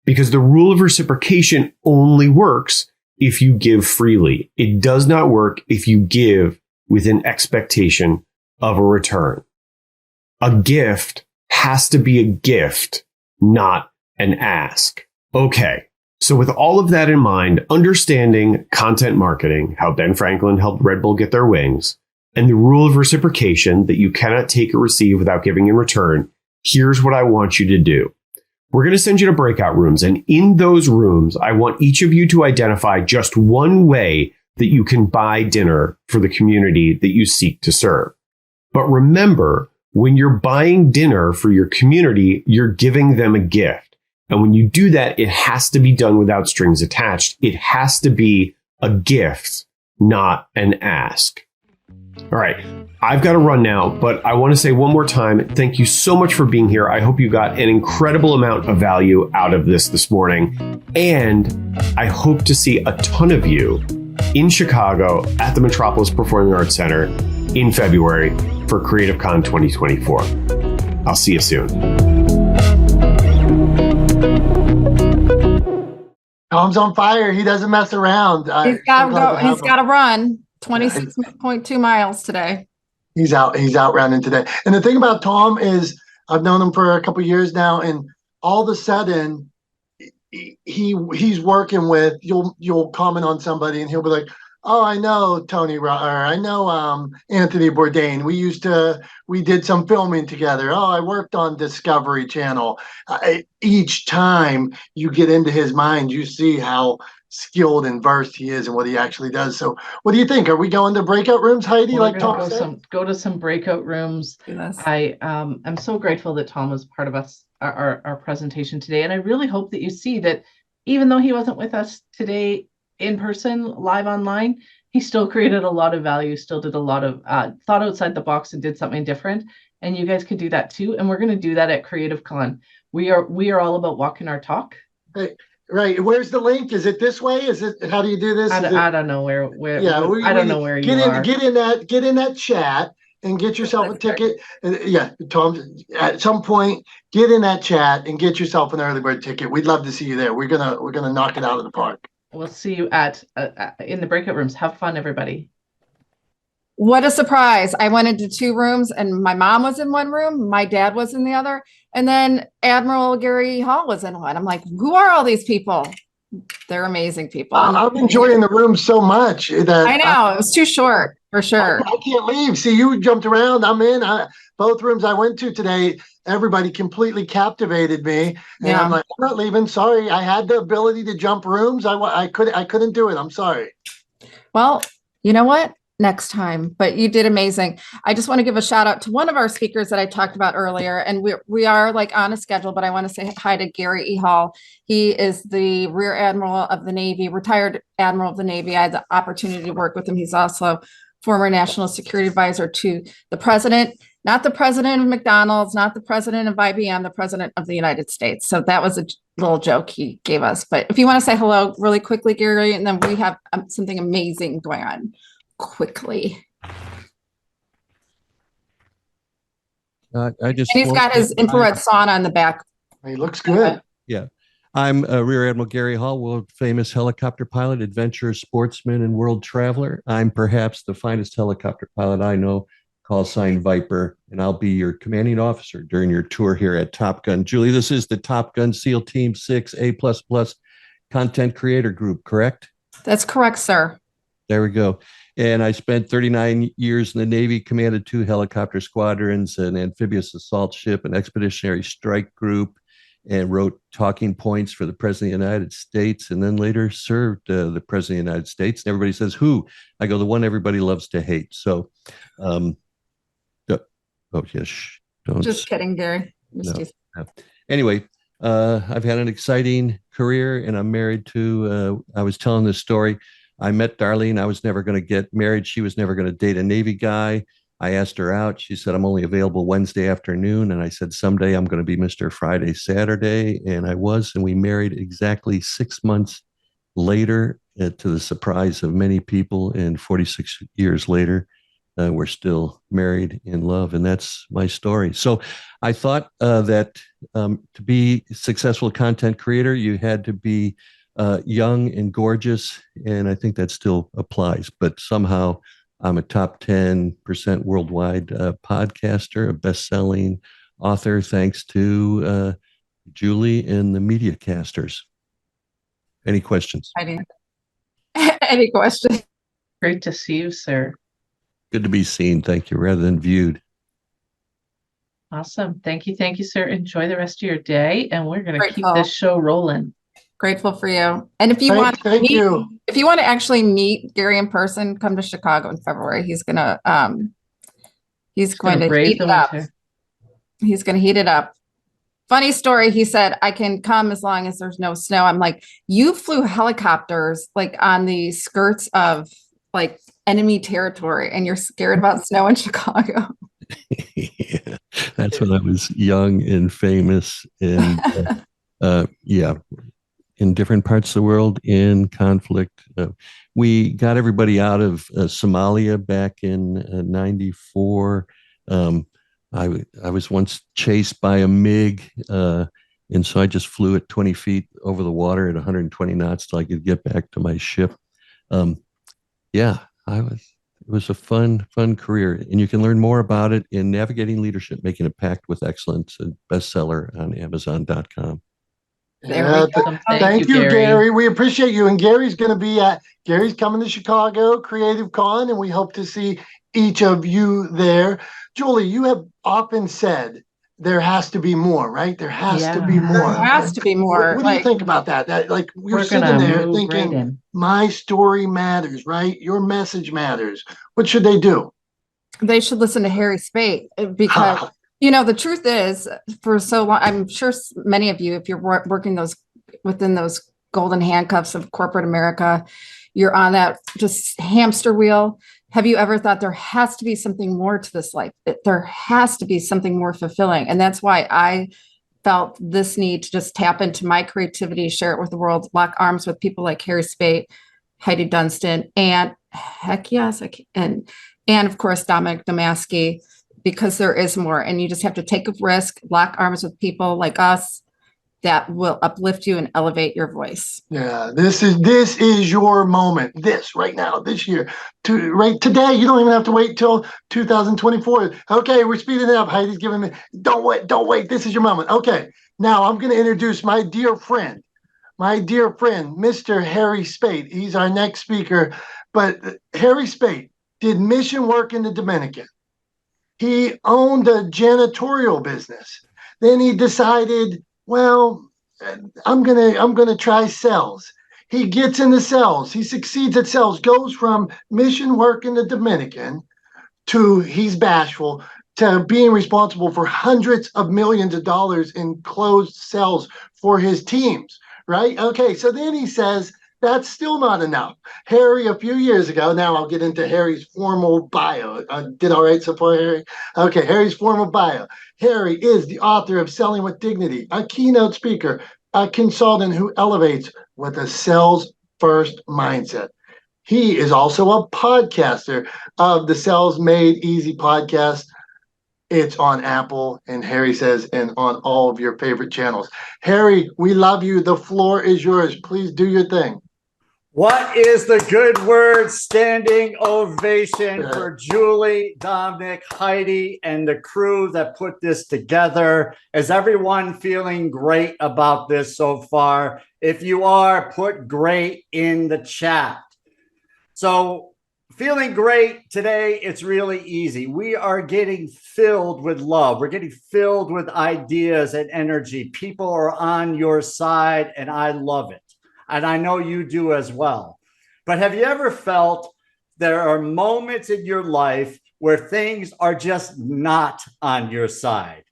Because the rule of reciprocation only works if you give freely. It does not work if you give with an expectation of a return. A gift has to be a gift, not an ask. Okay, so with all of that in mind, understanding content marketing, how Ben Franklin helped Red Bull get their wings, and the rule of reciprocation that you cannot take or receive without giving in return, here's what I want you to do. We're going to send you to breakout rooms, and in those rooms, I want each of you to identify just one way that you can buy dinner for the community that you seek to serve. But remember, when you're buying dinner for your community, you're giving them a gift. And when you do that, it has to be done without strings attached. It has to be a gift, not an ask. All right, I've got to run now, but I want to say one more time, thank you so much for being here. I hope you got an incredible amount of value out of this morning. And I hope to see a ton of you in Chicago at the Metropolis Performing Arts Center in February for Cre8tive Con 2024. I'll see you soon. Tom's on fire. He doesn't mess around. He's got to go. He's got to run 26.2 miles today. He's out running today. And the thing about Tom is, I've known him for a couple of years now, and all of a sudden, he's working with. You'll comment on somebody, and he'll be like, "Oh, I know Tony, or I know Anthony Bourdain. We did some filming together. Oh, I worked on Discovery Channel." Each time you get into his mind, you see how skilled and versed he is and what he actually does. So what do you think? Are we going to breakout rooms, Heidi? We're like Tom said? Go to some breakout rooms. Yes. I'm so grateful that Tom was part of our presentation today. And I really hope that you see that even though he wasn't with us today in person, live online, he still created a lot of value, still did a lot of thought outside the box and did something different. and you guys could do that too. And we're going to do that at Cre8tive Con. We are all about walking our talk. Hey, right. Where's the link? Is it this way? Is it? How do you do this? I don't know where. Yeah, I don't know where you are. Get in that chat and get yourself a ticket. Yeah, Tom. At some point, get in that chat and get yourself an early bird ticket. We'd love to see you there. We're gonna knock it out of the park. We'll see you at in the breakout rooms. Have fun, everybody. What a surprise. I went into 2 rooms and my mom was in one room, my dad was in the other, and then Admiral Gary Hall was in one. I'm like, who are all these people? They're amazing people. I'm enjoying the room so much that I know it was too short for sure. I can't leave. See, you jumped around. I'm in. Both rooms I went to today, everybody completely captivated me, and I'm like, I'm not leaving. Sorry, I had the ability to jump rooms. I couldn't do it. I'm sorry. Well, you know what? Next time, but you did amazing. I just want to give a shout out to one of our speakers that I talked about earlier, and we are like on a schedule, but I want to say hi to Gary E. Hall. He is the Rear Admiral of the Navy, retired Admiral of the Navy. I had the opportunity to work with him. He's also former National Security Advisor to the President, not the President of McDonald's, not the President of IBM, the President of the United States. So that was a little joke he gave us. But if you want to say hello really quickly, Gary, and then we have something amazing going on. Quickly. I just. And he's got his infrared sauna on the back. He looks good. Yeah. I'm Rear Admiral Gary Hall, world famous helicopter pilot, adventurer, sportsman, and world traveler. I'm perhaps the finest helicopter pilot I know, call sign Viper, and I'll be your commanding officer during your tour here at Top Gun. Julie, this is the Top Gun SEAL Team 6 A++ content creator group, correct? That's correct, sir. There we go. And I spent 39 years in the Navy, commanded 2 helicopter squadrons, an amphibious assault ship, an expeditionary strike group, and wrote talking points for the President of the United States, and then later served the President of the United States. And everybody says, who? I go, the one everybody loves to hate. So, oh, yes. Don't. Just kidding, Gary. No. Anyway, I've had an exciting career, and I'm married to, I was telling this story. I met Darlene. I was never going to get married. She was never going to date a Navy guy. I asked her out. She said, I'm only available Wednesday afternoon. And I said, someday I'm going to be Mr. Friday, Saturday. And I was, and we married exactly 6 months later, to the surprise of many people. And 46 years later, we're still married in love. And that's my story. So I thought that to be a successful content creator, you had to be young and gorgeous, and I think that still applies. But somehow I'm a top 10% worldwide podcaster, a best-selling author, thanks to Julie and the Media Casters. Any questions? Any questions? Great to see you, sir. Good to be seen. Thank you, rather than viewed. Awesome. Thank you, sir. Enjoy the rest of your day, and we're going to keep this show rolling. Grateful for you. And if you if you want to actually meet Gary in person, come to Chicago in February. He's going to heat it up. He's going to heat it up. Funny story. He said, I can come as long as there's no snow. I'm like, you flew helicopters like on the skirts of like enemy territory, and you're scared about snow in Chicago. Yeah, that's when I was young and famous, and yeah, in different parts of the world in conflict. We got everybody out of Somalia back in '94. I was once chased by a MiG, and so I just flew at 20 feet over the water at 120 knots till I could get back to my ship. Yeah, it was a fun career, and you can learn more about it in Navigating Leadership, Making a Pact with Excellence, a bestseller on Amazon.com. Thank you, Gary. We appreciate you. And Gary's coming to Chicago, Cre8tive Con, and we hope to see each of you there. Julie, you have often said there has to be more, right? There has to be more. There has to be more. What do you think about that? That like you're sitting there thinking, my story matters, right? Your message matters. What should they do? They should listen to Harry Spaight, because you know, the truth is, for so long, I'm sure many of you, if you're working within those golden handcuffs of corporate America, you're on that just hamster wheel. have you ever thought there has to be something more to this life? There has to be something more fulfilling. And that's why I felt this need to just tap into my creativity, share it with the world, lock arms with people like Harry Spaight, Heidi Dunstan, and heck yes, and of course, Dominic Damaski, because there is more. And you just have to take a risk, lock arms with people like us that will uplift you and elevate your voice. Yeah, this is your moment. This right now, this year, right today. You don't even have to wait till 2024. Okay, we're speeding it up. Heidi's giving me. Don't wait. This is your moment. Okay, now I'm going to introduce my dear friend, Mr. Harry Spaight. He's our next speaker. But Harry Spaight did mission work in the Dominican. He owned a janitorial business. Then he decided, well, I'm gonna try sales. He gets into sales. He succeeds at sales. Goes from mission work in the Dominican to he's bashful to being responsible for hundreds of millions of dollars in closed sales for his teams. Right? Okay. So then he says, that's still not enough. Harry, a few years ago, now I'll get into Harry's formal bio. Did all right so far, Harry? Okay, Harry's formal bio. Harry is the author of Selling with Dignity, a keynote speaker, a consultant who elevates with a sales first mindset. He is also a podcaster of the Sales Made Easy podcast. It's on Apple, and Harry says, and on all of your favorite channels. Harry, we love you. The floor is yours. Please do your thing. What is the good word? Standing ovation for Julie, Dominic, Heidi, and the crew that put this together. Is everyone feeling great about this so far? If you are, put great in the chat. So feeling great today, it's really easy. We are getting filled with love. We're getting filled with ideas and energy. People are on your side, and I love it. And I know you do as well. But have you ever felt there are moments in your life where things are just not on your side?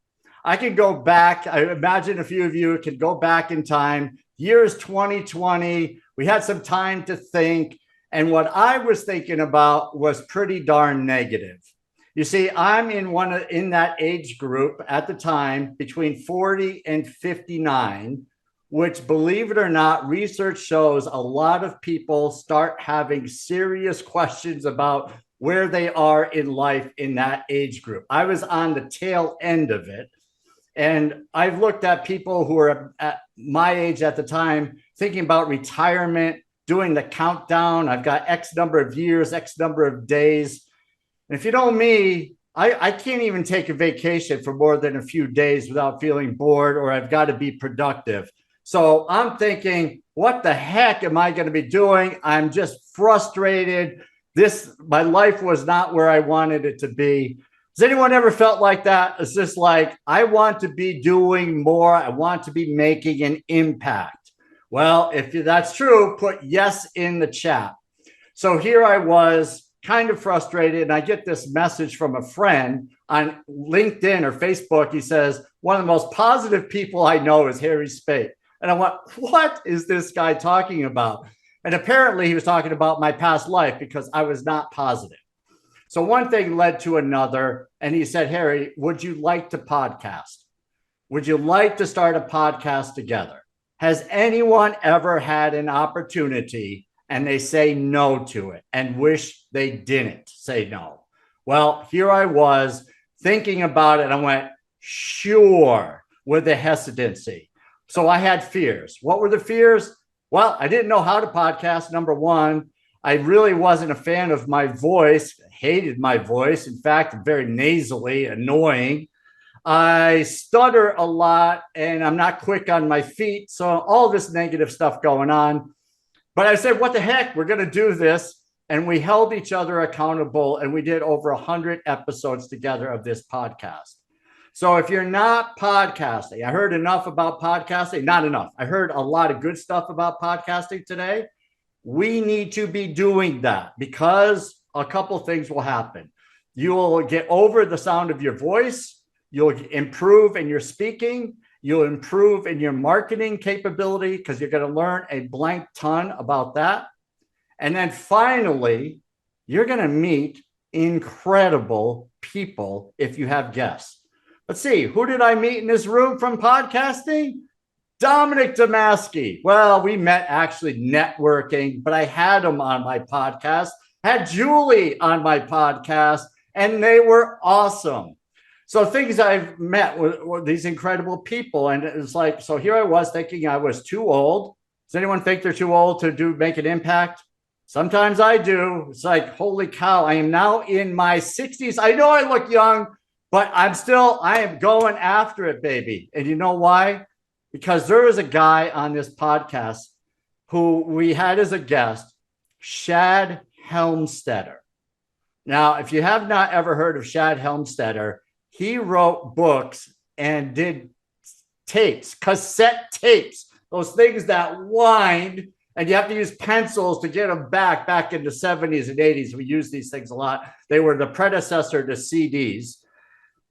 I can go back. I imagine a few of you can go back in time. Years 2020, we had some time to think. And what I was thinking about was pretty darn negative. You see, I'm in that age group at the time between 40 and 59. Which, believe it or not, research shows a lot of people start having serious questions about where they are in life in that age group. I was on the tail end of it. And I've looked at people who are at my age at the time, thinking about retirement, doing the countdown. I've got X number of years, X number of days. And if you know me, I can't even take a vacation for more than a few days without feeling bored, or I've got to be productive. So I'm thinking, what the heck am I going to be doing? I'm just frustrated. My life was not where I wanted it to be. Has anyone ever felt like that? It's just like, I want to be doing more. I want to be making an impact. Well, if that's true, put yes in the chat. So here I was, kind of frustrated, and I get this message from a friend on LinkedIn or Facebook. He says, one of the most positive people I know is Harry Spaight. And I went, what is this guy talking about? And apparently he was talking about my past life because I was not positive. So one thing led to another. And he said, Harry, would you like to podcast? Would you like to start a podcast together? Has anyone ever had an opportunity and they say no to it and wish they didn't say no? Well, here I was thinking about it. I went, sure, with a hesitancy. So I had fears. What were the fears? Well, I didn't know how to podcast, number one. I really wasn't a fan of my voice, hated my voice. In fact, very nasally, annoying. I stutter a lot and I'm not quick on my feet. So all this negative stuff going on. But I said, what the heck? We're going to do this. And we held each other accountable, and we did over 100 episodes together of this podcast. So if you're not podcasting, I heard enough about podcasting, not enough. I heard a lot of good stuff about podcasting today. We need to be doing that because a couple things will happen. You will get over the sound of your voice. You'll improve in your speaking. You'll improve in your marketing capability because you're going to learn a blank ton about that. And then finally, you're going to meet incredible people if you have guests. Let's see, who did I meet in this room from podcasting? Dominic Damaski. Well, we met actually networking, but I had him on my podcast, had Julie on my podcast, and they were awesome. So things I've met with these incredible people. And it was like, so here I was thinking I was too old. Does anyone think they're too old to make an impact? Sometimes I do. It's like, holy cow, I am now in my 60s. I know I look young, but I am going after it, baby. And you know why? Because there was a guy on this podcast who we had as a guest, Shad Helmstetter. Now, if you have not ever heard of Shad Helmstetter, he wrote books and did tapes, cassette tapes, those things that wind, and you have to use pencils to get them back in the 70s and 80s. We used these things a lot. They were the predecessor to CDs.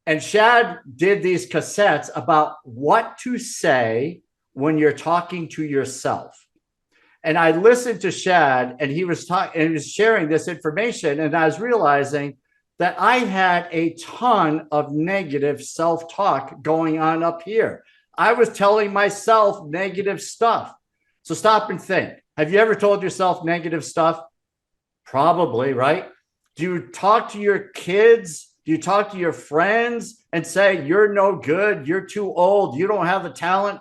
And Shad did these cassettes about what to say when you're talking to yourself. And I listened to Shad, and he was sharing this information, and I was realizing that I had a ton of negative self-talk going on up here. I was telling myself negative stuff. So stop and think. Have you ever told yourself negative stuff? Probably, right? Do you talk to your kids? Do you talk to your friends and say, you're no good, you're too old, you don't have the talent?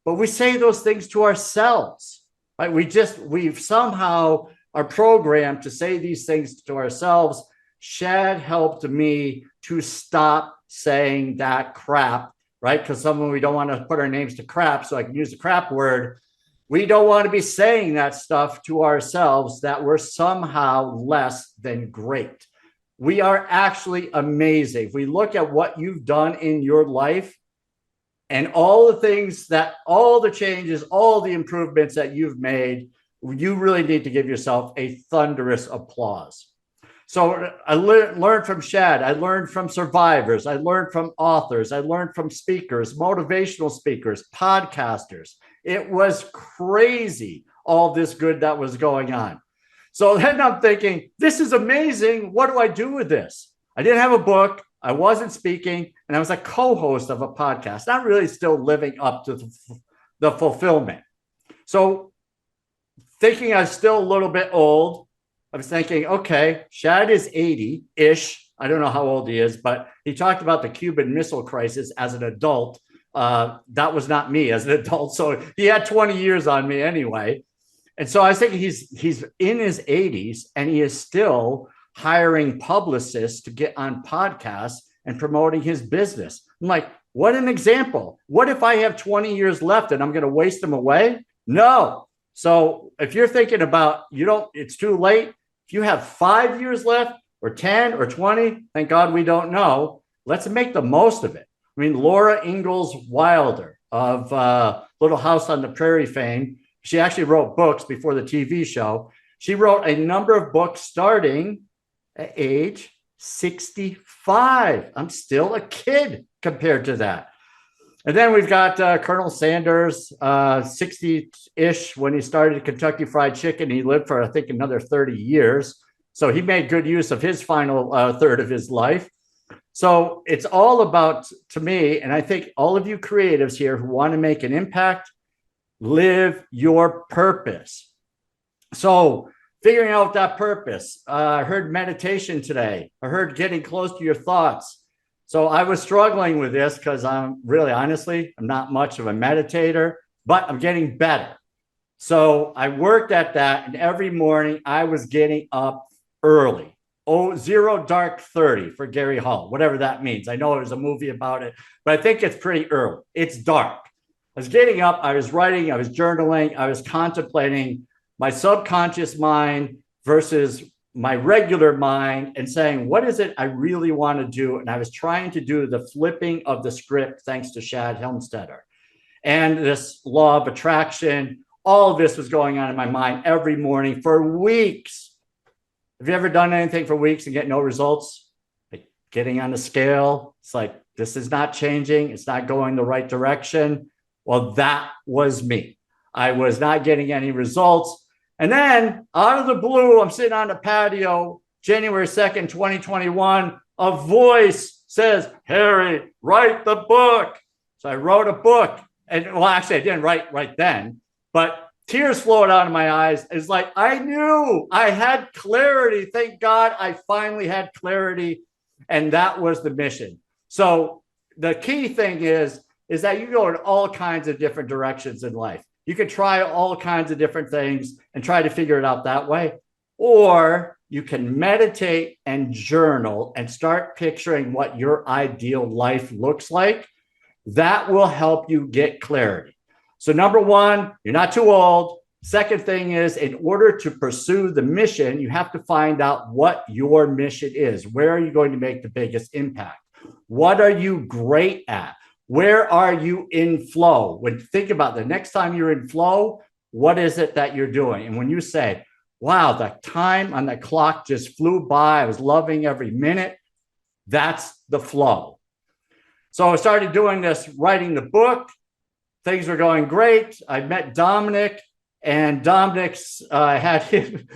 But we say those things to ourselves, right? We somehow are programmed to say these things to ourselves. Shad helped me to stop saying that crap, right? Because we don't want to put our names to crap, so I can use the crap word. We don't want to be saying that stuff to ourselves, that we're somehow less than great. We are actually amazing. If we look at what you've done in your life and all the things all the changes, all the improvements that you've made, you really need to give yourself a thunderous applause. So I learned from Shad. I learned from survivors. I learned from authors. I learned from speakers, motivational speakers, podcasters. It was crazy, all this good that was going on. So then I'm thinking, this is amazing. What do I do with this? I didn't have a book. I wasn't speaking. And I was a co-host of a podcast, not really still living up to the fulfillment. So thinking I was still a little bit old, I was thinking, okay, Shad is 80-ish. I don't know how old he is, but he talked about the Cuban Missile Crisis as an adult. That was not me as an adult. So he had 20 years on me anyway. And so I was thinking he's in his 80s and he is still hiring publicists to get on podcasts and promoting his business. I'm like, what an example. What if I have 20 years left and I'm going to waste them away? No. So if you're thinking about, it's too late. If you have 5 years left or 10 or 20, thank God we don't know. Let's make the most of it. I mean, Laura Ingalls Wilder of Little House on the Prairie fame, she actually wrote books before the TV show. She wrote a number of books starting at age 65. I'm still a kid compared to that. And then we've got Colonel Sanders, 60-ish when he started Kentucky Fried Chicken. He lived for, I think, another 30 years. So he made good use of his final third of his life. So it's all about, to me, and I think all of you creatives here who want to make an impact, live your purpose. So figuring out that purpose. I heard meditation today. I heard getting close to your thoughts. So I was struggling with this because I'm not much of a meditator, but I'm getting better. So I worked at that, and every morning I was getting up early. 0 dark 30 for Gary Hall, whatever that means. I know there's a movie about it, but I think it's pretty early. It's dark. I was getting up, I was writing, I was journaling, I was contemplating my subconscious mind versus my regular mind and saying, what is it I really want to do? And I was trying to do the flipping of the script thanks to Shad Helmstetter. And this law of attraction, all of this was going on in my mind every morning for weeks. Have you ever done anything for weeks and get no results? Like getting on a scale, it's like, this is not changing. It's not going the right direction. Well, that was me. I was not getting any results. And then out of the blue, I'm sitting on the patio January 2nd, 2021, a voice says, Harry, write the book. So I wrote a book. And well, actually, I didn't write right then, but tears flowed out of my eyes. It's like, I knew I had clarity. Thank God I finally had clarity. And that was the mission. So the key thing is that you go in all kinds of different directions in life. You can try all kinds of different things and try to figure it out that way. Or you can meditate and journal and start picturing what your ideal life looks like. That will help you get clarity. So number one, you're not too old. Second thing is, in order to pursue the mission, you have to find out what your mission is. Where are you going to make the biggest impact? What are you great at? Where are you in flow? When think about the next time you're in flow, what is it that you're doing? And when you say, wow, the time on the clock just flew by, I was loving every minute, that's the flow. So I started doing this, writing the book. Things were going great. I met Dominic, and Dominic's had him,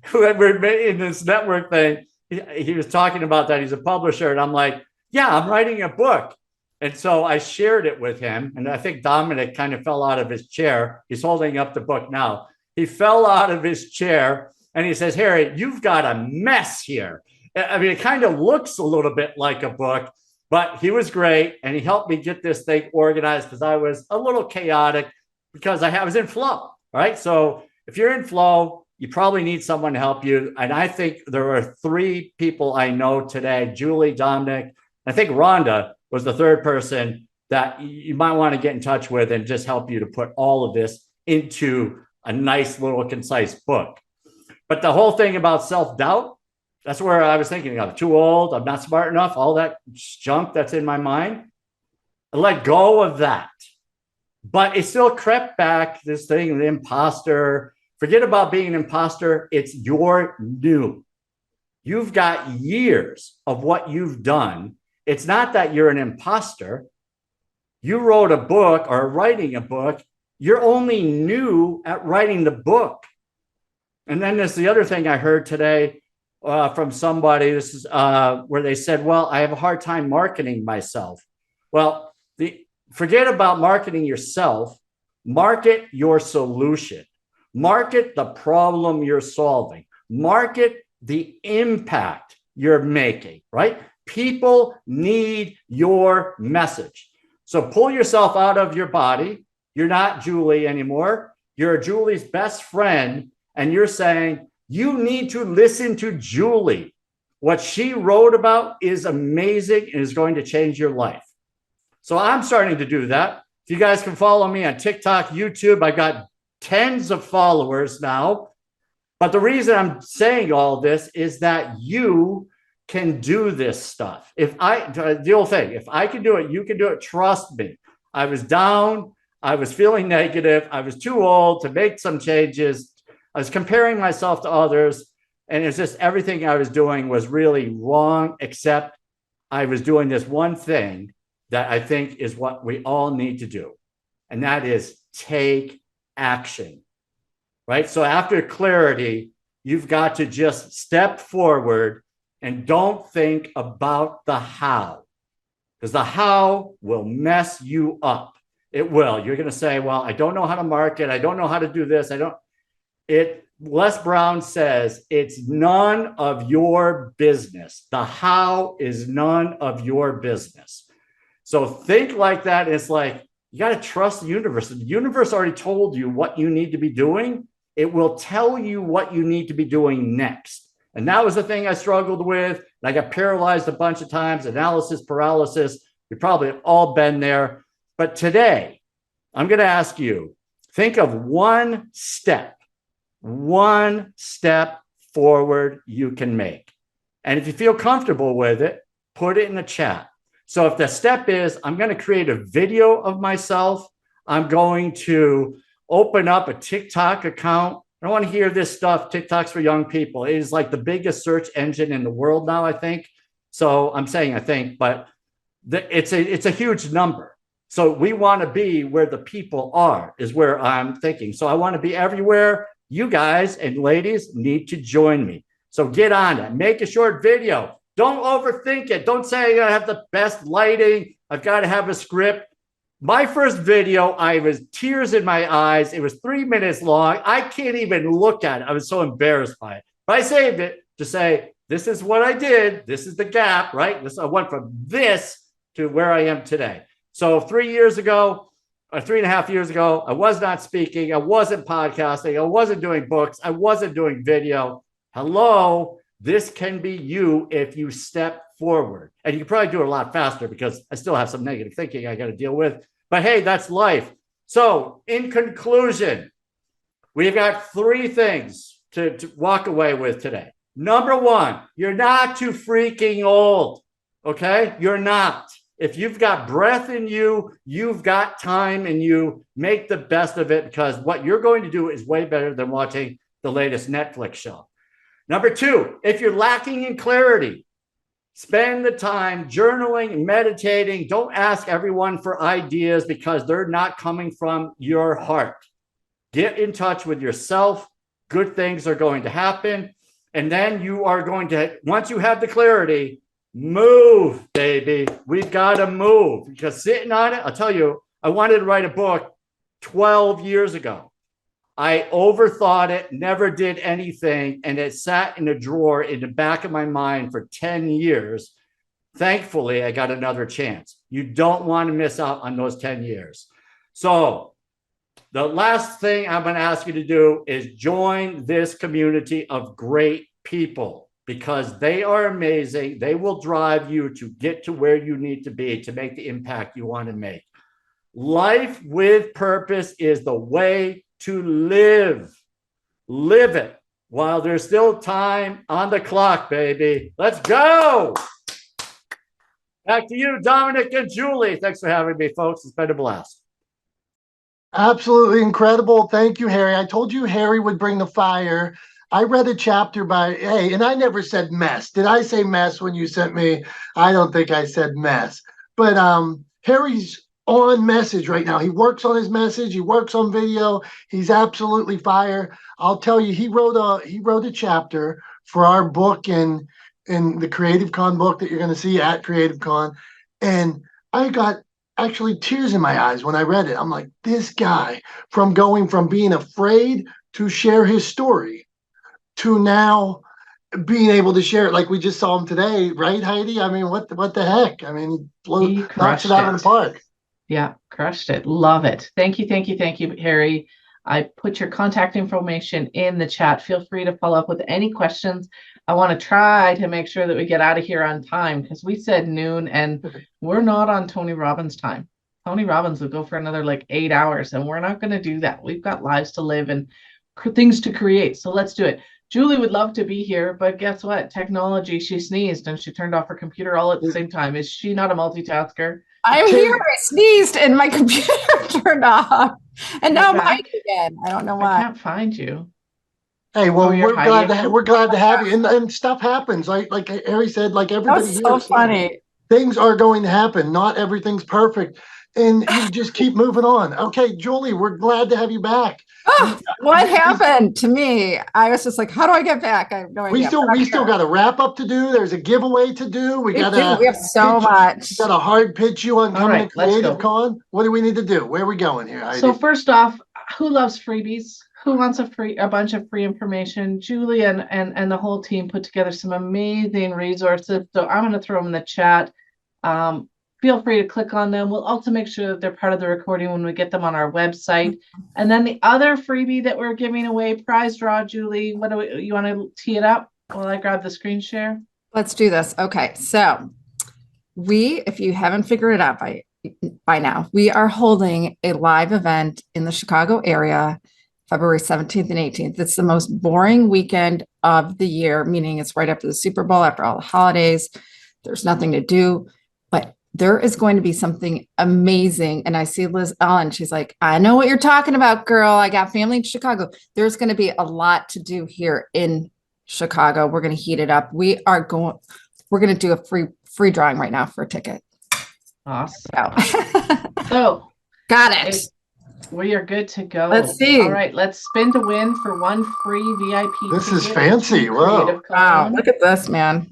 whoever in this network thing, he was talking about that. He's a publisher. And I'm like, yeah, I'm writing a book. And so I shared it with him. And I think Dominic kind of fell out of his chair. He's holding up the book now. He fell out of his chair and he says, Harry, you've got a mess here. I mean, it kind of looks a little bit like a book, but he was great. And he helped me get this thing organized because I was a little chaotic because I was in flow, right? So if you're in flow, you probably need someone to help you. And I think there are 3 people I know today, Julie, Dominic, I think Rhonda was the third person that you might want to get in touch with and just help you to put all of this into a nice little concise book. But the whole thing about self-doubt, that's where I was thinking, I'm too old, I'm not smart enough, all that junk that's in my mind. I let go of that. But it still crept back, this thing, the imposter. Forget about being an imposter. It's your new. You've got years of what you've done. It's not that you're an imposter. You wrote a book or writing a book. You're only new at writing the book. And then there's the other thing I heard today from somebody. This is where they said, well, I have a hard time marketing myself. Well, forget about marketing yourself. Market your solution. Market the problem you're solving. Market the impact you're making, right? People need your message. So pull yourself out of your body. You're not Julie anymore. You're Julie's best friend. And you're saying, you need to listen to Julie. What she wrote about is amazing and is going to change your life. So I'm starting to do that. If you guys can follow me on TikTok, YouTube, I got tens of followers now. But the reason I'm saying all this is that you can do this stuff. The old thing, if I can do it, you can do it. Trust me. I was down. I was feeling negative. I was too old to make some changes. I was comparing myself to others. And it's just everything I was doing was really wrong, except I was doing this one thing that I think is what we all need to do. And that is take action, right? So after clarity, you've got to just step forward and don't think about the how, because the how will mess you up. It will. You're going to say, well, I don't know how to market. I don't know how to do this. Les Brown says it's none of your business. The how is none of your business. So think like that. It's like, you got to trust the universe. The universe already told you what you need to be doing. It will tell you what you need to be doing next. And that was the thing I struggled with. I got paralyzed a bunch of times, analysis paralysis. We've probably all been there. But today, I'm going to ask you, think of one step forward you can make. And if you feel comfortable with it, put it in the chat. So if the step is, I'm going to create a video of myself, I'm going to open up a TikTok account. I don't want to hear this stuff. TikTok's for young people. It is like the biggest search engine in the world now, I think. So I'm saying I think, but it's a huge number. So we want to be where the people are, is where I'm thinking. So I want to be everywhere. You guys and ladies need to join me. So get on it. Make a short video. Don't overthink it. Don't say I gotta have the best lighting. I've got to have a script. My first video, I was tears in my eyes. It was 3 minutes long. I can't even look at it. I was so embarrassed by it. But I saved it to say, this is what I did. This is the gap, right? I went from this to where I am today. So 3 years ago, or 3.5 years ago, I was not speaking. I wasn't podcasting. I wasn't doing books. I wasn't doing video. Hello, this can be you if you step forward. And you can probably do it a lot faster because I still have some negative thinking I got to deal with. But hey, that's life. So in conclusion, we've got 3 things to walk away with today. Number 1, you're not too freaking old. Okay? You're not. If you've got breath in you, you've got time in you, make the best of it, because what you're going to do is way better than watching the latest Netflix show. Number 2, if you're lacking in clarity, spend the time journaling, meditating. Don't ask everyone for ideas because they're not coming from your heart. Get in touch with yourself. Good things are going to happen. And then you are going to, once you have the clarity, move, baby. We've got to move, because sitting on it, I'll tell you, I wanted to write a book 12 years ago. I overthought it, never did anything, and it sat in a drawer in the back of my mind for 10 years. Thankfully, I got another chance. You don't want to miss out on those 10 years. So the last thing I'm going to ask you to do is join this community of great people, because they are amazing. They will drive you to get to where you need to be to make the impact you want to make. Life with purpose is the way to live. Live it while there's still time on the clock, baby. Let's go. Back to you, Dominic and Julie. Thanks for having me, folks. It's been a blast. Absolutely incredible. Thank you, Harry. I told you Harry would bring the fire. I read a chapter by, hey, and I never said mess. Did I say mess when you sent me? I don't think I said mess. But Harry's on message right now. He works on his message. He works on video. He's absolutely fire. I'll tell you, he wrote a chapter for our book in the Cre8tive Con book that you're going to see at Cre8tive Con. And I got actually tears in my eyes when I read it. I'm like, this guy, from going from being afraid to share his story to now being able to share it like we just saw him today, right, Heidi? I mean, what the heck? I mean, knocks it out of the park. Yeah, crushed it. Love it. Thank you, Harry. I put your contact information in the chat. Feel free to follow up with any questions. I want to try to make sure that we get out of here on time, because we said noon and we're not on Tony Robbins time. Tony Robbins will go for another like 8 hours, and we're not going to do that. We've got lives to live and things to create. So let's do it. Julie would love to be here, but guess what? Technology, she sneezed and she turned off her computer all at the same time. Is she not a multitasker? I'm here. I sneezed and my computer turned off. And now I'm hiding again. I don't know why. I can't find you. Hey, well, we're glad to have you. And stuff happens. Like Harry said, like everybody here. That's so funny. Things are going to happen. Not everything's perfect. And you just keep moving on. Okay, Julie, we're glad to have you back. Oh, what happened to me? I was just like, how do I get back? I have no idea. We still got a wrap up to do. There's a giveaway to do. We have so much. We got a hard pitch you on coming to Cre8tive Con. What do we need to do? Where are we going here, Heidi? So first off, who loves freebies? Who wants a bunch of free information? Julie and the whole team put together some amazing resources. So I'm going to throw them in the chat. Feel free to click on them. We'll also make sure that they're part of the recording when we get them on our website. And then the other freebie that we're giving away, prize draw, Julie, what do you want to tee it up while I grab the screen share? Let's do this. Okay, so if you haven't figured it out by now, we are holding a live event in the Chicago area, February 17th and 18th. It's the most boring weekend of the year, meaning it's right after the Super Bowl, after all the holidays. There's nothing to do, but there is going to be something amazing. And I see Liz Ellen. She's like, I know what you're talking about, girl. I got family in Chicago. There's going to be a lot to do here in Chicago. We're going to heat it up. We're going to do a free drawing right now for a ticket. Awesome. So got it. We are good to go. Let's see. All right, let's spin to win for one free VIP. This is ticket fancy. to Whoa. Creative Wow, Con. look at this, man.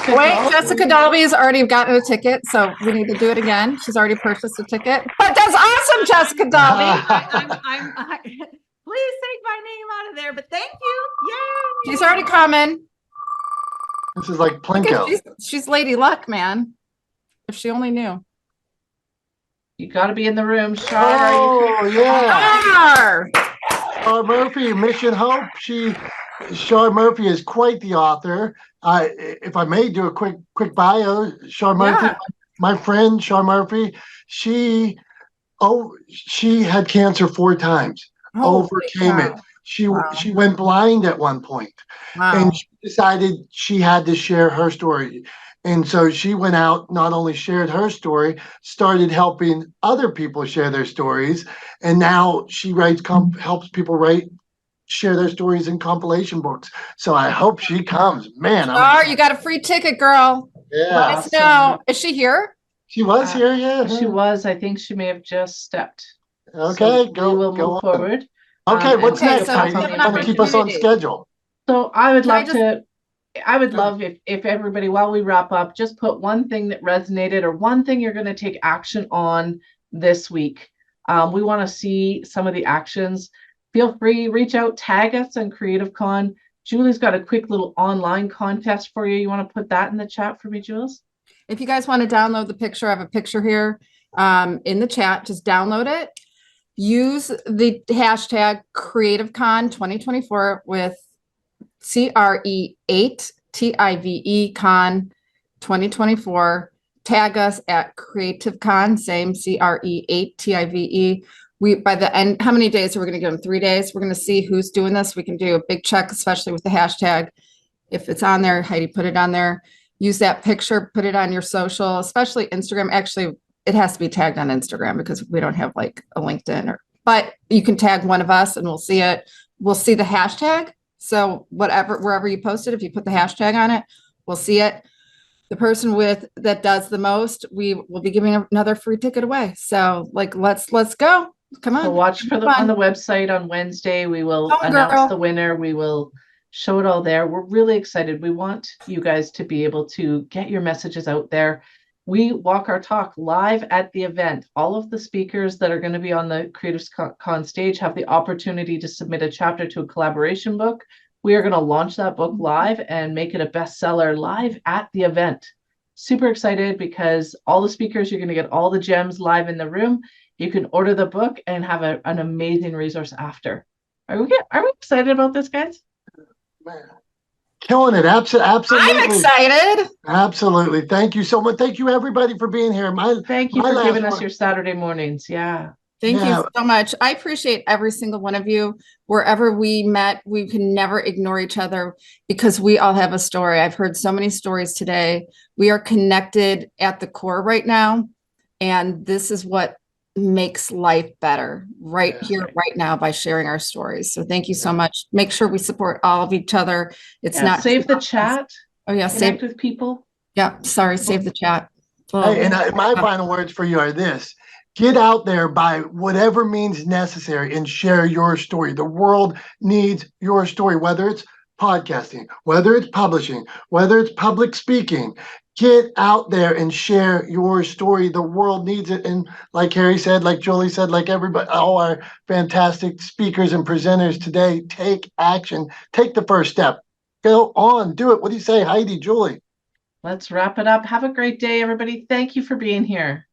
Wait, Jessica Dolby's already gotten a ticket, so we need to do it again. She's already purchased a ticket. But that's awesome, Jessica Dolby. Please take my name out of there, but thank you. Yay! She's already coming. This is like Look Plinko. at- She's Lady Luck, man. If she only knew. You got to be in the room, Sean. Oh, yeah. Char! Char Murphy, Mission Hope. Char Murphy is quite the author. If I may do a quick bio, Char Murphy, my friend Char Murphy, she had cancer 4 times, overcame it. She went blind at one point, and she decided she had to share her story. And so she went out, not only shared her story, started helping other people share their stories, and now she helps people share their stories in compilation books. So I hope she comes. Man, You got a free ticket, girl. Yeah. Let us know. Is she here? She was here, yeah. She was. I think she may have just stepped. Okay, so we will move forward. Okay, what's and next? take Heidi? up You want to keep us on schedule? So I would love if everybody, while we wrap up, just put one thing that resonated or one thing you're going to take action on this week. We want to see some of the actions. Feel free, reach out, tag us on Cre8tive Con. Julie's got a quick little online contest for you. You want to put that in the chat for me, Jules? If you guys want to download the picture, I have a picture here in the chat. Just download it. Use the hashtag Cre8tive Con 2024 with CRE8 TIVE Con 2024. Tag us at Cre8tive Con, same CRE8 TIVE. By the end, how many days are we going to give them? 3 days. We're going to see who's doing this. We can do a big check, especially with the hashtag. If it's on there, Heidi, put it on there. Use that picture, put it on your social, especially Instagram. Actually, it has to be tagged on Instagram because we don't have like a LinkedIn but you can tag one of us and we'll see it. We'll see the hashtag. So wherever you post it, if you put the hashtag on it, we'll see it. The person that does the most, we will be giving another free ticket away. So let's go. Come on. So watch on the website on Wednesday. We will announce the winner. We will show it all there. We're really excited. We want you guys to be able to get your messages out there. We walk our talk live at the event. All of the speakers that are going to be on the Cre8tive Con stage have the opportunity to submit a chapter to a collaboration book. We are going to launch that book live and make it a bestseller live at the event. Super excited because all the speakers, you're going to get all the gems live in the room. You can order the book and have an amazing resource after. Are we excited about this, guys? Killing it. Absolutely. I'm excited. Absolutely. Thank you so much. Thank you, everybody, for being here. Thank you for giving us your Saturday mornings. Yeah. Thank you so much. I appreciate every single one of you. Wherever we met, we can never ignore each other because we all have a story. I've heard so many stories today. We are connected at the core right now. And this is what makes life better here, right now, by sharing our stories. So thank you so much. Make sure we support all of each other. It's not save the chat. Oh yeah. Connect with people. Yeah. Sorry. Save the chat. Hey, and my final words for you are this. Get out there by whatever means necessary and share your story. The world needs your story, whether it's podcasting, whether it's publishing, whether it's public speaking. Get out there and share your story. The world needs it. And like Harry said, like Julie said, like everybody, all our fantastic speakers and presenters today, take action. Take the first step. Go on. Do it. What do you say, Heidi, Julie? Let's wrap it up. Have a great day, everybody. Thank you for being here.